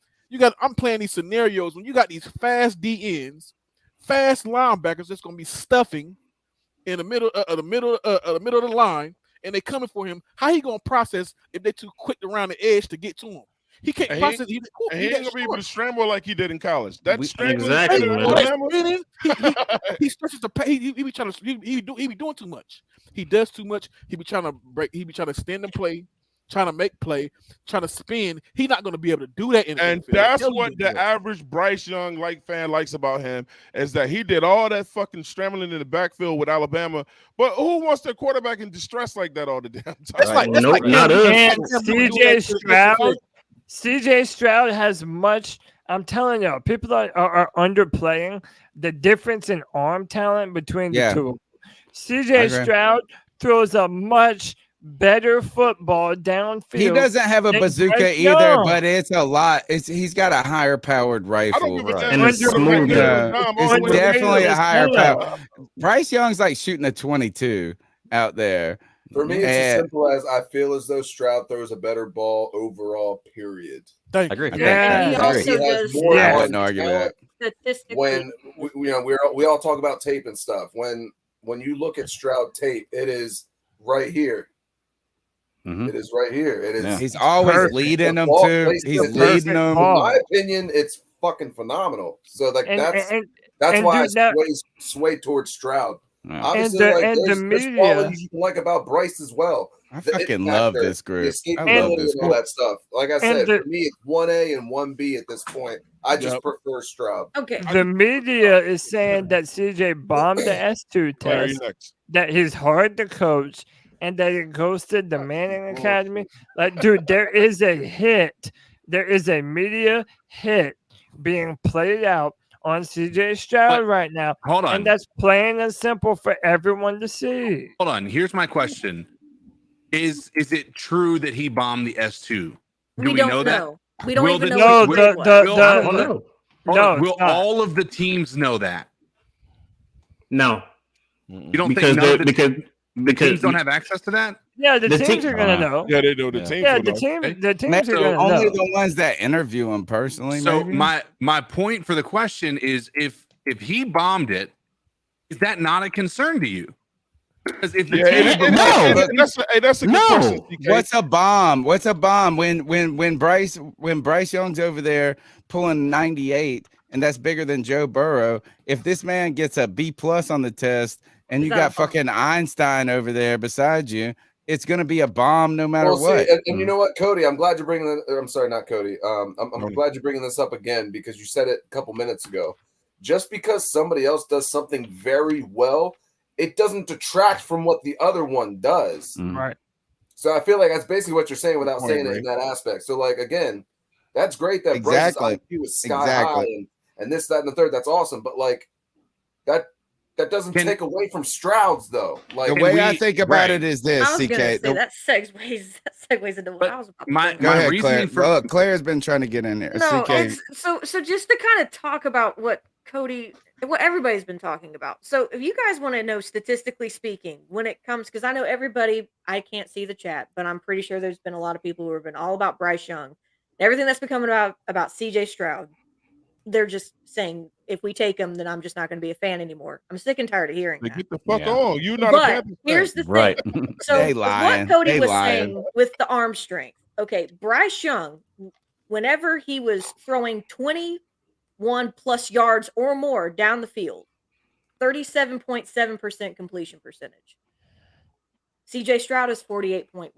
I'm playing these scenarios when you got these fast DNs, fast linebackers that's gonna be stuffing in the middle of the line, and they coming for him. How he gonna process if they're too quick around the edge to get to him? He can't process. He ain't gonna be able to scramble like he did in college. That's exactly. He stretches the pace. He be trying to. He be doing too much. He does too much. He be trying to break. He be trying to extend and play, trying to make play, trying to spin. He's not going to be able to do that. And that's what the average Bryce Young fan likes about him is that he did all that fucking scrambling in the backfield with Alabama. But who wants their quarterback in distress like that all the damn time? Not us. And CJ Stroud has much. I'm telling you, people are underplaying the difference in arm talent between the two. CJ Stroud throws a much better football downfield. He doesn't have a bazooka either, but it's a lot. He's got a higher powered rifle, and it's smooth. It's definitely a higher power. Bryce Young's like shooting a 22 out there. For me, it's as simple as I feel as though Stroud throws a better ball overall, period. I agree. Yeah. He also does. I wouldn't argue that. When we all talk about tape and stuff, when you look at Stroud tape, it is right here. It is right here. It is. He's always leading them too. He's leading them. In my opinion, it's fucking phenomenal. So that's why I sway towards Stroud. Yeah. Obviously, there's qualities you can like about Bryce as well. I fucking love this group. I love this all that stuff. Like I said, for me, it's 1A and 1B at this point. I just prefer Stroud. Okay. The media is saying that CJ bombed the S2 test, that he's hard to coach, and that he ghosted the Manning Academy. Like, dude, there is a hit. There is a media hit being played out on CJ Stroud right now. Hold on. And that's plain and simple for everyone to see. Hold on. Here's my question. Is it true that he bombed the S2? Do we know that? We don't even know. Will all of the teams know that? No. You don't think because teams don't have access to that? Yeah, the teams are gonna know. Yeah, they do. The teams. Yeah, the teams are gonna know. Only the ones that interview him personally. So maybe? my point for the question is, if he bombed it, is that not a concern to you? Because if the that's a good question. What's a bomb? What's a bomb? When Bryce Young's over there pulling 98, and that's bigger than Joe Burrow. If this man gets a B+ on the test, and you got fucking Einstein over there beside you, it's gonna be a bomb no matter what. And you know what, Cody? I'm glad you're bringing. I'm sorry, not Cody. I'm glad you're bringing this up again because you said it a couple minutes ago. Just because somebody else does something very well, it doesn't detract from what the other one does. Right. So I feel like that's basically what you're saying without saying it in that aspect. So like again, that's great that Bryce's IQ is sky high and this, that, and the third. That's awesome. But like that that doesn't take away from Stroud's though. Like the way I think about it is this, I was CK. gonna say that segues into what I was about to say. Go ahead, Claire. Look, Claire's been trying to get in there. No, CK. and so just to kind of talk about what everybody's been talking about. So if you guys want to know, statistically speaking, when it comes, because I know I can't see the chat, but I'm pretty sure there's been a lot of people who have been all about Bryce Young. Everything that's been coming about CJ Stroud, they're just saying, if we take him, then I'm just not going to be a fan anymore. I'm sick and tired of hearing that. Get the fuck on. You're not a Panthers here's the fan. thing. So what Cody was saying with the arm strength. Okay, Bryce Young, whenever he was throwing 21 plus yards or more down the field, 37.7% completion percentage. CJ Stroud is 48.1.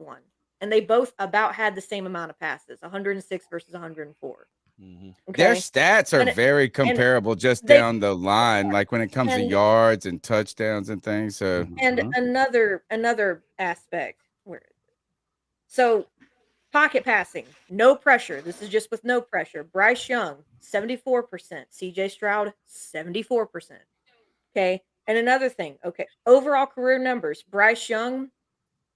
And they both about had the same amount of passes, 106 versus 104. Okay? Their stats are very comparable just down the line, like when it comes to yards and touchdowns and things. So another aspect so pocket passing, no pressure. This is just with no pressure. Bryce Young, 74%. CJ Stroud, 74%. Okay. And another thing, overall career numbers, Bryce Young,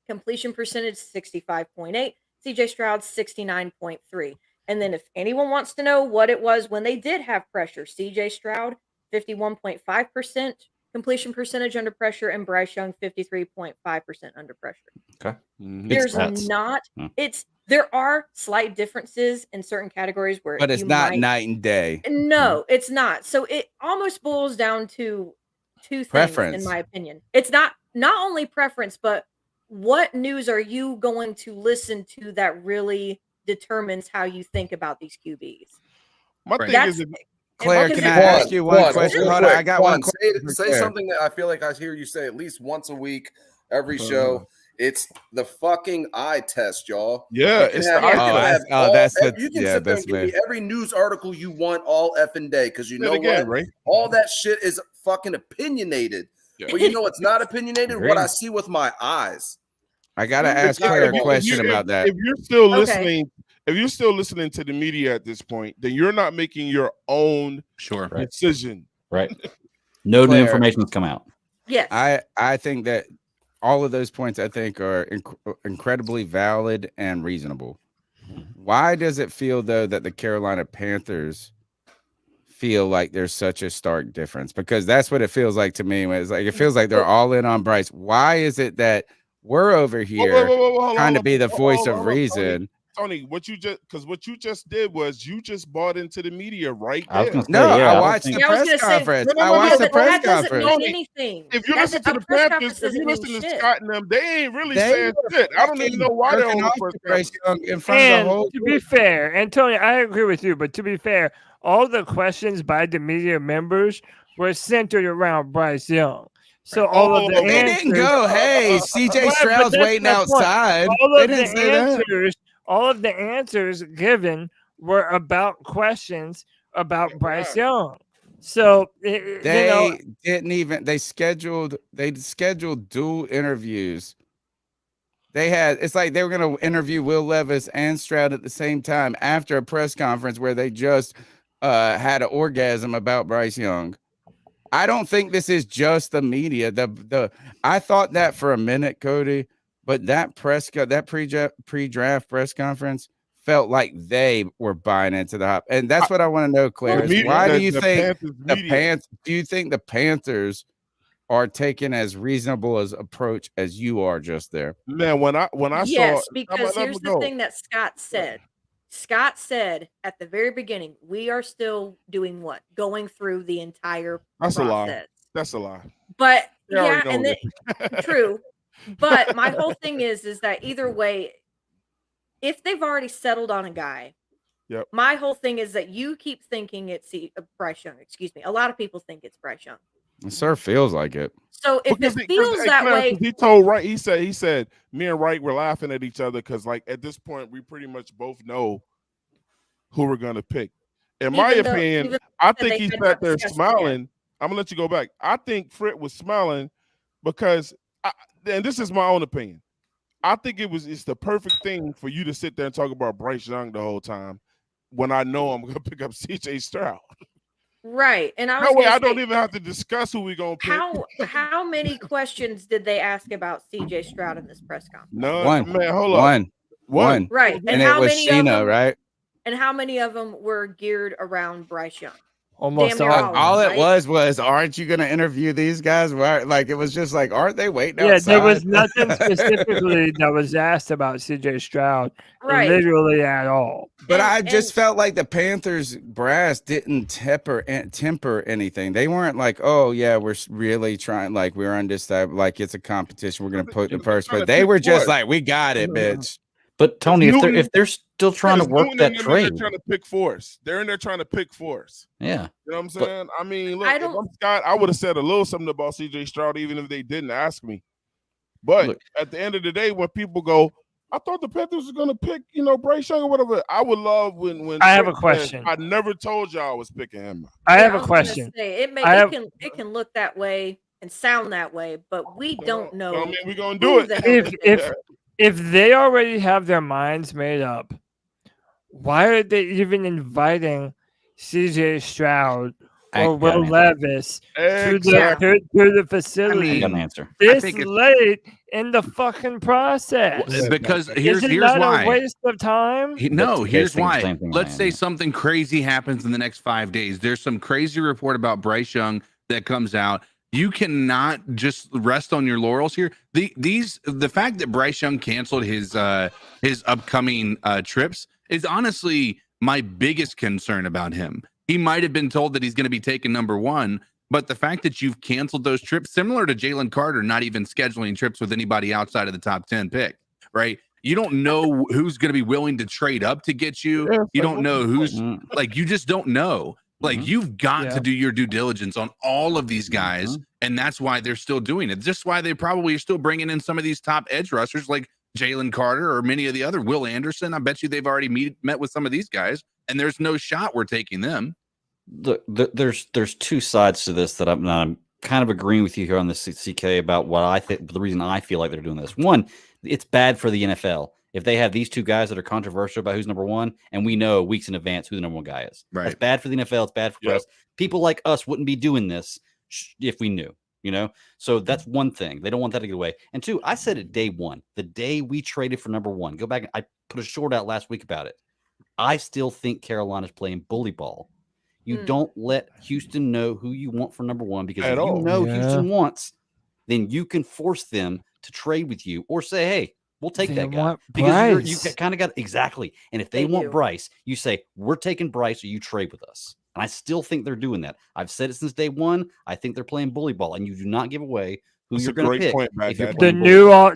completion percentage 65.8, CJ Stroud 69.3. And then if anyone wants to know what it was when they did have pressure, CJ Stroud 51.5% completion percentage under pressure, and Bryce Young 53.5% under pressure. Okay. There are slight differences in certain categories where, but it's not night and day. No, it's not. So it almost boils down to two things, preference, in my opinion. It's not only preference, but what news are you going to listen to that really determines how you think about these QBs? My thing is, Claire, can I ask you one question? Hold on, I got one question. Say something that I feel like I hear you say at least once a week, every show. It's the fucking eye test, y'all. Yeah, it's the eye test. You can sit there and give me every news article you want all effing day, because you know what? Right? All that shit is fucking opinionated. Yeah. But you know it's not opinionated? What I see with my eyes. I gotta ask Claire a question about that. If you're still listening, if you're still listening to the media at this point, then you're not making your own decision. Right. No new information has come out. Yes. I think that all of those points I think are incredibly valid and reasonable. Why does it feel though that the Carolina Panthers feel like there's such a stark difference? Because that's what it feels like to me. It's like it feels like they're all in on Bryce. Why is it that we're over here trying to be the voice of reason? Tony, what you just did was you just bought into the media right there. I watched the press conference. I watched the press conference. If you listen to the Panthers, if you listen to Scott and them, they ain't really saying shit. I don't even know why they're on the first conference. In front of the whole to be fair, and Tony, I agree with you, but to be fair, all the questions by the media members were centered around Bryce Young. So all of the answers didn't go, hey, CJ Stroud's waiting outside. They didn't say that. All of the answers given were about questions about Bryce Young. So they didn't even they scheduled dual interviews. It's like they were going to interview Will Levis and Stroud at the same time after a press conference where they just had an orgasm about Bryce Young. I don't think this is just the media. I thought that for a minute, Cody. But that pre-draft press conference felt like they were buying into the hype, and that's what I want to know, Claire. Why do you think the Panthers are taking as reasonable as approach as you are just there? Man, when I saw, because here's the thing that Scott said. Scott said at the very beginning, we are still doing what? Going through the entire process. A lie. That's a lie. But true. But my whole thing is that either way, if they've already settled on a guy, my whole thing is that you keep thinking it's Bryce Young. Excuse me. A lot of people think it's Bryce Young. Sir feels like it. So if it feels that way, he told Wright. He said me and Wright were laughing at each other because like at this point we pretty much both know who we're gonna pick. In my opinion, I think he sat there smiling. I'm gonna let you go back. I think Fritz was smiling because. And this is my own opinion. I think it's the perfect thing for you to sit there and talk about Bryce Young the whole time when I know I'm going to pick up CJ Stroud. Right. And I was That way, gonna I don't say, even have to discuss who we gonna pick. how many questions did they ask about CJ Stroud in this press conference? None. Man, hold up. One. Right. And how it was many of Sheena, them, right? and how many of them were geared around Bryce Young? Almost Damn near all. All it right? was, aren't you going to interview these guys? Why, like, it was just like, aren't they waiting Yeah, outside? there was nothing specifically that was asked about CJ Stroud, Right. literally at all. But And- I just and- felt like the Panthers brass didn't temper anything. They weren't like, oh yeah, we're really trying, like we're on this type, like it's a competition. We're gonna put the purse. But they were just like, we got it, bitch. But Tony, Newton- if they're still trying to work that trade, They're trying to pick force. They're in there trying to pick force. yeah. You know what I'm But- saying? I mean, look, I if don't- I'm Scott, I would have said a little something about CJ Stroud, even if they didn't ask me. But Look. at the end of the day, when people go, I thought the Panthers were going to pick, Bryce Young or whatever. I would love when I have a Trice said, question. I never told y'all I was picking him. I have Yeah, a was gonna question. say, it can look that way and sound that way, but we don't know. I mean, we're going to do who it. the hell If they already have their minds made up, why are they even inviting CJ Stroud I or got Will it. Levis to Exactly. the I facility got an answer. this think it's- late in the fucking process? Because Is it here's not why. a waste of time? No, That's here's basically the why. same thing Let's I say am. something crazy happens in the next 5 days. There's some crazy report about Bryce Young that comes out. You cannot just rest on your laurels here. The fact that Bryce Young canceled his upcoming trips is honestly my biggest concern about him. He might have been told that he's going to be taken number one, but the fact that you've canceled those trips, similar to Jalen Carter, not even scheduling trips with anybody outside of the top 10 pick, right? You don't know who's going to be willing to trade up to get you. Yeah, You don't know who's like, you just don't know. Like, you've got Yeah. to do your due diligence on all of these guys, and that's why they're still doing it. Just why they probably are still bringing in some of these top edge rushers like Jalen Carter or many of the other Will Anderson. I bet you they've already met with some of these guys, and there's no shot we're taking them. There's two sides to this that I'm kind of agreeing with you here on the CK about what I think. The reason I feel like they're doing this. One, it's bad for the NFL if they have these two guys that are controversial about who's number one, and we know weeks in advance who the number one guy is. Right. That's bad for the NFL. It's bad for us. People like us wouldn't be doing this if we knew. So that's one thing. They don't want that to get away. And two, I said it day one, the day we traded for number one. Go back. And I put a short out last week about it. I still think Carolina's playing bully ball. You don't let Houston know who you want for number one, because if you know Houston wants, then you can force them to trade with you or say, hey, we'll take They that guy. want Because you Bryce. kind of got exactly. And if they They want do. Bryce, you say, we're taking Bryce or you trade with us. And I still think they're doing that. I've said it since day one. I think they're playing bully ball, and you do not give away who That's you're a going to great pick. point, Matt. If you're That- playing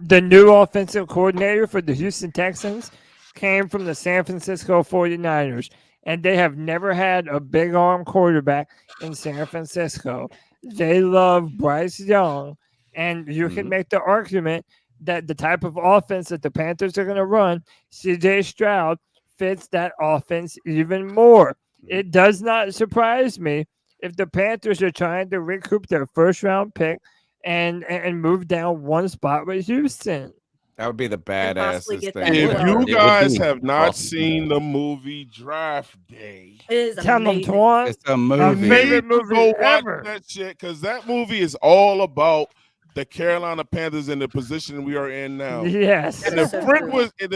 The new offensive coordinator for the Houston Texans came from the San Francisco 49ers, and they have never had a big arm quarterback in San Francisco. They love Bryce Young, and you can make the argument that the type of offense that the Panthers are going to run, CJ Stroud fits that offense even more. It does not surprise me if the Panthers are trying to recoup their first round pick and move down one spot with Houston. That would be the possibly badassest get thing. that If Well, you it would guys be have not awesome. seen the movie Draft Day, It is Tell them, amazing. Twan. It's a My movie. favorite you need to movie go watch ever. that shit, because that movie is all about the Carolina Panthers in the position we are in now. Yes. And if So Frit true. was, and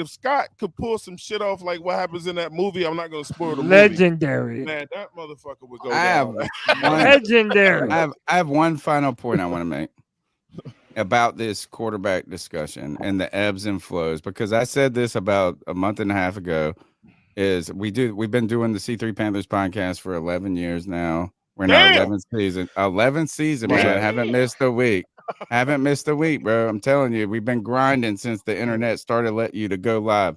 if Scott could pull some shit off like what happens in that movie, I'm not gonna spoil the movie. Legendary. Man, that motherfucker would go I have down. one, Legendary. I have one final point I want to make about this quarterback discussion and the ebbs and flows, because I said this about a month and a half ago. We've been doing the C3 Panthers podcast for 11 years now. We're in our Damn. 11th season. 11th season, man. Damn. Haven't missed a week. Haven't missed a week, bro. I'm telling you, we've been grinding since the internet started letting you to go live.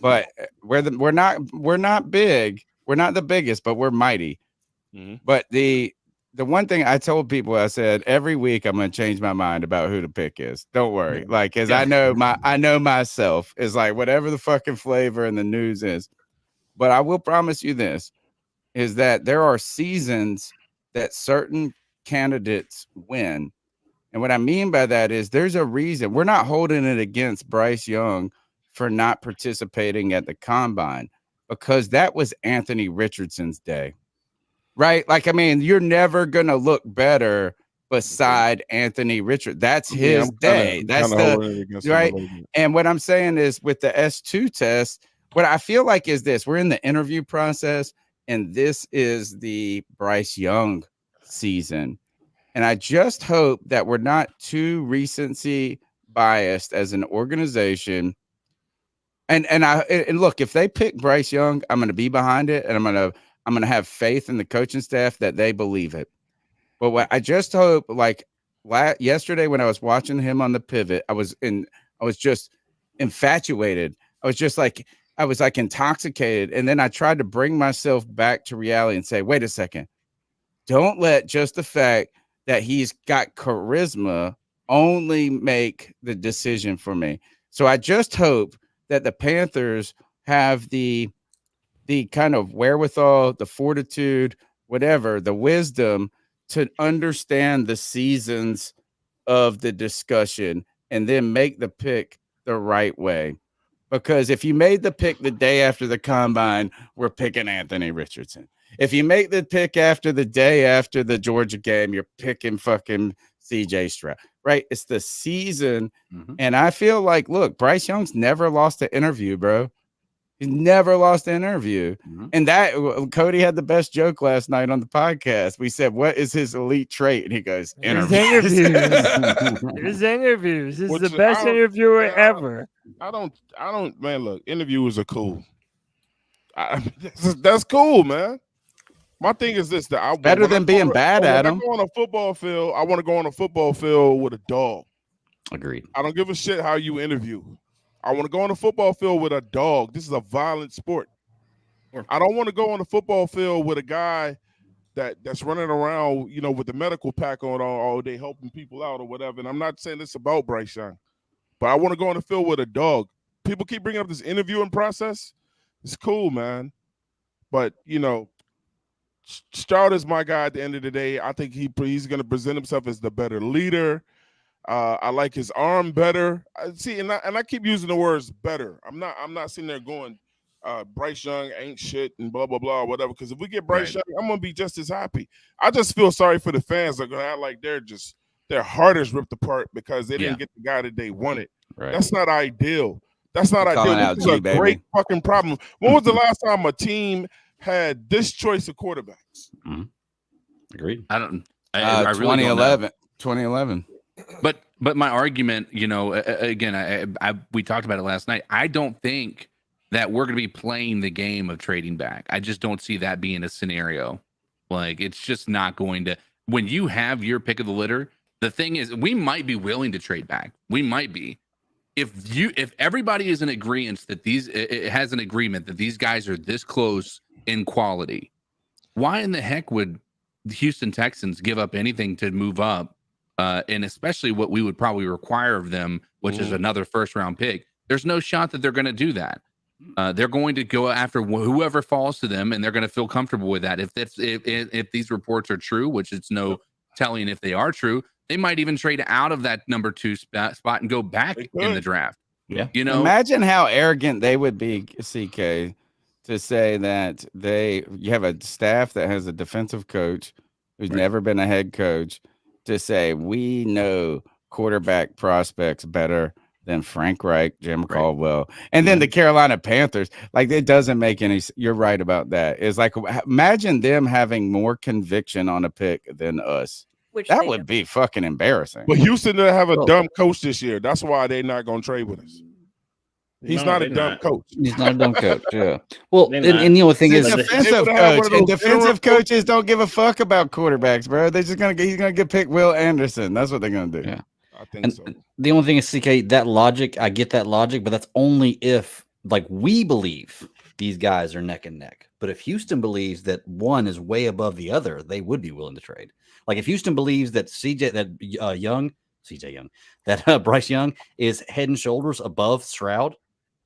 But we're not big. We're not the biggest, but we're mighty. Mhm. But the one thing I told people, I said every week I'm gonna change my mind about who the pick is. Don't worry, like, cause I know myself is like whatever the fucking flavor in the news is. But I will promise you this, is that there are seasons that certain candidates win. And what I mean by that is there's a reason. We're not holding it against Bryce Young for not participating at the combine, because that was Anthony Richardson's day. right? Like, I mean, you're never gonna look better beside Anthony Richardson. That's his day. That's the right. And what I'm saying is, with the S2 test, what I feel like is this: we're in the interview process, and this is the Bryce Young season. And I just hope that we're not too recency biased as an organization. And look, if they pick Bryce Young, I'm going to be behind it, and I'm going to have faith in the coaching staff that they believe it. But what I just hope, like yesterday when I was watching him on the pivot, I was just infatuated. I was like intoxicated, and then I tried to bring myself back to reality and say, wait a second, don't let just the fact that he's got charisma only make the decision for me. So I just hope that the Panthers have the kind of wherewithal, the fortitude, whatever, the wisdom to understand the seasons of the discussion and then make the pick the right way. Because if you made the pick the day after the combine, we're picking Anthony Richardson. If you make the pick after the day after the Georgia game, you're picking fucking CJ Stroud, right? It's the season. Mm-hmm. And I feel like, look, Bryce Young's never lost an interview, bro. He's never lost an interview. Mm-hmm. And that Cody had the best joke last night on the podcast. We said, what is his elite trait? And he goes, interviews. His interviews. He's the best interviewer ever. I don't, man, look, interviewers are cool. That's cool, man. My thing is this: that better than being bad at them. I go on a football field. I want to go on a football field with a dog. Agreed. I don't give a shit how you interview. I want to go on a football field with a dog. This is a violent sport. I don't want to go on a football field with a guy that's running around, you know, with the medical pack on all day, helping people out or whatever. And I'm not saying this about Bryce Young, but I want to go on the field with a dog. People keep bringing up this interviewing process. It's cool, man. But, you know, Stroud is my guy at the end of the day. I think he's going to present himself as the better leader. I like his arm better. I keep using the words better. I'm not sitting there going, Bryce Young ain't shit and blah, blah, blah, or whatever. Because if we get Bryce Young, I'm going to be just as happy. I just feel sorry for the fans that are going to act like their heart is ripped apart because they didn't get the guy that they wanted. Right. That's not ideal. That's not ideal. This is a great fucking problem. When was the last time a team had this choice of quarterbacks? Mm-hmm. Agreed. I really 2011. 2011. But my argument, you know, again, we talked about it last night. I don't think that we're going to be playing the game of trading back. I just don't see that being a scenario. Like, it's just not going to. When you have your pick of the litter, the thing is, we might be willing to trade back. We might be. If everybody is in agreement that it has an agreement that these guys are this close in quality, why in the heck would the Houston Texans give up anything to move up? And especially what we would probably require of them, which is another first-round pick. There's no shot that they're going to do that. They're going to go after whoever falls to them, and they're going to feel comfortable with that. If these reports are true, which it's no telling if they are true, they might even trade out of that number 2 spot and go back in the draft. Yeah, you know, imagine how arrogant they would be, CK, to say that you have a staff that has a defensive coach who's never been a head coach, to say we know quarterback prospects better than Frank Reich, Jim Caldwell, and then the Carolina Panthers. Like, it doesn't make any. You're right about that. It's like, imagine them having more conviction on a pick than us. That would be fucking embarrassing. But Houston didn't have a dumb coach this year. That's why they're not going to trade with us. He's not a dumb coach. He's not a dumb coach. Yeah. Well, and the only thing is, defensive coach and defensive coaches don't give a fuck about quarterbacks, bro. They're just he's gonna get picked Will Anderson. That's what they're gonna do. Yeah, I think so. The only thing is, CK, that logic, I get that logic, but that's only if, like, we believe these guys are neck and neck. But if Houston believes that one is way above the other, they would be willing to trade. Like, if Houston believes that Bryce Young is head and shoulders above Stroud,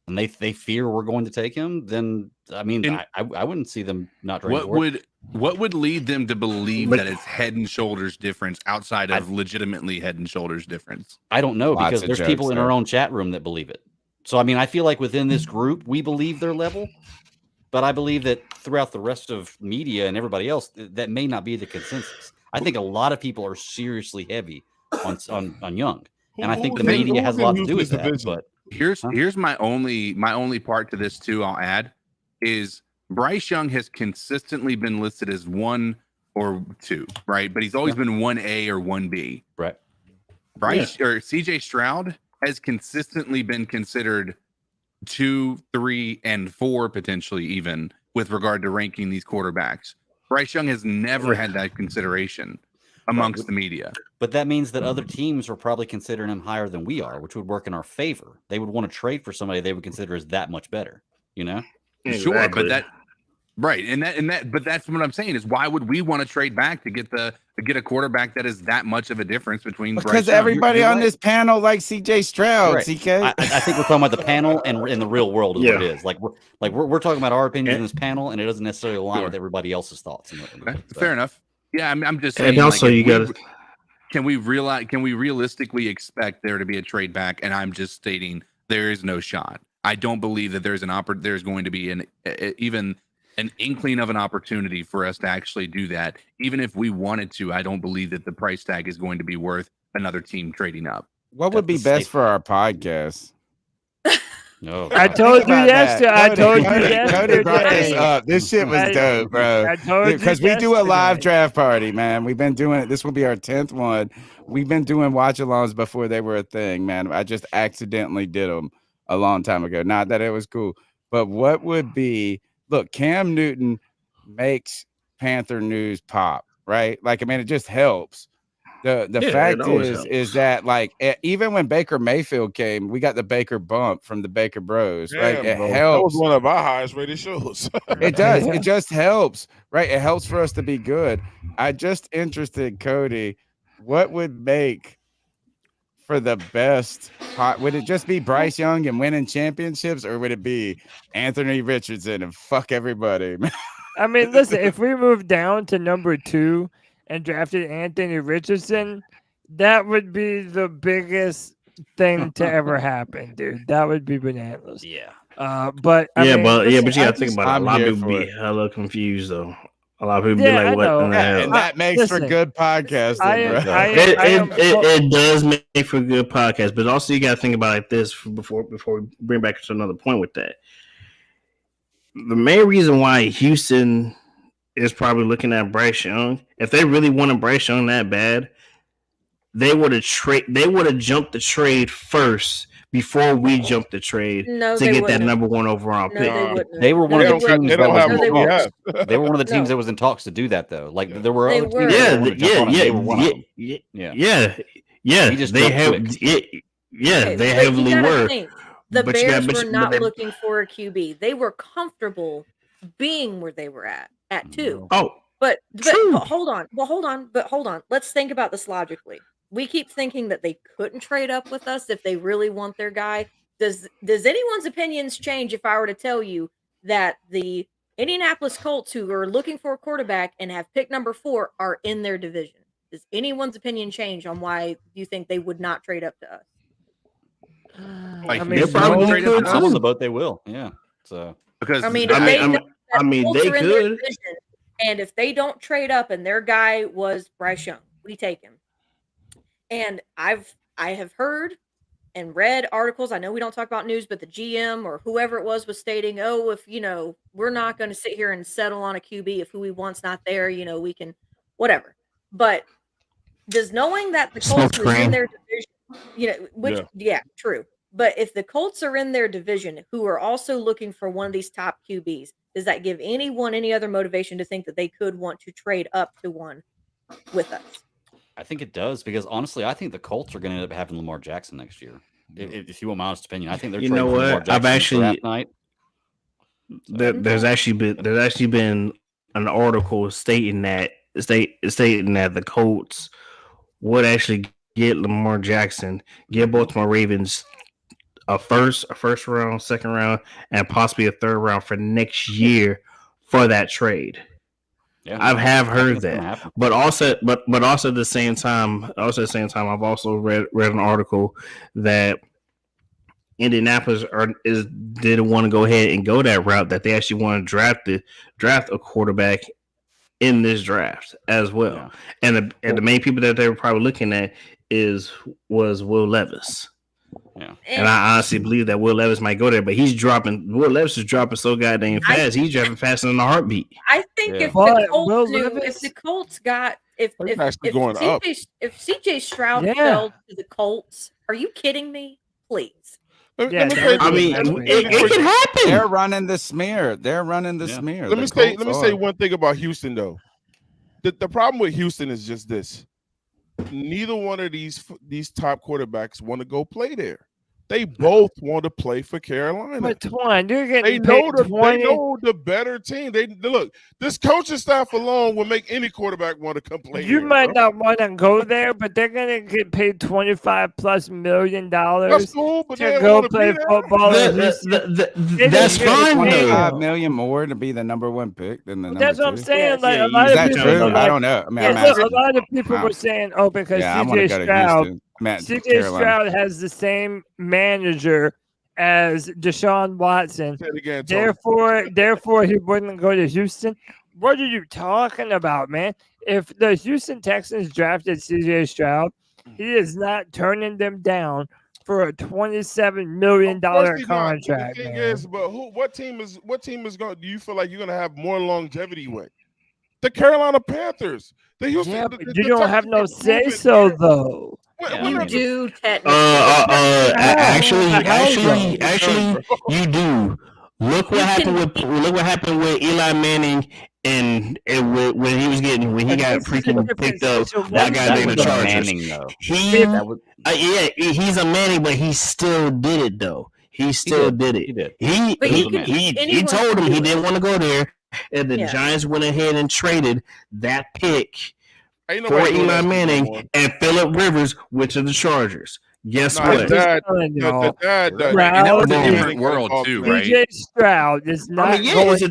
and they fear we're going to take him, then I mean, I wouldn't see them not trading. What would lead them to believe that it's head and shoulders difference outside of legitimately head and shoulders difference? I don't know, because there's people in our own chat room that believe it. So I mean, I feel like within this group, we believe their level. But I believe that throughout the rest of media and everybody else, that may not be the consensus. I think a lot of people are seriously heavy on Young, and I think the media has a lot to do with that. But here's my only part to this too. I'll add is Bryce Young has consistently been listed as 1 or 2, right? But he's always been 1A or 1B. Right. Bryce or CJ Stroud has consistently been considered 2, 3, and 4, potentially even with regard to ranking these quarterbacks. Bryce Young has never had that consideration amongst the media. But that means that other teams are probably considering him higher than we are, which would work in our favor. They would want to trade for somebody they would consider as that much better, you know? Exactly. Sure, but that right, but that's what I'm saying is why would we want to trade back to get a quarterback that is that much of a difference between because everybody on this panel likes CJ Stroud. Right. CK, I think we're talking about the panel and in the real world is what it is. Like we're talking about our opinion in this panel, and it doesn't necessarily align with everybody else's thoughts. Fair enough. Yeah, I'm just saying. And also, can we realistically expect there to be a trade back? And I'm just stating there is no shot. I don't believe that there's going to be even an inkling of an opportunity for us to actually do that. Even if we wanted to, I don't believe that the price tag is going to be worth another team trading up. What would be best for our podcast? No, I told you yesterday. Cody brought this up. This shit was dope, bro. I told you because we do a live yesterday. draft party, man. We've been doing it. This will be our 10th one. We've been doing watch-alongs before they were a thing, man. I just accidentally did them a long time ago. Not that it was cool, but what would be? Look, Cam Newton makes Panther news pop, right? Like, I mean, it just helps. The fact is that like even when Baker Mayfield came, we got the Baker bump from the Baker Bros, right? It helps. That was one of our highest rated shows. It does. It just helps, right? It helps for us to be good. I just interested, Cody, what would make for the best? Would it just be Bryce Young and winning championships, or would it be Anthony Richardson and fuck everybody? I mean, listen, if we move down to number 2 and drafted Anthony Richardson, that would be the biggest thing to ever happen, dude. That would be bananas. Yeah. But you gotta listen, think about it. A lot of people be hella confused though. A lot of people be like, "What the hell?" And that makes for good podcasting, bro. It does make for good podcast, but also you got to think about it like this before we bring back to another point with that. The main reason why Houston is probably looking at Bryce Young, if they really wanted Bryce Young that bad, they would have jumped the trade first before we jumped the trade to get that number 1 overall pick. They were one of the teams that was in talks. They were one of the teams that was in talks to do that, though. Like there were other teams that wanted to jump on it. They were one of them. They heavily were. The Bears were not looking for a QB. They were comfortable being where they were at 2. But hold on. But hold on. Let's think about this logically. We keep thinking that they couldn't trade up with us if they really want their guy. Does anyone's opinions change if I were to tell you that the Indianapolis Colts, who are looking for a quarterback and have pick number 4, are in their division? Does anyone's opinion change on why you think they would not trade up to us? I mean, probably trade up on the boat. They will, yeah. So because they could. And if they don't trade up and their guy was Bryce Young, we take him. And I have heard and read articles. I know we don't talk about news, but the GM or whoever it was stating, if we're not going to sit here and settle on a QB if who we want's not there, we can whatever. But does knowing that the Colts are in their division, true. But if the Colts are in their division who are also looking for one of these top QBs, does that give anyone any other motivation to think that they could want to trade up to one with us? I think it does because honestly, I think the Colts are going to end up having Lamar Jackson next year. If you want my honest opinion, I think they're. You know what? I've actually there's actually been an article stating that the Colts would actually get Lamar Jackson, give Baltimore Ravens a first round, second round, and possibly a third round for next year for that trade. Yeah, I have heard that, but also at the same time, I've also read an article that Indianapolis didn't want to go ahead and go that route, that they actually want to draft a quarterback in this draft as well. Yeah. And the main people that they were probably looking at was Will Levis. Yeah. And I honestly believe that Will Levis might go there, but Will Levis is dropping so goddamn fast. He's dropping faster than a heartbeat. I think if the Colts got if CJ Stroud fell to the Colts, are you kidding me? Please. Yeah, it can happen. They're running the smear. Smear. Let me say one thing about Houston though. The problem with Houston is just this. Neither one of these top quarterbacks want to go play there. They both want to play for Carolina. But Twan, you're getting they know the better team. They look, this coaching staff alone will make any quarterback want to come play. You might not want to go there, but they're gonna get paid $25+ million That's cool, but to go play football. That's fine. $25 million more to be the number one pick than the number That's two. what I'm saying. Like a lot of people, I don't know. I mean, a lot of people were saying, "Oh, because CJ Stroud." CJ Stroud has the same manager as Deshaun Watson. Therefore, he wouldn't go to Houston. What are you talking about, man? If the Houston Texans drafted CJ Stroud, he is not turning them down for a $27 million contract. The thing is, but what team is going? Do you feel like you're going to have more longevity with? The Carolina Panthers. The Houston. You don't have no say so though. You do technically. Actually, you do. Look what happened with Eli Manning and when he got freaking picked up. That guy named the Chargers. He's a Manning, but he still did it though. He still did it. He told him he didn't want to go there, and the Giants went ahead and traded that pick for Eli Manning, and Phillip Rivers went to the Chargers. Guess what? That was a different world too, right? BJ Stroud is not. It's a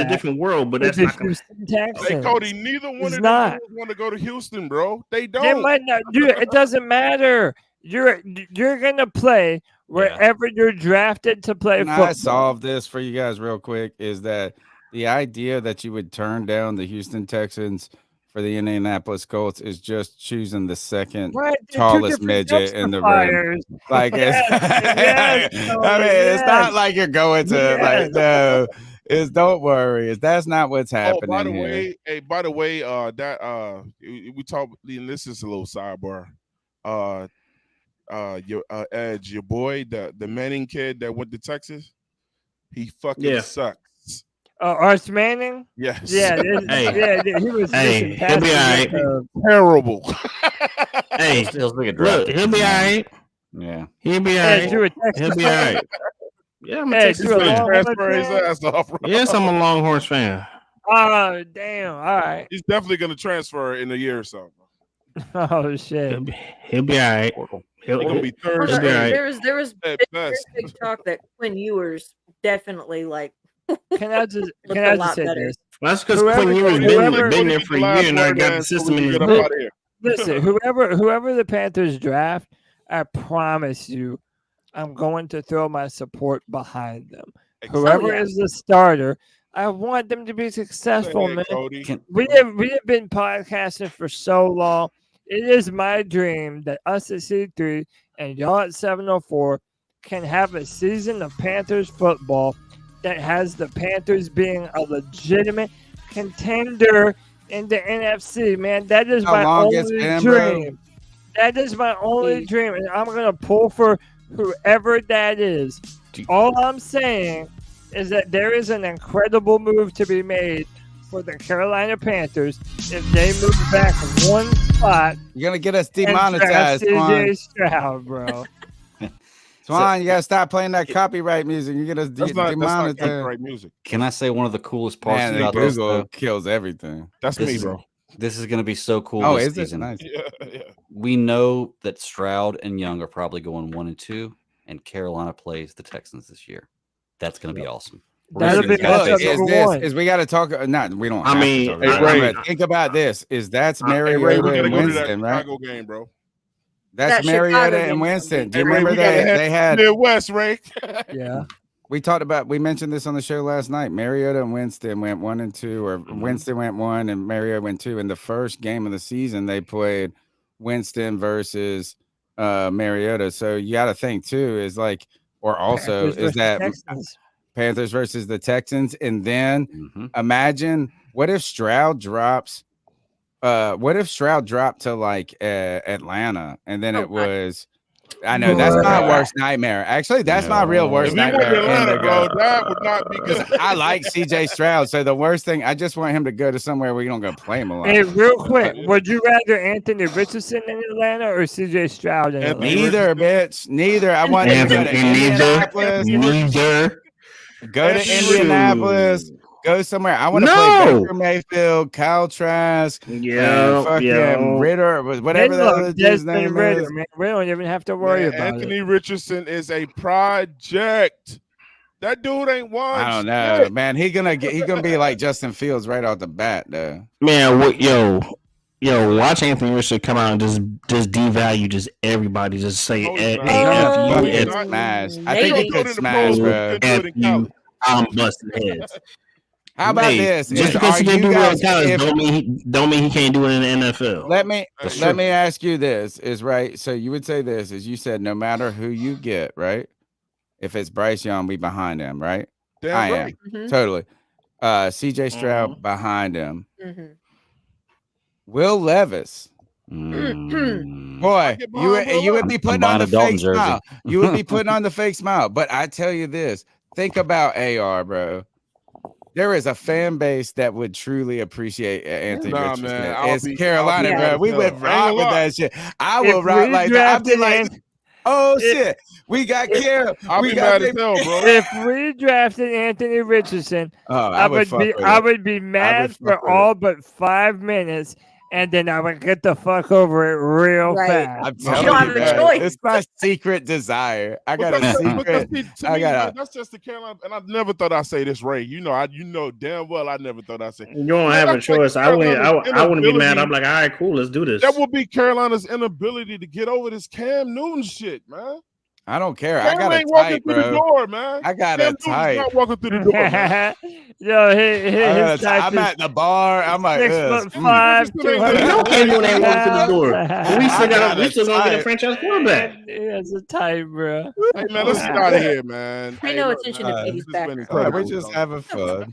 different world, but that's not. Hey, Cody, neither one of them want to go to Houston, bro. They don't. They might not. It doesn't matter. You're gonna play wherever you're drafted to play football. I solve this for you guys real quick. Is that the idea that you would turn down the Houston Texans for the Indianapolis Colts is just choosing the second tallest midget in the room. Like, it's not like you're going to don't worry. That's not what's happening. By the way, we talked. This is a little sidebar. Your boy, the Manning kid that went to Texas, he fucking sucks. Arch Manning? Yes. Yeah. He was. Hey, he'll be all right. Terrible. Hey, he'll be all right. Yeah. He'll be all right. He'll be all right. Yeah, I'm a Texas fan. Transfer his ass off. Yes, I'm a Longhorns fan. Oh, damn. All right. He's definitely going to transfer in a year or so. Oh, shit. He'll be all right. He'll be third. There was big talk that Quinn Ewers definitely like. Can I just say this? Well, that's because Quinn Ewers been there for a year and I got the system in his book. Listen, whoever the Panthers draft, I promise you, I'm going to throw my support behind them. Whoever is the starter, I want them to be successful, man. We have been podcasting for so long. It is my dream that us at C3 and y'all at 704 can have a season of Panthers football that has the Panthers being a legitimate contender in the NFC, man. That is my only dream. That is my only dream, and I'm going to pull for whoever that is. All I'm saying is that there is an incredible move to be made for the Carolina Panthers if they move back one spot. You're going to get us demonetized, CJ Stroud, bro. Swan, you gotta stop playing that copyright music. You get us demonetized. Copyright music. Can I say one of the coolest parts about this? Google kills everything. That's me, bro. This is going to be so cool. Oh, this is season. Nice. Yeah. We know that Stroud and Young are probably going 1 and 2, and Carolina plays the Texans this year. That's going to be awesome. That'll be is we got to talk. Not we don't. Think about this. Is that's Mariota and Winston, right? Chicago game, bro. That's Chicago Mariota game and is Winston. Do Hey, you Ray, remember we gotta they had Midwest, Ray. Yeah. we mentioned this on the show last night. Mariota and Winston went 1 and 2, or Winston went 1 and Mariota went 2. In the first game of the season, they played Winston versus Mariota. So you got to think too is like, or also Panthers is that Texans. Panthers versus the Texans, and then imagine what if Stroud drops. What if Stroud dropped to like Atlanta, and then it was. I know that's my worst nightmare. Actually, that's my real worst If he went nightmare. to Atlanta, bro, that would not be good. I like CJ Stroud, so the worst thing I just want him to go to somewhere where you don't go play him a lot. Hey, real quick, would you rather Anthony Richardson in Atlanta or CJ Stroud in Atlanta? Neither, bitch. Neither. I want him to go to Indianapolis. Neither. Go to Indianapolis. Go somewhere. I want to play Baker Mayfield, Kyle Trask, fucking Ritter, whatever the other dude's name is. Man. We don't even have to worry about Anthony it. Richardson is a project. That dude ain't one. I don't know, man. He gonna be like Justin Fields right off the bat, though. Man, watch Anthony Richardson come out and just devalue just everybody. Just say, "Hey, Fucking F smash." I think he could smash, bro. you, I'm busting heads." How about this? Just because he can do well in college, don't mean he can't do it in the NFL. Let me ask you this: is right? So you would say this, as you said, no matter who you get, right? If it's Bryce Young, we behind him, right? Damn I right. am totally. CJ Stroud behind him. Will Levis. Boy, you would be putting on the fake smile. You would be putting on the fake smile. But I tell you this: think about AR, bro. There is a fan base that would truly appreciate Anthony Richardson. Man, It's Carolina, bro. We would rock with that shit. I If will rock we like that. I'd be drafted like, oh shit, we got Carol. I'll be mad as hell, bro. If we drafted Anthony Richardson, I would be mad for all but 5 minutes, and then I would get the fuck over it real fast. I'm telling you, have a choice. It's my secret desire. I got a secret. That's just the Carolina, and I never thought I'd say this, Ray. You know damn well I never thought I'd say. You don't have a choice. I wouldn't be mad. I'm like, all right, cool, let's do this. That would be Carolina's inability to get over this Cam Newton shit, man. I don't care. Cam I got ain't a walking tight, through bro. the door, man. I got Cam a tight. Not walking through the door, man. Yo, I'm at the bar. I'm like, 6'5", 200. No, Cam Newton ain't walking through the door. We still gonna get a franchise quarterback. It's a tight, bro. Hey man, let's get out of here, man. Pay no attention to Katie's back. We're just having fun.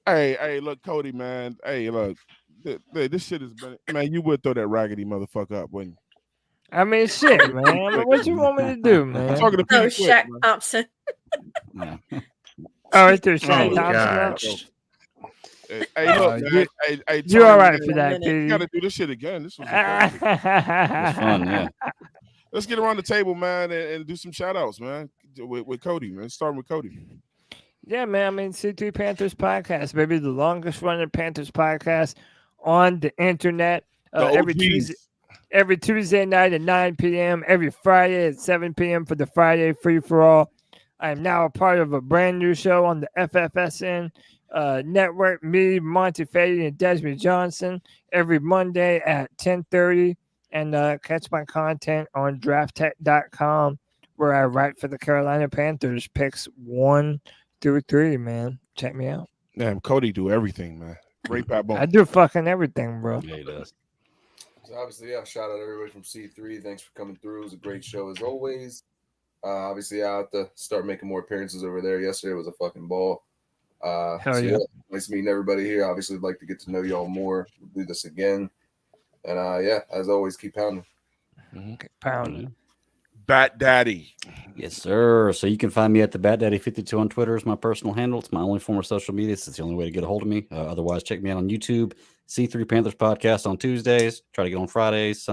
Hey, look, Cody, man. Hey, look, this shit has been, man. You would throw that raggedy motherfucker up, wouldn't you? I mean, shit, man. What you want me to do, man? I'm talking to people. Shaq Thompson. Oh, it's through Shaq Thompson. Hey, look, man. Hey, you all right for that, You got to do this shit again. This was It's fun, yeah. Let's get around the table, man, and do some shout outs, man, with Cody, man. Starting with Cody. Yeah, man. I mean, C3 Panthers Podcast, maybe the longest running Panthers podcast on the internet. Every Tuesday night at 9 p.m., every Friday at 7 p.m. for the Friday free-for-all. I am now a part of a brand new show on the FFSN network. Me, Monty Fady, and Desmond Johnson every Monday at 10:30. And catch my content on drafttech.com, where I write for the Carolina Panthers picks 1 through 3, man. Check me out. Damn, Cody do everything, man. Great Pat Bone. I do fucking everything, bro. Yeah, he does. So obviously, yeah, shout out everybody from C3. Thanks for coming through. It was a great show as always. Obviously, I have to start making more appearances over there. Yesterday was a fucking ball. Yeah, nice meeting everybody here. Obviously, I'd like to get to know y'all more. We'll do this again. And yeah, as always, keep pounding. Pounding. Bat Daddy. Yes, sir. So you can find me at the Bat Daddy 52 on Twitter is my personal handle. It's my only form of social media. It's the only way to get a hold of me. Otherwise, check me out on YouTube. C3 Panthers Podcast on Tuesdays. Try to get on Fridays.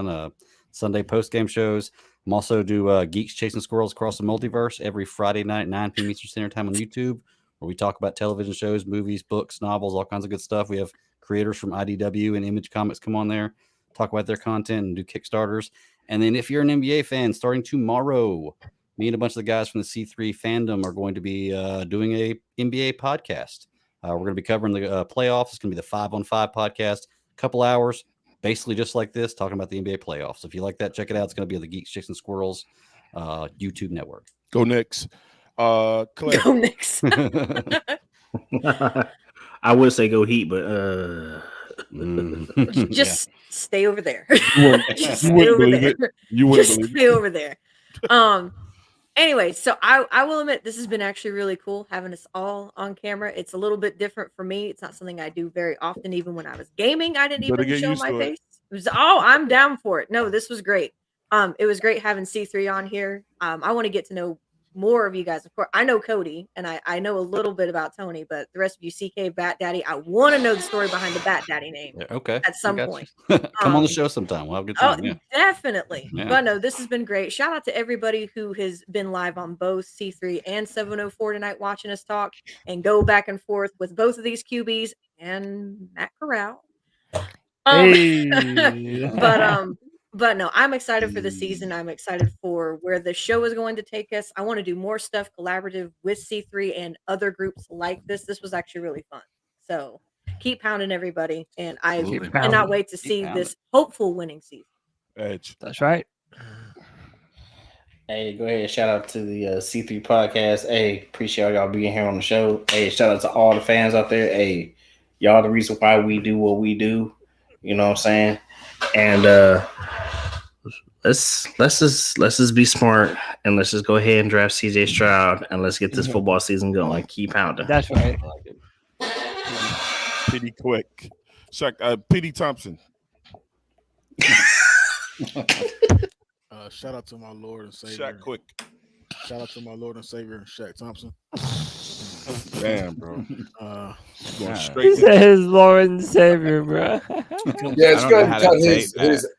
Sunday post-game shows. I'm also do Geeks Chasing Squirrels Across the Multiverse every Friday night at 9 p.m. Eastern Standard Time on YouTube, where we talk about television shows, movies, books, novels, all kinds of good stuff. We have creators from IDW and Image Comics come on there, talk about their content and do Kickstarters. And then if you're an NBA fan, starting tomorrow, me and a bunch of the guys from the C3 fandom are going to be doing a NBA podcast. We're going to be covering the playoffs. It's going to be the 5-on-5 podcast, a couple hours, basically just like this, talking about the NBA playoffs. If you like that, check it out. It's going to be on the Geeks, Chicks, and Squirrels YouTube network. Go Knicks. Claire. Go Knicks. I would say go Heat, but just stay over there. You Just wouldn't stay over believe there. it. You wouldn't Just believe stay over there. Anyway, so I will admit this has been actually really cool having us all on camera. It's a little bit different for me. It's not something I do very often. Even when I was gaming, I didn't Better even get show used my to it. face. It was I'm down for it. No, this was great. It was great having C3 on here. I want to get to know more of you guys. Of course, I know Cody and I know a little bit about Tony, but the rest of you, CK, Bat Daddy, I want to know the story behind the Bat Daddy name. Yeah, okay. At some point. Come on the show sometime. We'll have a good time. Yeah. Definitely. Yeah. But no, this has been great. Shout out to everybody who has been live on both C3 and 704 tonight watching us talk and go back and forth with both of these QBs and Matt Corral. But no, I'm excited for the season. I'm excited for where the show is going to take us. I want to do more stuff collaborative with C3 and other groups like this. This was actually really fun. So keep pounding, everybody. And I cannot wait to see this hopeful winning season. Edge. That's right. hey, go ahead. Shout out to the C3 podcast. Hey, appreciate y'all being here on the show. Hey, shout out to all the fans out there. Hey, y'all the reason why we do what we do. You know what I'm saying? And let's just be smart and let's just go ahead and draft CJ Stroud and let's get this football season going. Keep pounding. That's right. Petey Quick. Petey Thompson. Shout out to my Lord and Savior. Shaq Quick. Shout out to my Lord and Savior, Shaq Thompson. Damn, bro. Going He straight said his Lord and Savior, bro. Yeah, it's going to cut his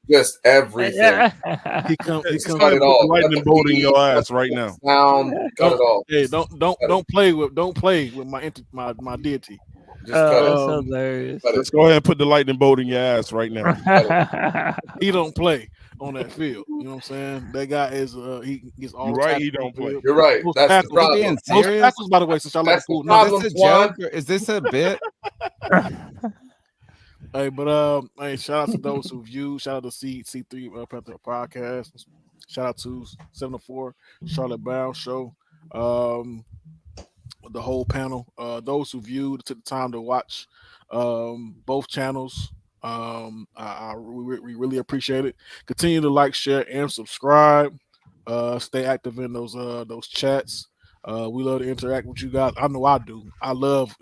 just everything. He comes Cut it all. lightning bolt in your ass right now. Sound, cut it all. Hey, don't play with my deity. Just cut That's it. hilarious. Let's go ahead and put the lightning bolt in your ass right now. He don't play on that field. You know what I'm saying? That guy is he gets all You're the right, tackles he don't on the play. field. You're right. Most That's the tackles- problem. Being Most serious? tackles, by the way, since I like That's cool. the No, problem. Is this a Juan. joke? Is this a bit? Hey, but hey, shout out to those who viewed. Shout out to C3 Panther Podcast. Shout out to 704 Charlotte Brown Show. The whole panel. Those who viewed, took the time to watch both channels. We really appreciate it. Continue to like, share, and subscribe. Stay active in those chats. We love to interact with you guys. I know I do. I love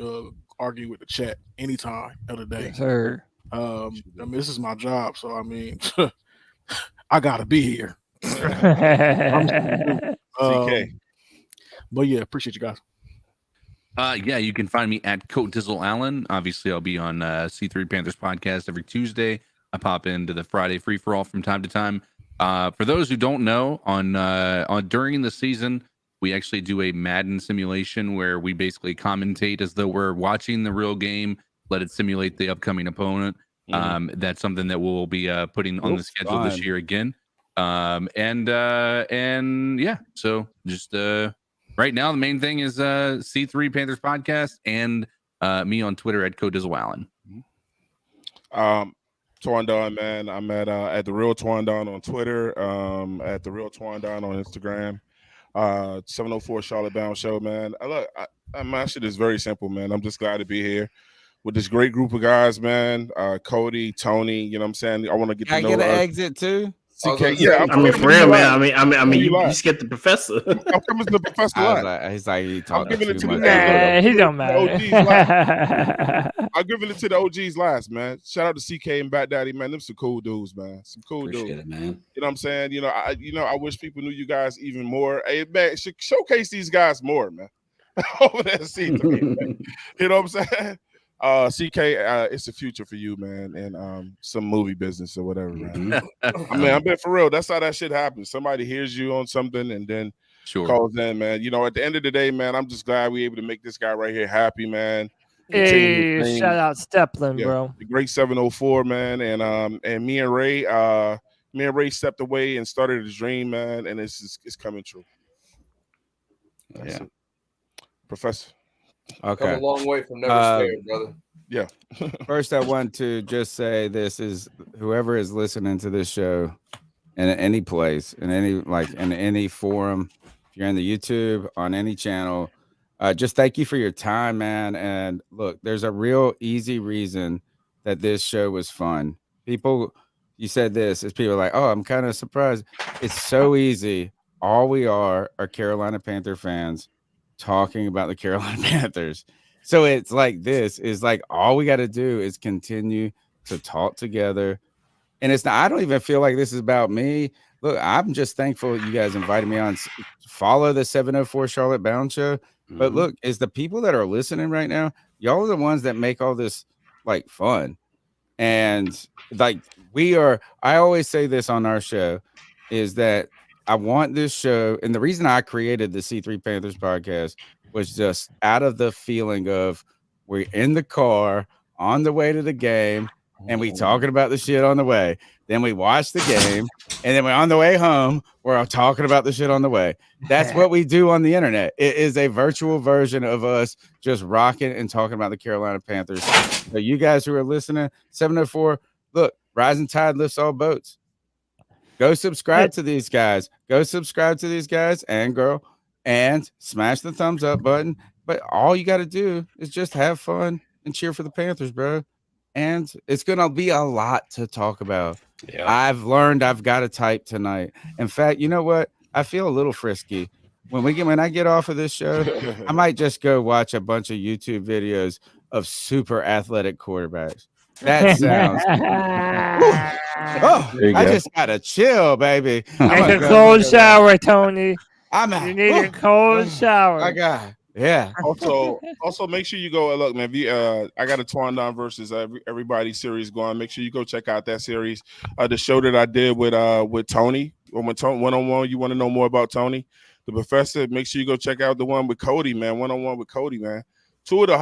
arguing with the chat anytime of the day. Yes, sir. I mean, this is my job, so I mean, I gotta be here. CK. But yeah, appreciate you guys. Yeah, you can find me at Coat Dizzle Allen. Obviously, I'll be on C3 Panthers Podcast every Tuesday. I pop into the Friday free for all from time to time. For those who don't know, on during the season, we actually do a Madden simulation where we basically commentate as though we're watching the real game. Let it simulate the upcoming opponent. That's something that we'll be putting on the schedule this year again. And yeah, so just right now the main thing is C3 Panthers Podcast and me on Twitter at Codizzle Allen. Twandon, man. I'm at the Real Twandon on Twitter, at the Real Twandon on Instagram. 704 Charlotte Bound Show, man. My shit is very simple, man. I'm just glad to be here with this great group of guys, man. Cody, Tony, you know what I'm saying? I want to get to know an exit too. CK, yeah. I mean, for real, man. I mean, you just get the professor. I'm coming to the professor live. He's like, he I'm talking giving it too to the much. He don't matter. I'm giving it to the OGs last, man. Shout out to CK and Bat Daddy, man. Them some cool dudes, man. Some cool Appreciate dudes. it, man. You know what I'm saying? I wish people knew you guys even more. Hey, man, showcase these guys more, man. Over there, C3. Man. You know what I'm saying? CK, it's the future for you, man, and some movie business or whatever, man. I mean, I bet for real, that's how that shit happens. Somebody hears you on something and then calls in, man. You know, at the end of the day, man, I'm just glad we're able to make this guy right here happy, man. Hey, shout out Steplin, bro. The great 704, man, and me and Ray stepped away and started a dream, man, and it's coming true. That's it. Professor. Okay. Come a long way from never scared, brother. Yeah. First, I want to just say this is whoever is listening to this show in any place, in any forum, if you're in the YouTube, on any channel, just thank you for your time, man. And look, there's a real easy reason that this show was fun. People, you said this, is people are like, oh, I'm kind of surprised. It's so easy. All we are Carolina Panther fans talking about the Carolina Panthers. So it's like this is like all we got to do is continue to talk together. And it's not, I don't even feel like this is about me. Look, I'm just thankful you guys invited me on. Follow the 704 Charlotte Bound Show. But look, is the people that are listening right now, y'all are the ones that make all this like fun. And like I always say this on our show is that I want this show. And the reason I created the C3 Panthers podcast was just out of the feeling of we're in the car on the way to the game and we talking about the shit on the way. Then we watch the game and then we're on the way home. We're talking about the shit on the way. That's what we do on the internet. It is a virtual version of us just rocking and talking about the Carolina Panthers. So you guys who are listening, 704, look, rising tide lifts all boats. Go subscribe to these guys. Go subscribe to these guys and girl. And smash the thumbs up button. But all you got to do is just have fun and cheer for the Panthers, bro. And it's going to be a lot to talk about. Yeah. I've learned I've got to type tonight. In fact, you know what? I feel a little frisky. When I get off of this show, I might just go watch a bunch of YouTube videos of super athletic quarterbacks. That sounds. I just got to chill, baby. Take a cold shower, Tony. You need a cold shower. I got. Yeah. Also, make sure you go look, man. I got a Twandan versus everybody series going. Make sure you go check out that series. The show that I did with Tony, one-on-one. You want to know more about Tony, the professor? Make sure you go check out the one with Cody, man. One-on-one with Cody, man. Two of the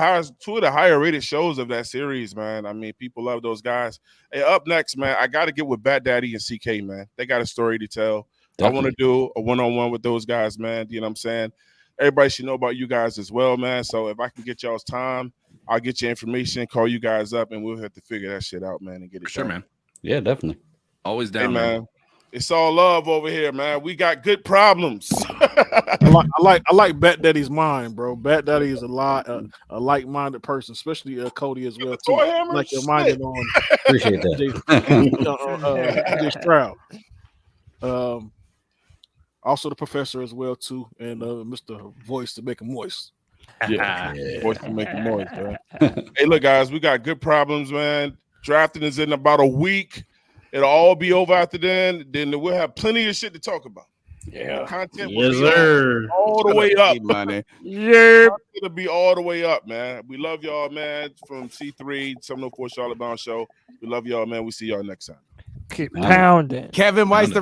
higher rated shows of that series, man. I mean, people love those guys. Hey, up next, man, I got to get with Bat Daddy and CK, man. They got a story to tell. Definitely. I want to do a one-on-one with those guys, man. You know what I'm saying? Everybody should know about you guys as well, man. So if I can get y'all's time, I'll get your information, call you guys up, and we'll have to figure that shit out, man, and get it sure, done. man. Yeah, definitely. Always down, hey, man. It's all love over here, man. We got good problems. I like Bat Daddy's mind, bro. Bat Daddy is a like-minded person, especially Cody as well too. Like your minded on. Appreciate that. DJ Stroud. Also the professor as well too, and Mr. Voice to make him moist. Yeah. Voice to make him moist, man. Hey, look, guys, we got good problems, man. Drafting is in about a week. It'll all be over after then. Then we'll have plenty of shit to talk about. Yeah. Content will be all the way up. Money. Yeah. It'll be all the way up, man. We love y'all, man. From C3, 704 Charlotte Bound Show. We love y'all, man. We see y'all next time. Keep pounding. Kevin Weiss, the